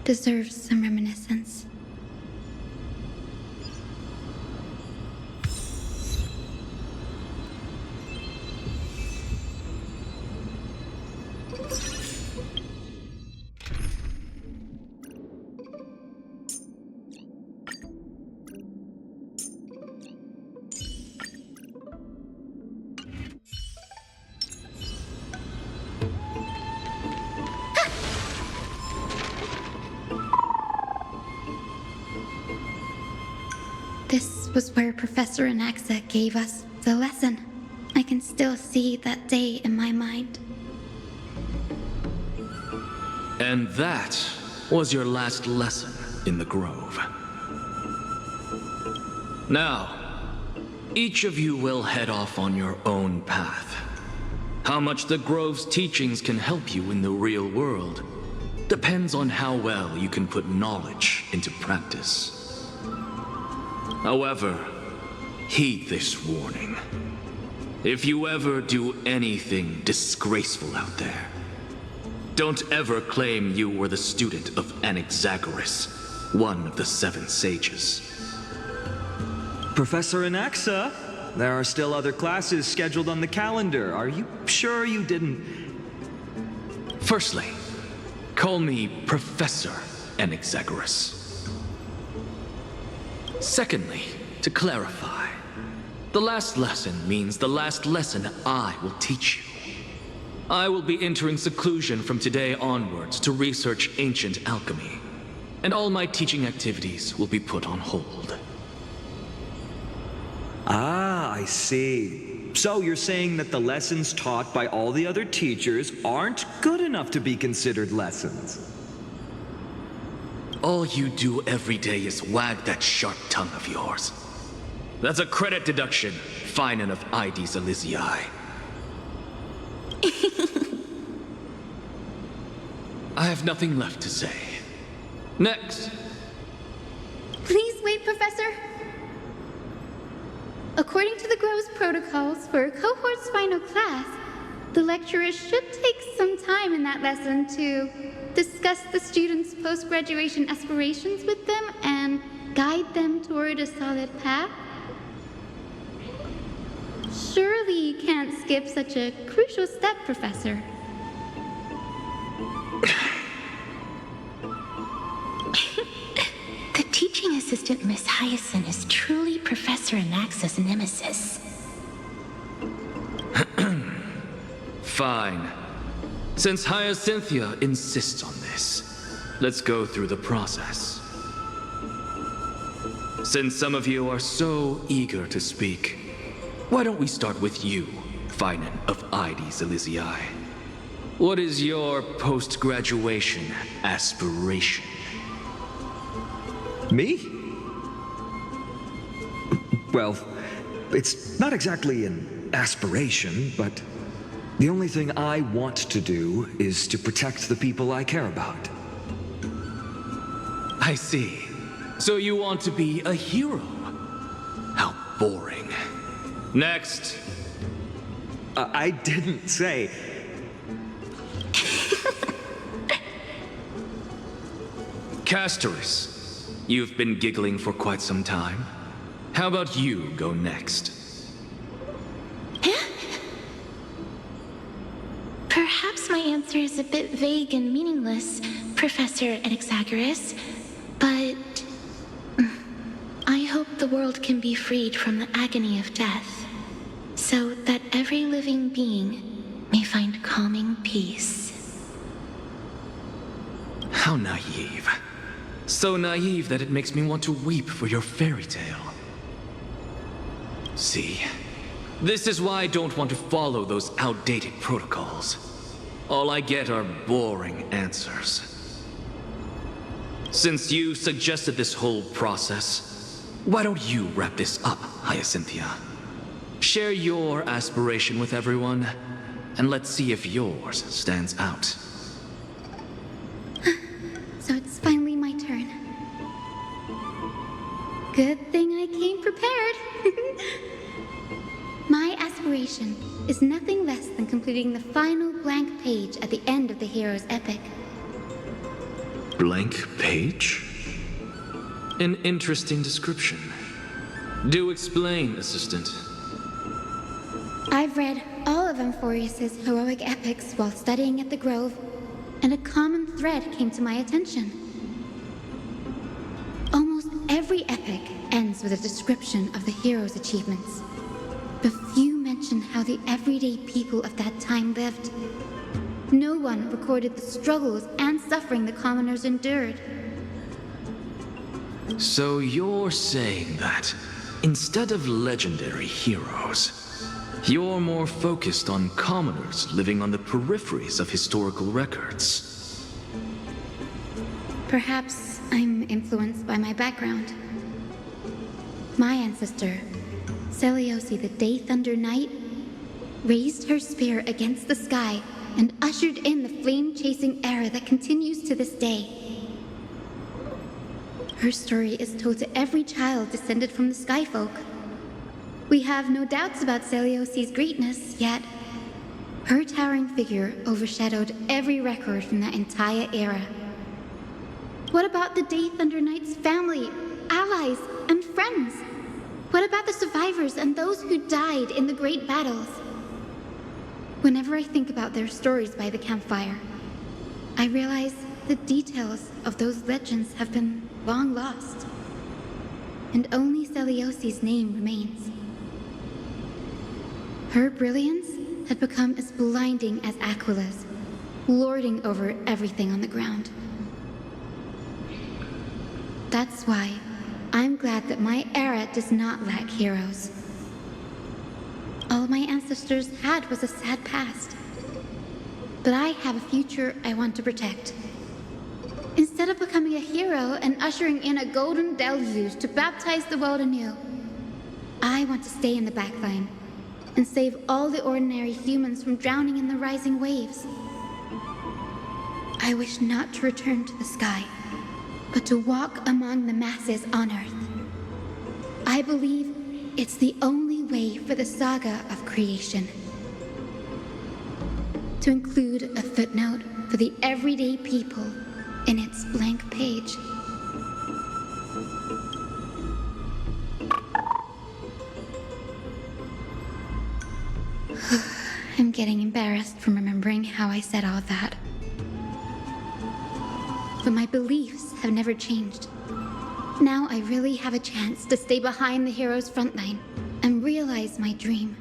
deserves some reminiscence. This was where Professor Anaxa gave us the lesson. I can still see that day in my mind. And that was your last lesson in the Grove. Now, each of you will head off on your own path. How much the Grove's teachings can help you in the real world depends on how well you can put knowledge into practice. However, heed this warning. If you ever do anything disgraceful out there, don't ever claim you were the student of Anaxagoras, one of the 7 sages. Professor Anaxa, there are still other classes scheduled on the calendar. Are you sure you didn't... Firstly, call me Professor Anaxagoras. Secondly, to clarify, the last lesson means the last lesson I will teach you. I will be entering seclusion from today onwards to research ancient alchemy, and all my teaching activities will be put on hold. Ah, I see. So you're saying that the lessons taught by all the other teachers aren't good enough to be considered lessons? All you do every day is wag that sharp tongue of yours. That's a credit deduction, Finan of Ides Elysiae. I have nothing left to say. Next. Please wait, Professor. According to the Grove's protocols for a cohort's final class, the lecturer should take some time in that lesson to discuss the students' post-graduation aspirations with them and guide them toward a solid path. Surely you can't skip such a crucial step, Professor. The teaching assistant, Miss Hyacinth, is truly Professor Anaxa's nemesis. Fine. Since Hyacinthia insists on this, let's go through the process. Since some of you are so eager to speak, why don't we start with you, Finan of Ides Elysiae? What is your post-graduation aspiration? Me? Well, it's not exactly an aspiration, but The only thing I want to do is to protect the people I care about. I see. So you want to be a hero? How boring. Next. I didn't say... Castoris, you've been giggling for quite some time. How about you go next? Perhaps my answer is a bit vague and meaningless, Professor Anaxagoras, but I hope the world can be freed from the agony of death, so that every living being may find calming peace. How naive. So naive that it makes me want to weep for your fairy tale. See, this is why I don't want to follow those outdated protocols. All I get are boring answers. Since you suggested this whole process, why don't you wrap this up, Hyacinthia? Share your aspiration with everyone, and let's see if yours stands out. So it's finally my turn. Good thing I came prepared. My aspiration is nothing less than completing the final blank page at the end of the hero's epic. Blank page? An interesting description. Do explain, assistant. I've read all of Amphorius's heroic epics while studying at the Grove, and a common thread came to my attention. Almost every epic ends with a description of the hero's achievements, but few mention how the everyday people of that time lived. No one recorded the struggles and suffering the commoners endured. So you're saying that, instead of legendary heroes, you're more focused on commoners living on the peripheries of historical records. Perhaps I'm influenced by my background. My ancestor, Seliosi the Day Thunder Knight, raised her spear against the sky and ushered in the flame-chasing era that continues to this day. Her story is told to every child descended from the Skyfolk. We have no doubts about Celiosi's greatness, yet her towering figure overshadowed every record from that entire era. What about the Day Thunder Knight's family, allies, and friends? What about the survivors and those who died in the great battles? Whenever I think about their stories by the campfire, I realize the details of those legends have been long lost, and only Celiosi's name remains. Her brilliance had become as blinding as Aquila's, lording over everything on the ground. That's why I'm glad that my era does not lack heroes. All my ancestors had was a sad past, but I have a future I want to protect. Instead of becoming a hero and ushering in a golden deluge to baptize the world anew, I want to stay in the backline and save all the ordinary humans from drowning in the rising waves. I wish not to return to the sky, but to walk among the masses on Earth. I believe it's the only way for the saga of creation. To include a footnote for the everyday people in its blank page. I'm getting embarrassed from remembering how I said all that. But my beliefs have never changed. Now I really have a chance to stay behind the hero's front line and realize my dream.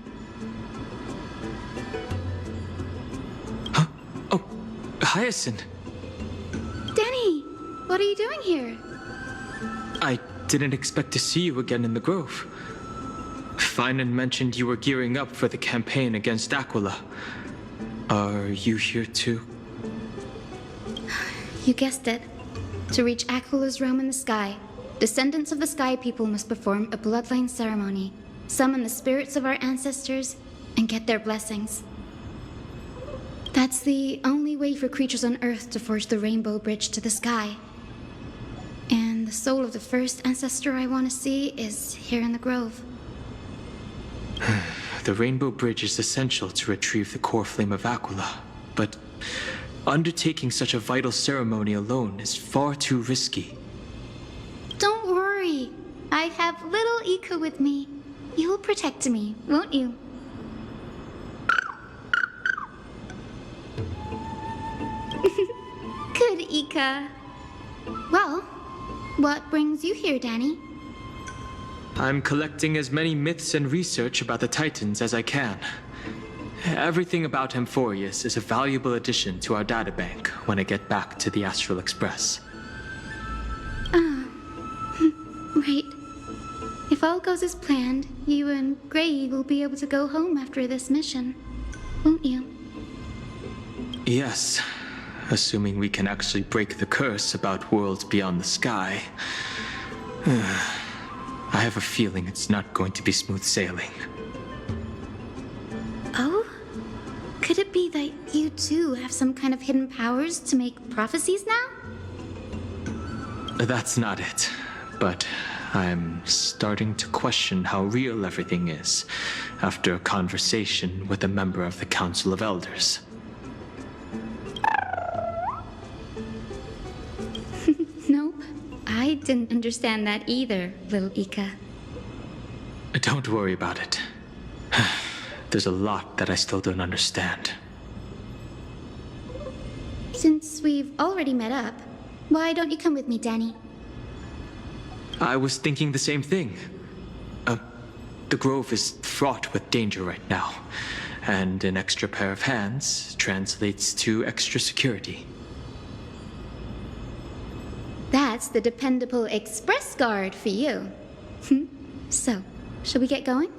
Huh? Oh, Hyacinth. Danny, what are you doing here? I didn't expect to see you again in the Grove. Finan mentioned you were gearing up for the campaign against Aquila. Are you here too? You guessed it. To reach Aquila's realm in the sky, descendants of the Sky People must perform a bloodline ceremony, summon the spirits of our ancestors, and get their blessings. That's the only way for creatures on Earth to forge the rainbow bridge to the sky. And the soul of the first ancestor I want to see is here in the grove. The rainbow bridge is essential to retrieve the core flame of Aquila, but undertaking such a vital ceremony alone is far too risky. Don't worry. I have little Ika with me. You'll protect me, won't you? Good, Ika. Well, what brings you here, Danny? I'm collecting as many myths and research about the Titans as I can. Everything about Amphorius is a valuable addition to our databank when I get back to the Astral Express. Right. If all goes as planned, you and Gray will be able to go home after this mission, won't you? Yes, assuming we can actually break the curse about worlds beyond the sky. I have a feeling it's not going to be smooth sailing. Oh? Could it be that you too have some kind of hidden powers to make prophecies now? That's not it, but I'm starting to question how real everything is after a conversation with a member of the Council of Elders. Nope. I didn't understand that either, little Ika. Don't worry about it. There's a lot that I still don't understand. Since we've already met up, why don't you come with me, Danny? I was thinking the same thing. The grove is fraught with danger right now, and an extra pair of hands translates to extra security. That's the dependable express guard for you. So, shall we get going?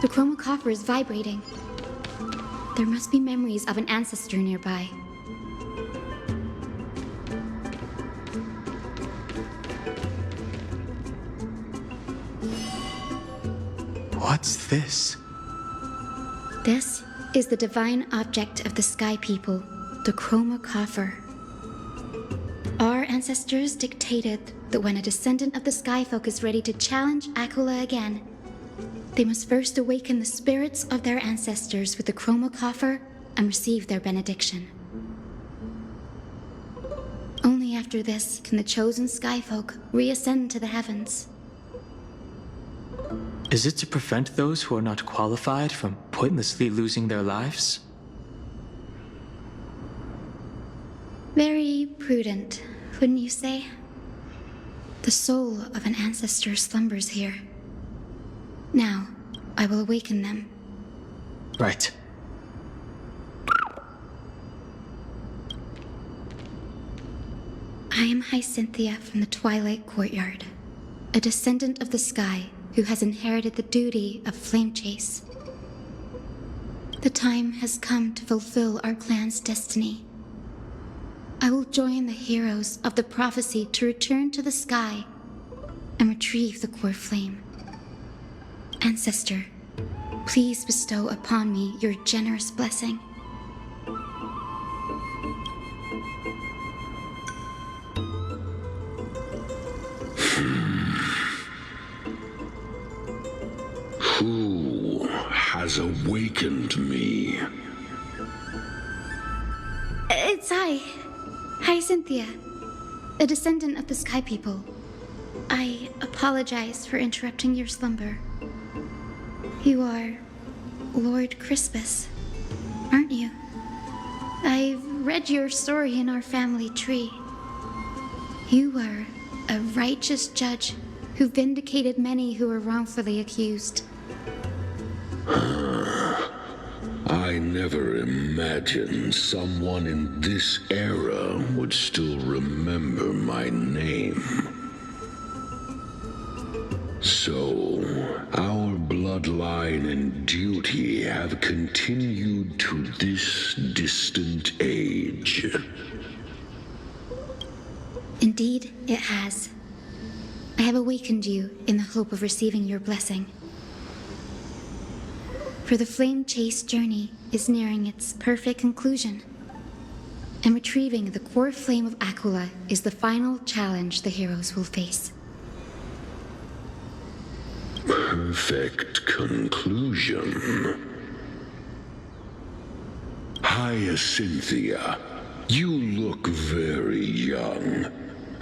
The chromocopter is vibrating. There must be memories of an ancestor nearby. What's this? This is the divine object of the Sky People, the chromocopter. Our ancestors dictated that when a descendant of the Skyfolk is ready to challenge Aquila again, they must first awaken the spirits of their ancestors with the chromocopter and receive their benediction. Only after this can the chosen Skyfolk reascend to the heavens. Is it to prevent those who are not qualified from pointlessly losing their lives? Very prudent, wouldn't you say? The soul of an ancestor slumbers here. Now, I will awaken them. Right. I am Hyacinthia from the Twilight Courtyard, a descendant of the sky who has inherited the duty of flame chase. The time has come to fulfill our clan's destiny. I will join the heroes of the prophecy to return to the sky and retrieve the core flame. Ancestor, please bestow upon me your generous blessing. Who has awakened me? It's I, Hyacinthia, a descendant of the Sky People. I apologize for interrupting your slumber. You are Lord Crispus, aren't you? I've read your story in our family tree. You were a righteous judge who vindicated many who were wrongfully accused. I never imagined someone in this era would still remember my name. So, our bloodline and duty have continued to this distant age. Indeed, it has. I have awakened you in the hope of receiving your blessing. For the flame chase journey is nearing its perfect conclusion, and retrieving the core flame of Aquila is the final challenge the heroes will face. Perfect conclusion. Hyacinthia, you look very young,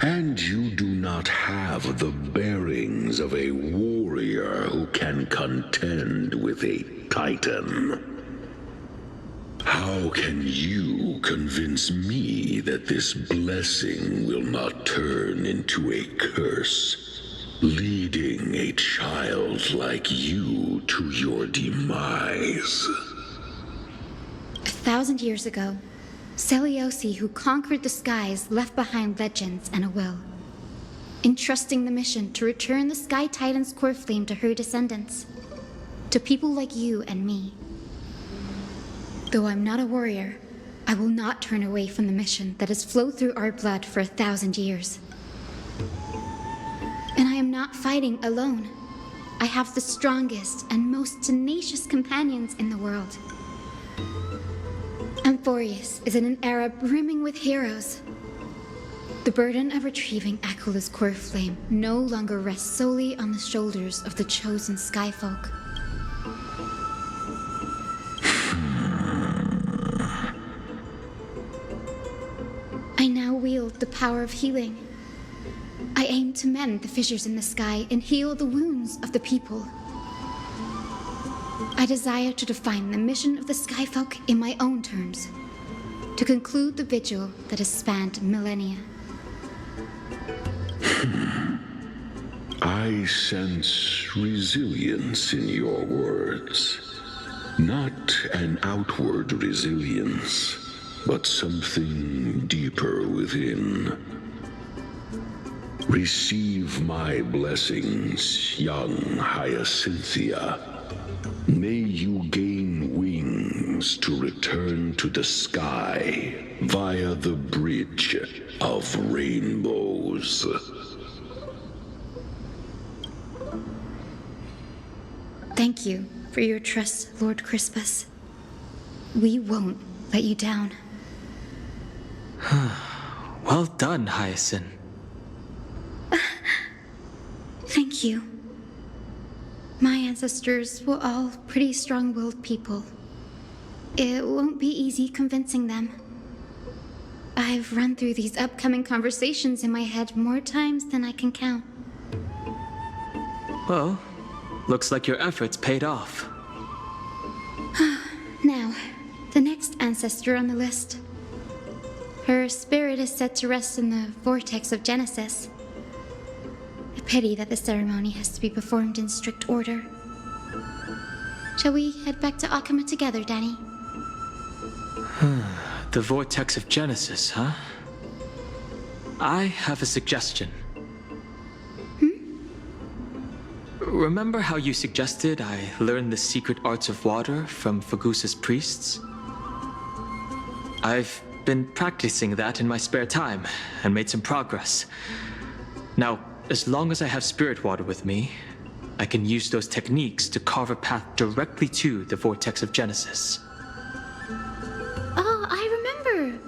and you do not have the bearings of a warrior who can contend with a titan. How can you convince me that this blessing will not turn into a curse, leading a child like you to your demise? 1,000 years ago, Seliosi, who conquered the skies, left behind legends and a will, entrusting the mission to return the Sky Titan's core flame to her descendants, to people like you and me. Though I'm not a warrior, I will not turn away from the mission that has flowed through our blood for 1,000 years. And I am not fighting alone. I have the strongest and most tenacious companions in the world. Amphorius is in an era brimming with heroes. The burden of retrieving Aquila's core flame no longer rests solely on the shoulders of the chosen skyfolk. I now wield the power of healing. I aim to mend the fissures in the sky and heal the wounds of the people. I desire to define the mission of the Skyfolk in my own terms, to conclude the vigil that has spanned millennia. I sense resilience in your words. Not an outward resilience, but something deeper within. Receive my blessings, young Hyacinthia. May you gain wings to return to the sky via the bridge of rainbows. Thank you for your trust, Lord Crispus. We won't let you down. Well done, Hyacinth. Thank you. My ancestors were all pretty strong-willed people. It won't be easy convincing them. I've run through these upcoming conversations in my head more times than I can count. Well, looks like your efforts paid off. Now, the next ancestor on the list. Her spirit is set to rest in the vortex of Genesis. A pity that the ceremony has to be performed in strict order. Shall we head back to Akama together, Danny? The vortex of Genesis, huh? I have a suggestion. Remember how you suggested I learn the secret arts of water from Fagusa's priests? I've been practicing that in my spare time and made some progress. Now, as long as I have spirit water with me, I can use those techniques to carve a path directly to the vortex of Genesis. Oh, I remember.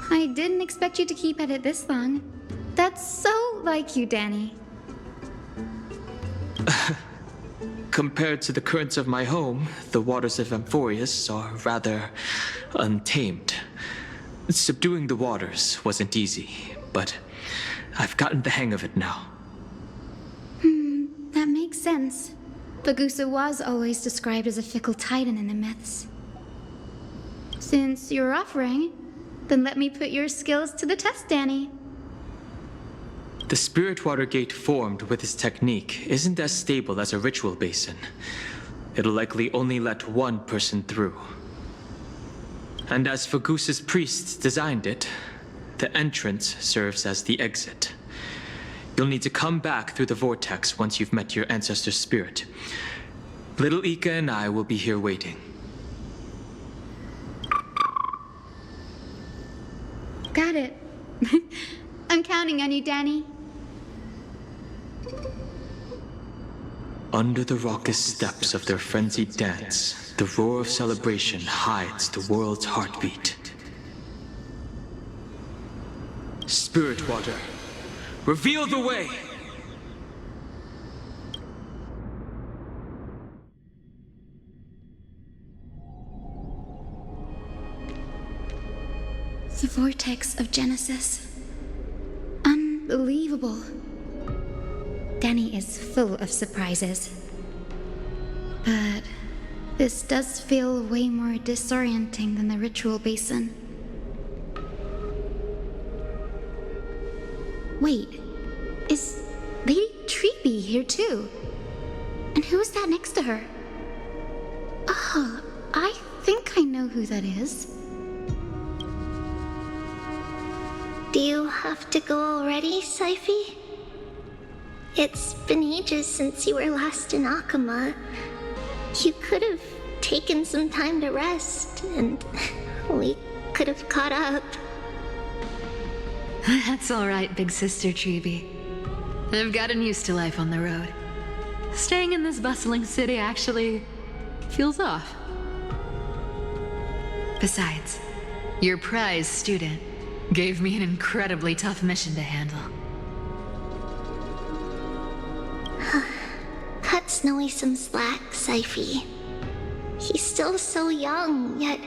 I didn't expect you to keep at it this long. That's so like you, Danny. Compared to the currents of my home, the waters of Amphorius are rather untamed. Subduing the waters wasn't easy, but I've gotten the hang of it now. That makes sense. Fagusa was always described as a fickle titan in the myths. Since you're offering, then let me put your skills to the test, Danny. The spirit water gate formed with this technique isn't as stable as a ritual basin. It'll likely only let one person through. And as Fagusa's priests designed it, the entrance serves as the exit. You'll need to come back through the vortex once you've met your ancestor's spirit. Little Ika and I will be here waiting. Got it. I'm counting on you, Danny. Under the raucous steps of their frenzied dance, the roar of celebration hides the world's heartbeat. Spirit Water, reveal the way! The vortex of Genesis. Unbelievable. Danny is full of surprises. But this does feel way more disorienting than the ritual basin. Wait, is Lady Treeby here too? And who is that next to her? Oh, I think I know who that is. Do you have to go already, Saifi? It's been ages since you were last in Akama. You could have taken some time to rest, and we could have caught up. That's all right, big sister Treeby. I've gotten used to life on the road. Staying in this bustling city actually feels off. Besides, your prize student gave me an incredibly tough mission to handle. Cut Snowy some slack, Saifi. He's still so young, yet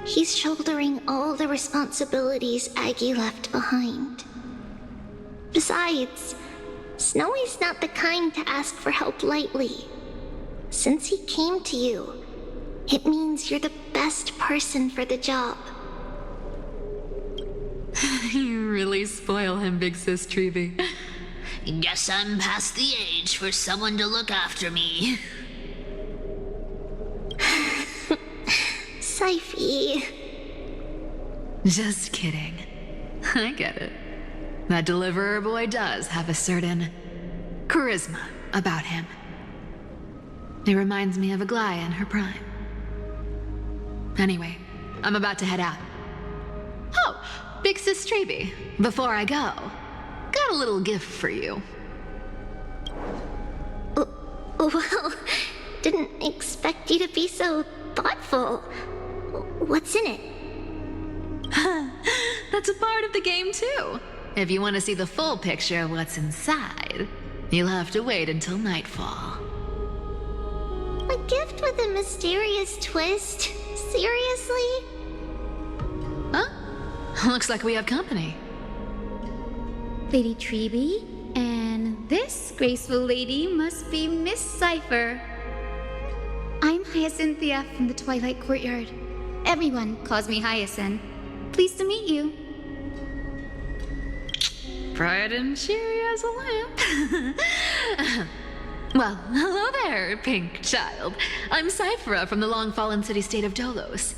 he's shouldering all the responsibilities Aggie left behind. Besides, Snowy's not the kind to ask for help lightly. Since he came to you, it means you're the best person for the job. You really spoil him, big sis Treeby. Guess I'm past the age for someone to look after me. Saifi. Just kidding. I get it. That deliverer boy does have a certain charisma about him. It reminds me of Aglaia in her prime. Anyway, I'm about to head out. Oh, big sis Treeby, before I go, got a little gift for you. Well, didn't expect you to be so thoughtful. What's in it? That's a part of the game, too. If you want to see the full picture of what's inside, you'll have to wait until nightfall. A gift with a mysterious twist? Seriously? Huh? Looks like we have company. Lady Treeby, and this graceful lady must be Miss Cypher. I'm Hyacinthia from the Twilight Courtyard. Everyone calls me Hyacinth. Pleased to meet you. Bright and cheery as a lamp. Well, hello there, pink child. I'm Cyphera from the long-fallen city-state of Dolos.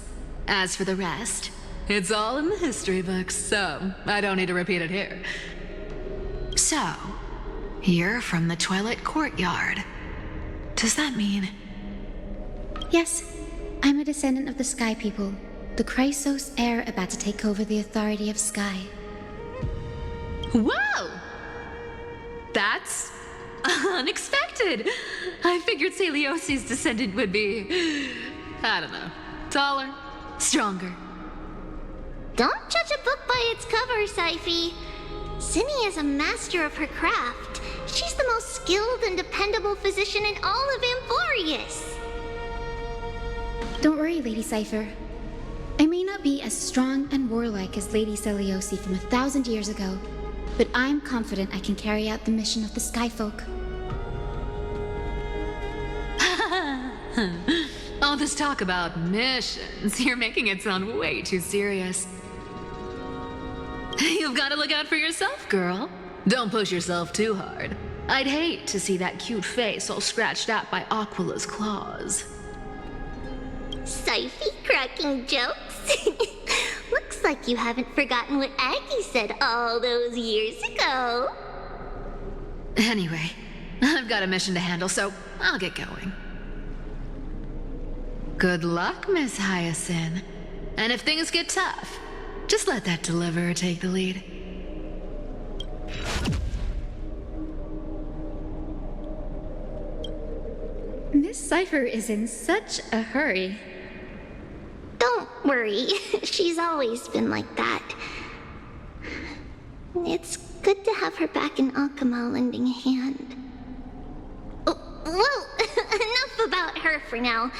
As for the rest, it's all in the history books, so I don't need to repeat it here. So, you're from the Twilight Courtyard. Does that mean... Yes, I'm a descendant of the Sky People, the Chrysos heir about to take over the authority of Sky. Whoa! That's unexpected. I figured Celiosi's descendant would be, I don't know, taller, stronger. Don't judge a book by its cover, Saifi. Cinny is a master of her craft. She's the most skilled and dependable physician in all of Amphorius. Don't worry, Lady Cypher. I may not be as strong and warlike as Lady Celiosi from 1,000 years ago, but I'm confident I can carry out the mission of the Skyfolk. All this talk about missions, you're making it sound way too serious. You've got to look out for yourself, girl. Don't push yourself too hard. I'd hate to see that cute face all scratched out by Aquila's claws. Saifi cracking jokes? Looks like you haven't forgotten what Aggie said all those years ago. Anyway, I've got a mission to handle, so I'll get going. Good luck, Miss Hyacinth. And if things get tough, just let that deliverer take the lead. Miss Cypher is in such a hurry. Don't worry, she's always been like that. It's good to have her back in Akama lending a hand. Oh, whoa, enough about her for now.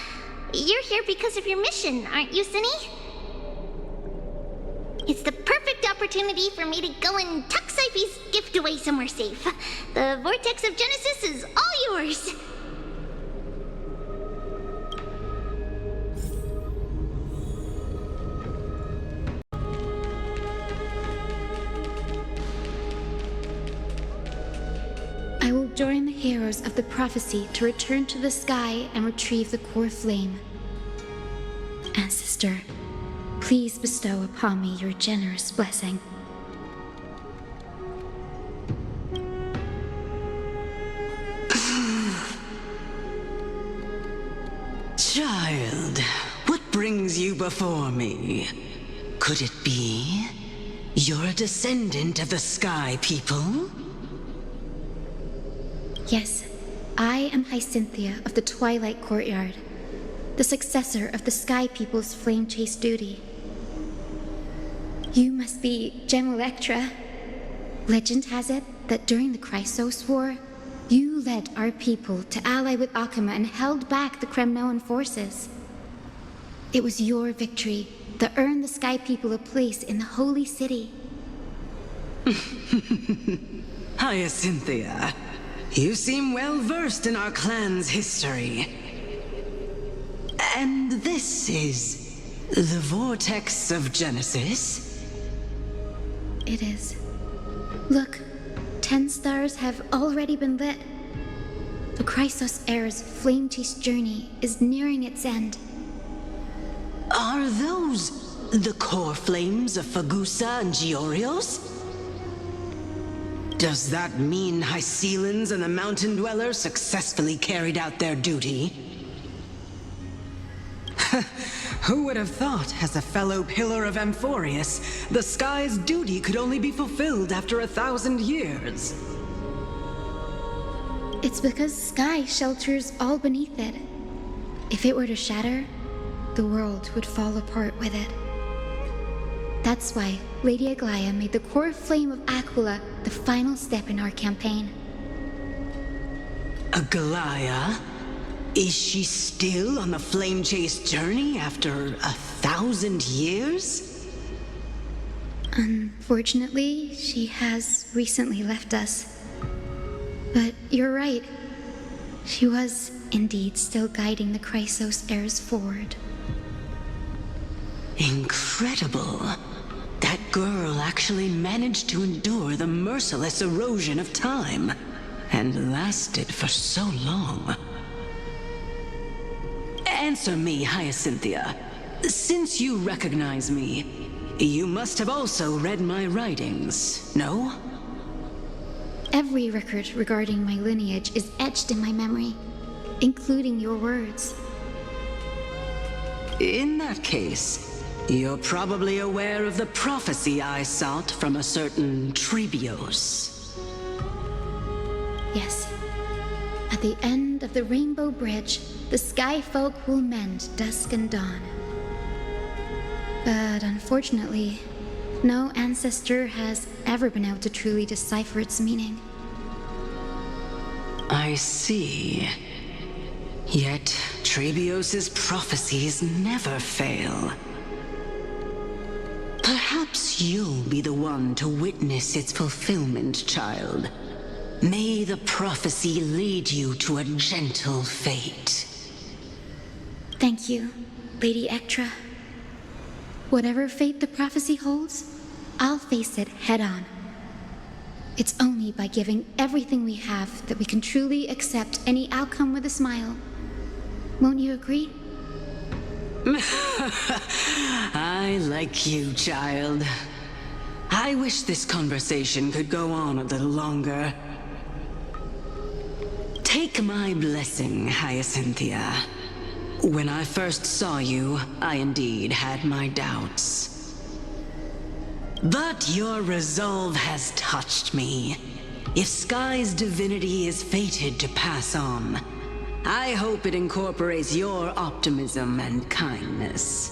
You're here because of your mission, aren't you, Cinny? It's the perfect opportunity for me to go and tuck Cyphy's gift away somewhere safe. The Vortex of Genesis is all yours. I will join the heroes of the prophecy to return to the sky and retrieve the core flame. Ancestor, please bestow upon me your generous blessing. Child, what brings you before me? Could it be you're a descendant of the Sky People? Yes, I am Hyacinthia of the Twilight Courtyard, the successor of the Sky People's flame chase duty. You must be Gem Electra. Legend has it that during the Chrysos War, you led our people to ally with Akama and held back the Kremnoan forces. It was your victory that earned the Sky People a place in the Holy City. Hyacinthia, you seem well versed in our clan's history. And this is the Vortex of Genesis? It is. Look, 10 stars have already been lit. The Chrysos Heir's flame chase journey is nearing its end. Are those the core flames of Fagusa and Giorios? Does that mean Hycelans and the Mountain Dwellers successfully carried out their duty? Who would have thought, as a fellow pillar of Amphorius, the sky's duty could only be fulfilled after 1,000 years? It's because sky shelters all beneath it. If it were to shatter, the world would fall apart with it. That's why Lady Aglaia made the core flame of Aquila the final step in our campaign. Aglaia? Is she still on the flame chase journey after 1,000 years? Unfortunately, she has recently left us. But you're right. She was indeed still guiding the Chrysos heirs forward. Incredible. That girl actually managed to endure the merciless erosion of time, and lasted for so long. Answer me, Hyacinthia. Since you recognize me, you must have also read my writings, no? Every record regarding my lineage is etched in my memory, including your words. In that case, you're probably aware of the prophecy I sought from a certain Trebios. Yes. At the end of the Rainbow Bridge, the Sky Folk will mend dusk and dawn. But unfortunately, no ancestor has ever been able to truly decipher its meaning. I see. Yet Trebios's prophecies never fail. Perhaps you'll be the one to witness its fulfillment, child. May the prophecy lead you to a gentle fate. Thank you, Lady Ectra. Whatever fate the prophecy holds, I'll face it head-on. It's only by giving everything we have that we can truly accept any outcome with a smile. Won't you agree? I like you, child. I wish this conversation could go on a little longer. Take my blessing, Hyacinthia. When I first saw you, I indeed had my doubts. But your resolve has touched me. If Sky's divinity is fated to pass on, I hope it incorporates your optimism and kindness.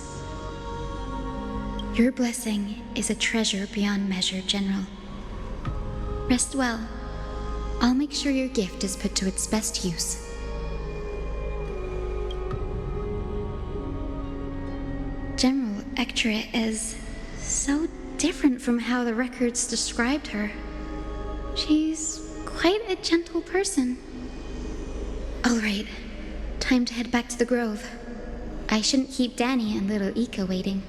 Your blessing is a treasure beyond measure, General. Rest well. I'll make sure your gift is put to its best use. General Ectret is so different from how the records described her. She's quite a gentle person. All right, time to head back to the grove. I shouldn't keep Danny and little Ika waiting.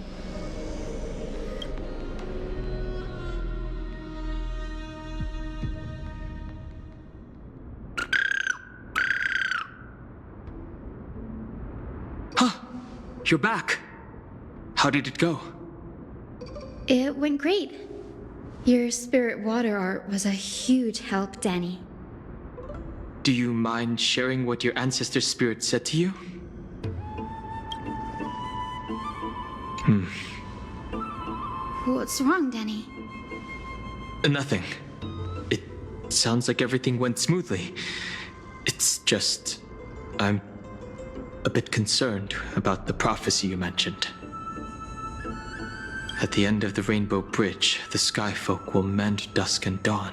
Huh, you're back. How did it go? It went great. Your spirit water art was a huge help, Danny. Do you mind sharing what your ancestor spirit said to you? What's wrong, Danny? Nothing. It sounds like everything went smoothly. It's just... I'm a bit concerned about the prophecy you mentioned. At the end of the Rainbow Bridge, the Sky Folk will mend dusk and dawn.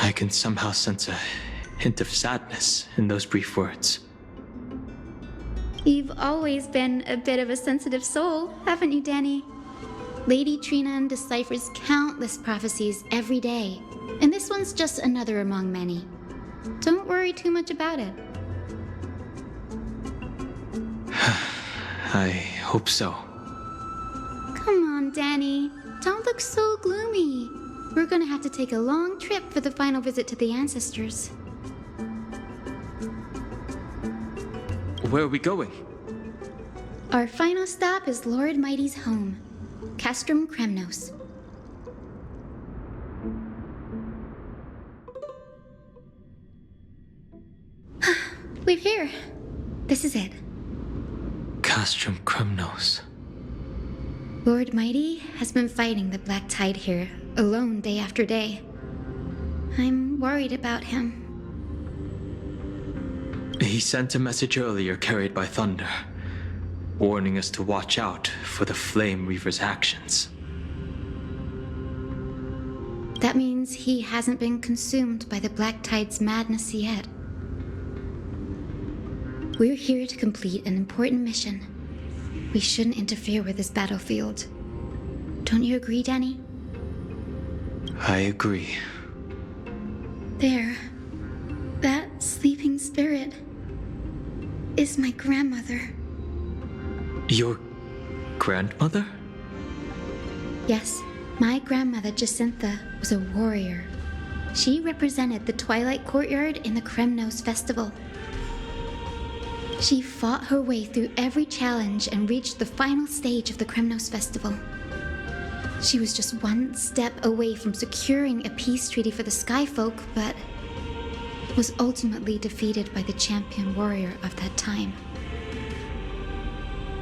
I can somehow sense a hint of sadness in those brief words. You've always been a bit of a sensitive soul, haven't you, Danny? Lady Trina deciphers countless prophecies every day, and this one's just another among many. Don't worry too much about it. I hope so. Come on, Danny. Don't look so gloomy. We're gonna have to take a long trip for the final visit to the ancestors. Where are we going? Our final stop is Lord Mighty's home, Castrum Kremnos. We're here. This is it. Castrum Kremnos. Lord Mighty has been fighting the Black Tide here, alone day after day. I'm worried about him. He sent a message earlier carried by thunder, warning us to watch out for the Flame Reaver's actions. That means he hasn't been consumed by the Black Tide's madness yet. We're here to complete an important mission. We shouldn't interfere with this battlefield. Don't you agree, Danny? I agree. There. That sleeping spirit is my grandmother. Your grandmother? Yes, my grandmother Jacintha was a warrior. She represented the Twilight Courtyard in the Kremnos Festival. She fought her way through every challenge and reached the final stage of the Kremnos Festival. She was just one step away from securing a peace treaty for the Skyfolk, but was ultimately defeated by the champion warrior of that time.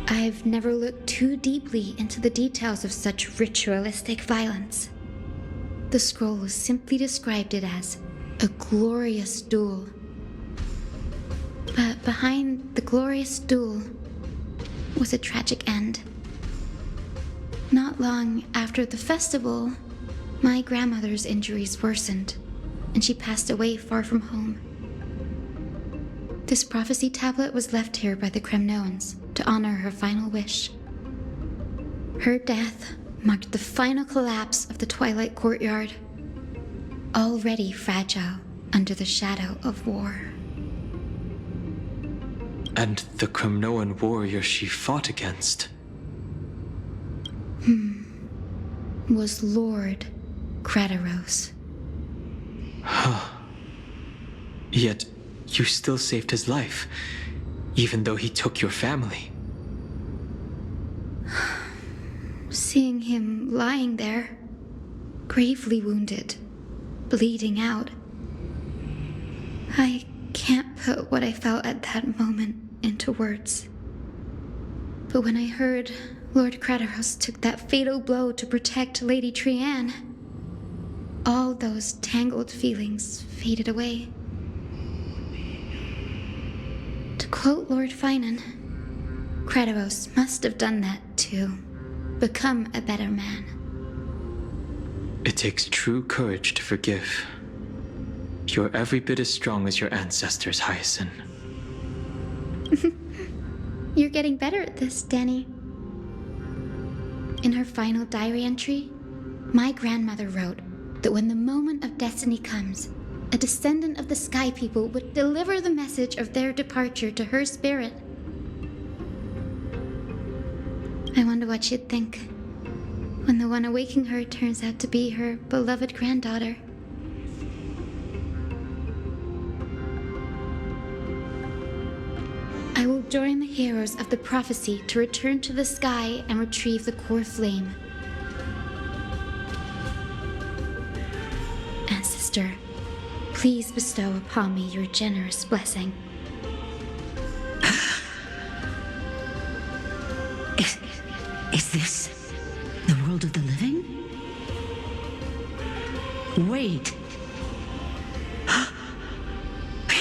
I've never looked too deeply into the details of such ritualistic violence. The scroll simply described it as a glorious duel. But behind the glorious duel was a tragic end. Not long after the festival, my grandmother's injuries worsened, and she passed away far from home. This prophecy tablet was left here by the Kremnoans to honor her final wish. Her death marked the final collapse of the Twilight Courtyard, already fragile under the shadow of war. And the Kremnoan warrior she fought against? Was Lord Krataros. Huh. Yet, you still saved his life, even though he took your family. Seeing him lying there, gravely wounded, bleeding out, I can't put what I felt at that moment into words. But when I heard Lord Craterhouse took that fatal blow to protect Lady Trianne, all those tangled feelings faded away. To quote Lord Finan, Craterhouse must have done that to become a better man. It takes true courage to forgive. You're every bit as strong as your ancestors, Hyacinth. You're getting better at this, Danny. In her final diary entry, my grandmother wrote that when the moment of destiny comes, a descendant of the Sky People would deliver the message of their departure to her spirit. I wonder what she'd think when the one awaking her turns out to be her beloved granddaughter. I will join the heroes of the prophecy to return to the sky and retrieve the core flame. Ancestor, please bestow upon me your generous blessing. Is this the world of the living? Wait.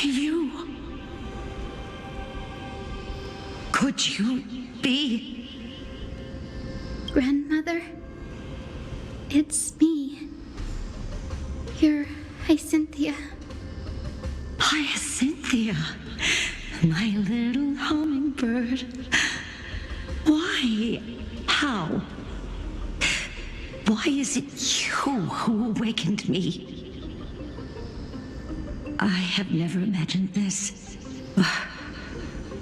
You. Could you be? Grandmother? It's me. Your Hyacinthia. Hyacinthia, my little hummingbird. Why? How? Why is it you who awakened me? I have never imagined this.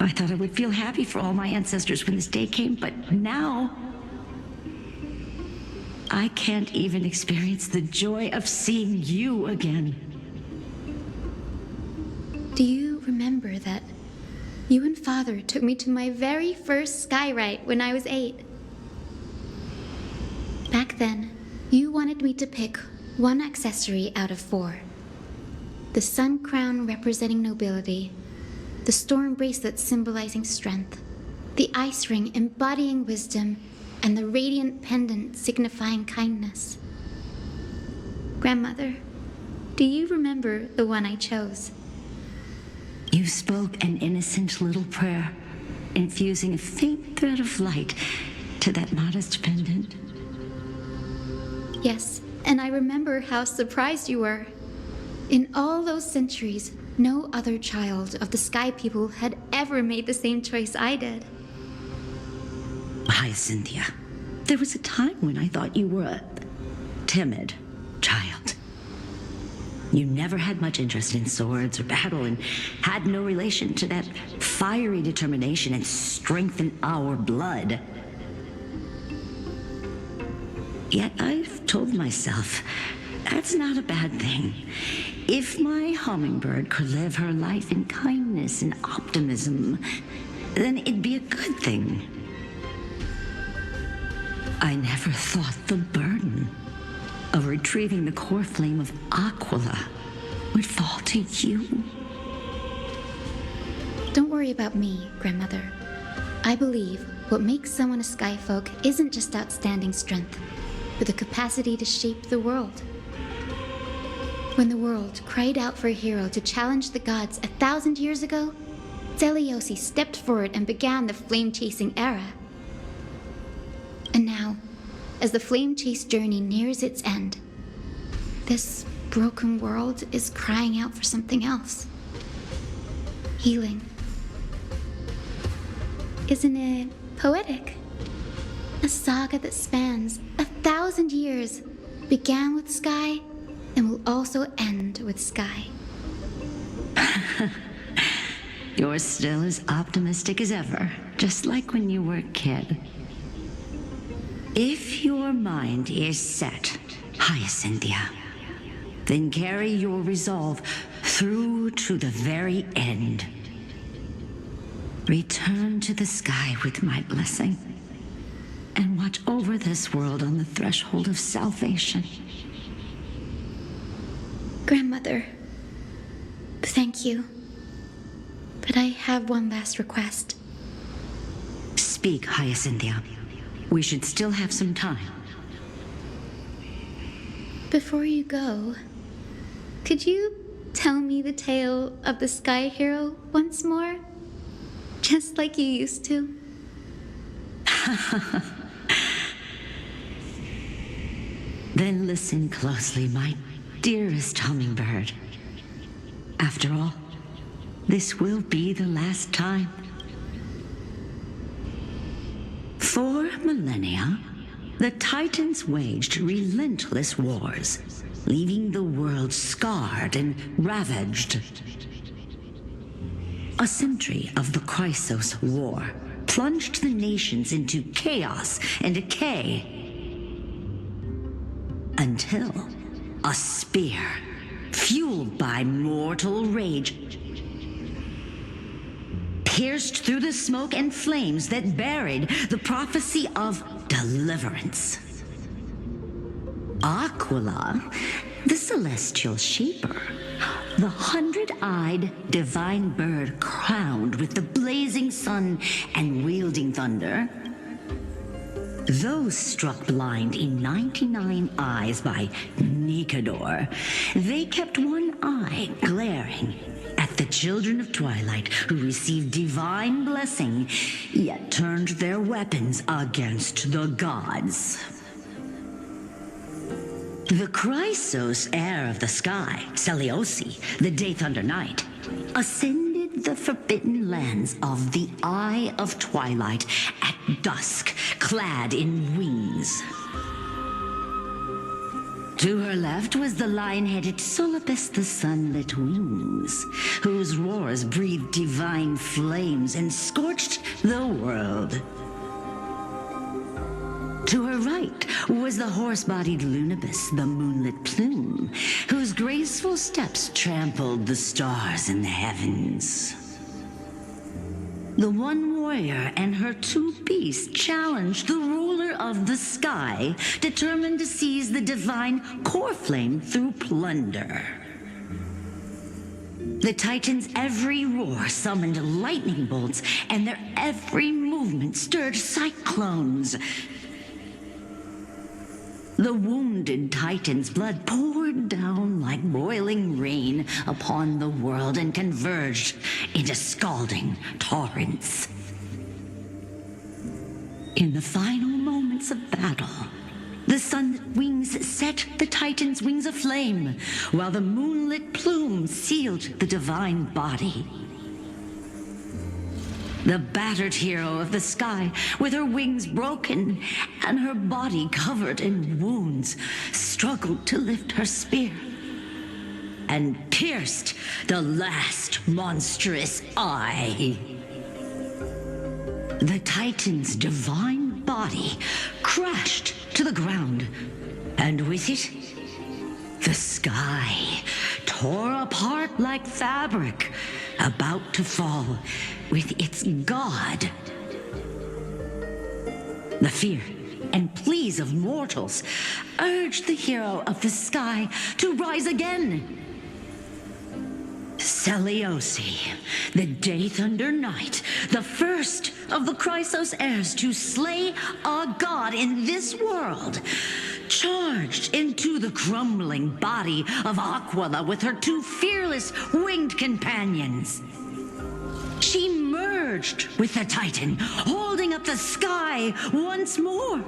I thought I would feel happy for all my ancestors when this day came, but now I can't even experience the joy of seeing you again. Do you remember that you and Father took me to my very first sky ride when I was 8? Back then, you wanted me to pick one accessory out of 4. The sun crown representing nobility, the storm bracelet symbolizing strength, the ice ring embodying wisdom, and the radiant pendant signifying kindness. Grandmother, do you remember the one I chose? You spoke an innocent little prayer, infusing a faint thread of light to that modest pendant. Yes, and I remember how surprised you were. In all those centuries, no other child of the Sky People had ever made the same choice I did. Hyacinthia, there was a time when I thought you were a timid child. You never had much interest in swords or battle and had no relation to that fiery determination and strength in our blood. Yet I've told myself, that's not a bad thing. If my hummingbird could live her life in kindness and optimism, then it'd be a good thing. I never thought the burden of retrieving the core flame of Aquila would fall to you. Don't worry about me, Grandmother. I believe what makes someone a Skyfolk isn't just outstanding strength, but the capacity to shape the world. When the world cried out for a hero to challenge the gods 1,000 years ago, Zeliosi stepped forward and began the flame-chasing era. And now, as the flame chase journey nears its end, this broken world is crying out for something else. Healing. Isn't it poetic? A saga that spans 1,000 years, began with Sky, and will also end with Sky. You're still as optimistic as ever, just like when you were a kid. If your mind is set, Hyacinthia, then carry your resolve through to the very end. Return to the sky with my blessing, and watch over this world on the threshold of salvation. Grandmother, thank you. I have one last request. Speak, Hyacinthia. We should still have some time. Before you go, could you tell me the tale of the Sky Hero once more? Just like you used to. Then listen closely, my dearest hummingbird. After all, this will be the last time. For millennia, the Titans waged relentless wars, leaving the world scarred and ravaged. A century of the Chrysos War plunged the nations into chaos and decay, until a spear, fueled by mortal rage, pierced through the smoke and flames that buried the prophecy of deliverance. Aquila, the celestial shaper, the 100-eyed divine bird crowned with the blazing sun and wielding thunder, those struck blind in 99 eyes by Nikador, they kept one eye glaring at the children of twilight who received divine blessing, yet turned their weapons against the gods. The Chrysos heir of the sky, Seliosi, the Day Thunder Knight, ascended the forbidden lands of the Eye of Twilight at dusk, clad in wings. To her left was the lion-headed Solipus the Sunlit Wings, whose roars breathed divine flames and scorched the world. To her right was the horse-bodied Lunibus, the Moonlit Plume, whose graceful steps trampled the stars in the heavens. The one warrior and her two beasts challenged the ruler of the sky, determined to seize the divine core flame through plunder. The Titans' every roar summoned lightning bolts, and their every movement stirred cyclones. The wounded Titan's blood poured down like boiling rain upon the world and converged into scalding torrents. In the final moments of battle, the sunlit wings set the Titan's wings aflame, while the moonlit plume sealed the divine body. The battered hero of the sky, with her wings broken and her body covered in wounds, struggled to lift her spear and pierced the last monstrous eye. The Titan's divine body crashed to the ground, and with it, the sky tore apart like fabric, about to fall with its god. The fear and pleas of mortals urged the hero of the sky to rise again. Seliosi, the Day Thunder Knight, the first of the Chrysos heirs to slay a god in this world, charged into the crumbling body of Aquila with her two fearless winged companions. She merged with the Titan, holding up the sky once more,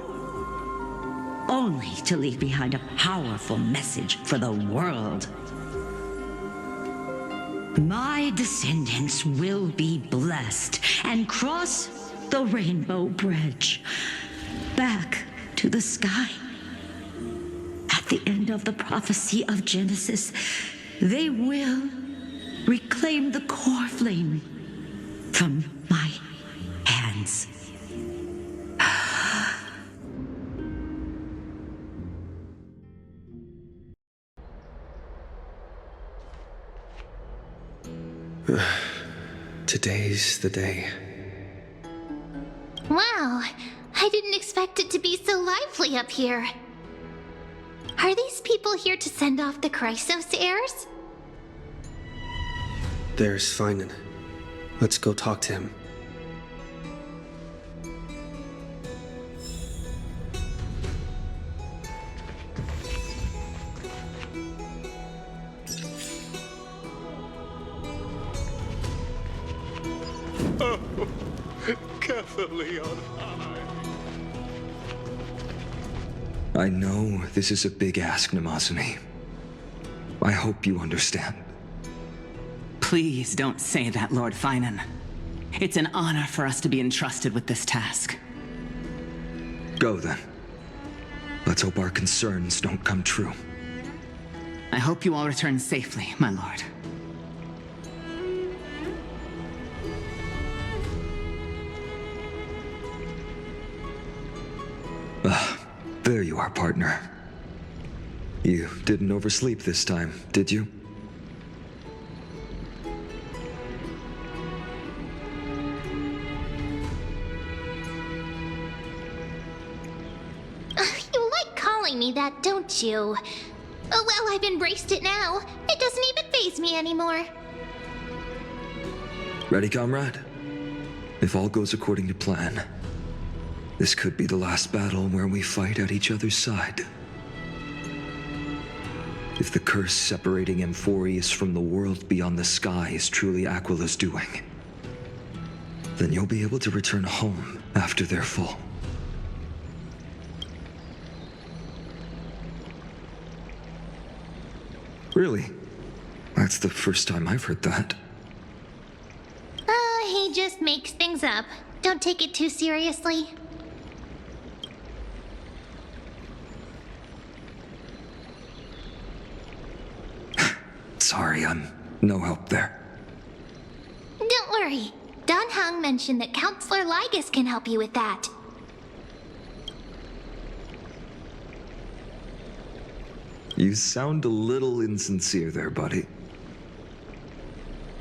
only to leave behind a powerful message for the world. My descendants will be blessed and cross the rainbow bridge back to the sky. At the end of the prophecy of Genesis, they will reclaim the core flame from my hands. Today's the day. Wow, I didn't expect it to be so lively up here. Are these people here to send off the Chrysos heirs? There's Finan. Let's go talk to him. Oh, carefully on high. I know this is a big ask, Namazani. I hope you understand. Please don't say that, Lord Finan. It's an honor for us to be entrusted with this task. Go then. Let's hope our concerns don't come true. I hope you all return safely, my lord. There you are, partner. You didn't oversleep this time, did you? You like calling me that, don't you? Oh, well, I've embraced it now. It doesn't even faze me anymore. Ready, comrade? If all goes according to plan, this could be the last battle where we fight at each other's side. If the curse separating Amphorius from the world beyond the sky is truly Aquila's doing, then you'll be able to return home after their fall. Really? That's the first time I've heard that. He just makes things up. Don't take it too seriously. Sorry, I'm no help there. Don't worry. Don Hung mentioned that Counselor Lygus can help you with that. You sound a little insincere there, buddy.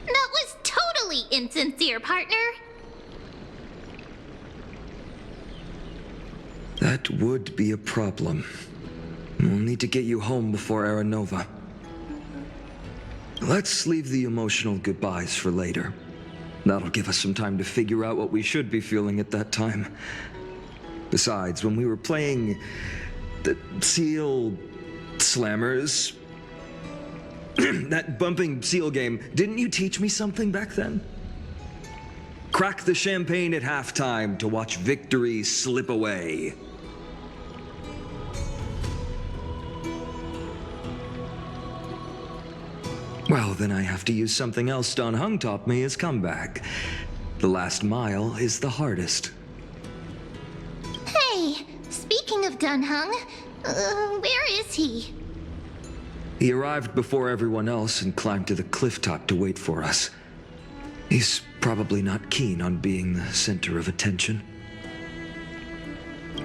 That was totally insincere, partner. That would be a problem. We'll need to get you home before Aranova. Let's leave the emotional goodbyes for later. That'll give us some time to figure out what we should be feeling at that time. Besides, when we were playing the Seal Slammers, that bumping seal game, didn't you teach me something back then? Crack the champagne at halftime to watch victory slip away. Well, then I have to use something else Don Hung taught me as comeback. The last mile is the hardest. Hey, speaking of Don Hung, where is he? He arrived before everyone else and climbed to the cliff top to wait for us. He's probably not keen on being the center of attention.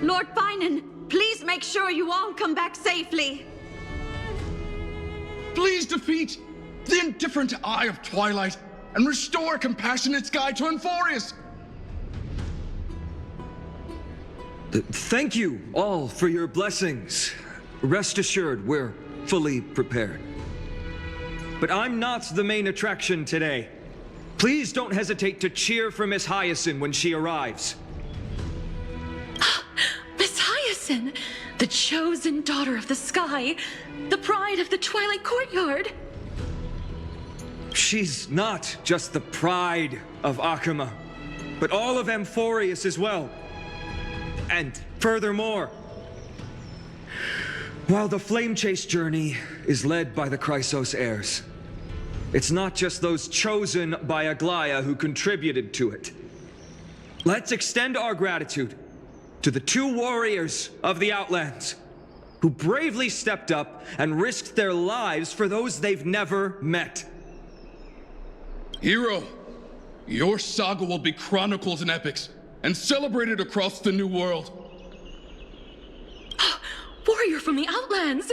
Lord Finan, please make sure you all come back safely. Please defeat the indifferent Eye of Twilight and restore a compassionate sky to Amphorius. Thank you all for your blessings. Rest assured, we're fully prepared. But I'm not the main attraction today. Please don't hesitate to cheer for Miss Hyacinth when she arrives. Miss Hyacinth, the chosen daughter of the sky, the pride of the Twilight Courtyard. She's not just the pride of Akama, but all of Amphorius as well. And furthermore, while the Flame Chase journey is led by the Chrysos heirs, it's not just those chosen by Aglaya who contributed to it. Let's extend our gratitude to the 2 warriors of the Outlands who bravely stepped up and risked their lives for those they've never met. Hero, your saga will be chronicled in epics and celebrated across the New World. Warrior from the Outlands,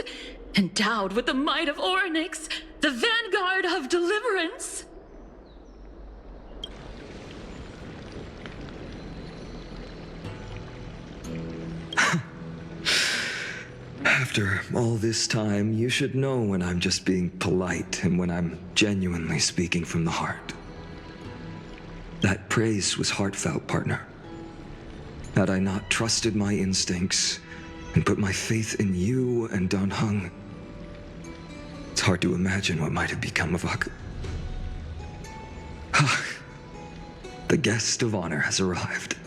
endowed with the might of Orynyx, the vanguard of deliverance. After all this time, you should know when I'm just being polite and when I'm genuinely speaking from the heart. That praise was heartfelt, partner. Had I not trusted my instincts and put my faith in you and Dan Heng, it's hard to imagine what might have become of Ak. The guest of honor has arrived.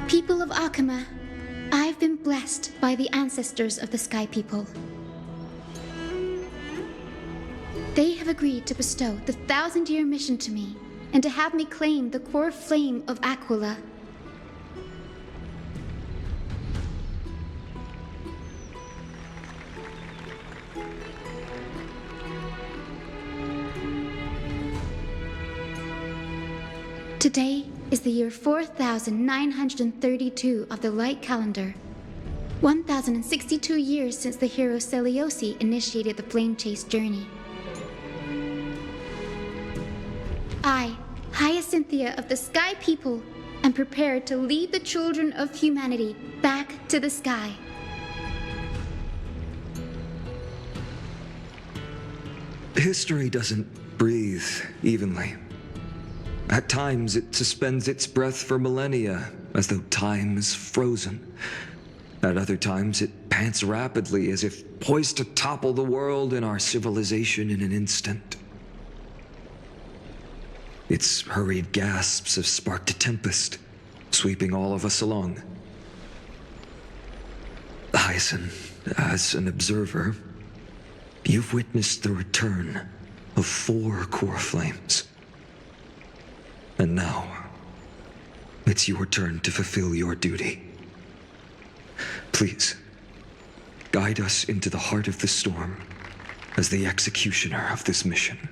People of Akama, I've been blessed by the ancestors of the Sky People. They have agreed to bestow the 1,000-year mission to me and to have me claim the core flame of Aquila. Today is the year 4932 of the Light Calendar. 1062 years since the hero Seliosi initiated the Flame Chase journey. I, Hyacinthia of the Sky People, am prepared to lead the children of humanity back to the sky. History doesn't breathe evenly. At times, it suspends its breath for millennia, as though time is frozen. At other times, it pants rapidly, as if poised to topple the world and our civilization in an instant. Its hurried gasps have sparked a tempest, sweeping all of us along. Hyacinth, as an observer, you've witnessed the return of 4 core flames. And now, it's your turn to fulfill your duty. Please, guide us into the heart of the storm as the executioner of this mission.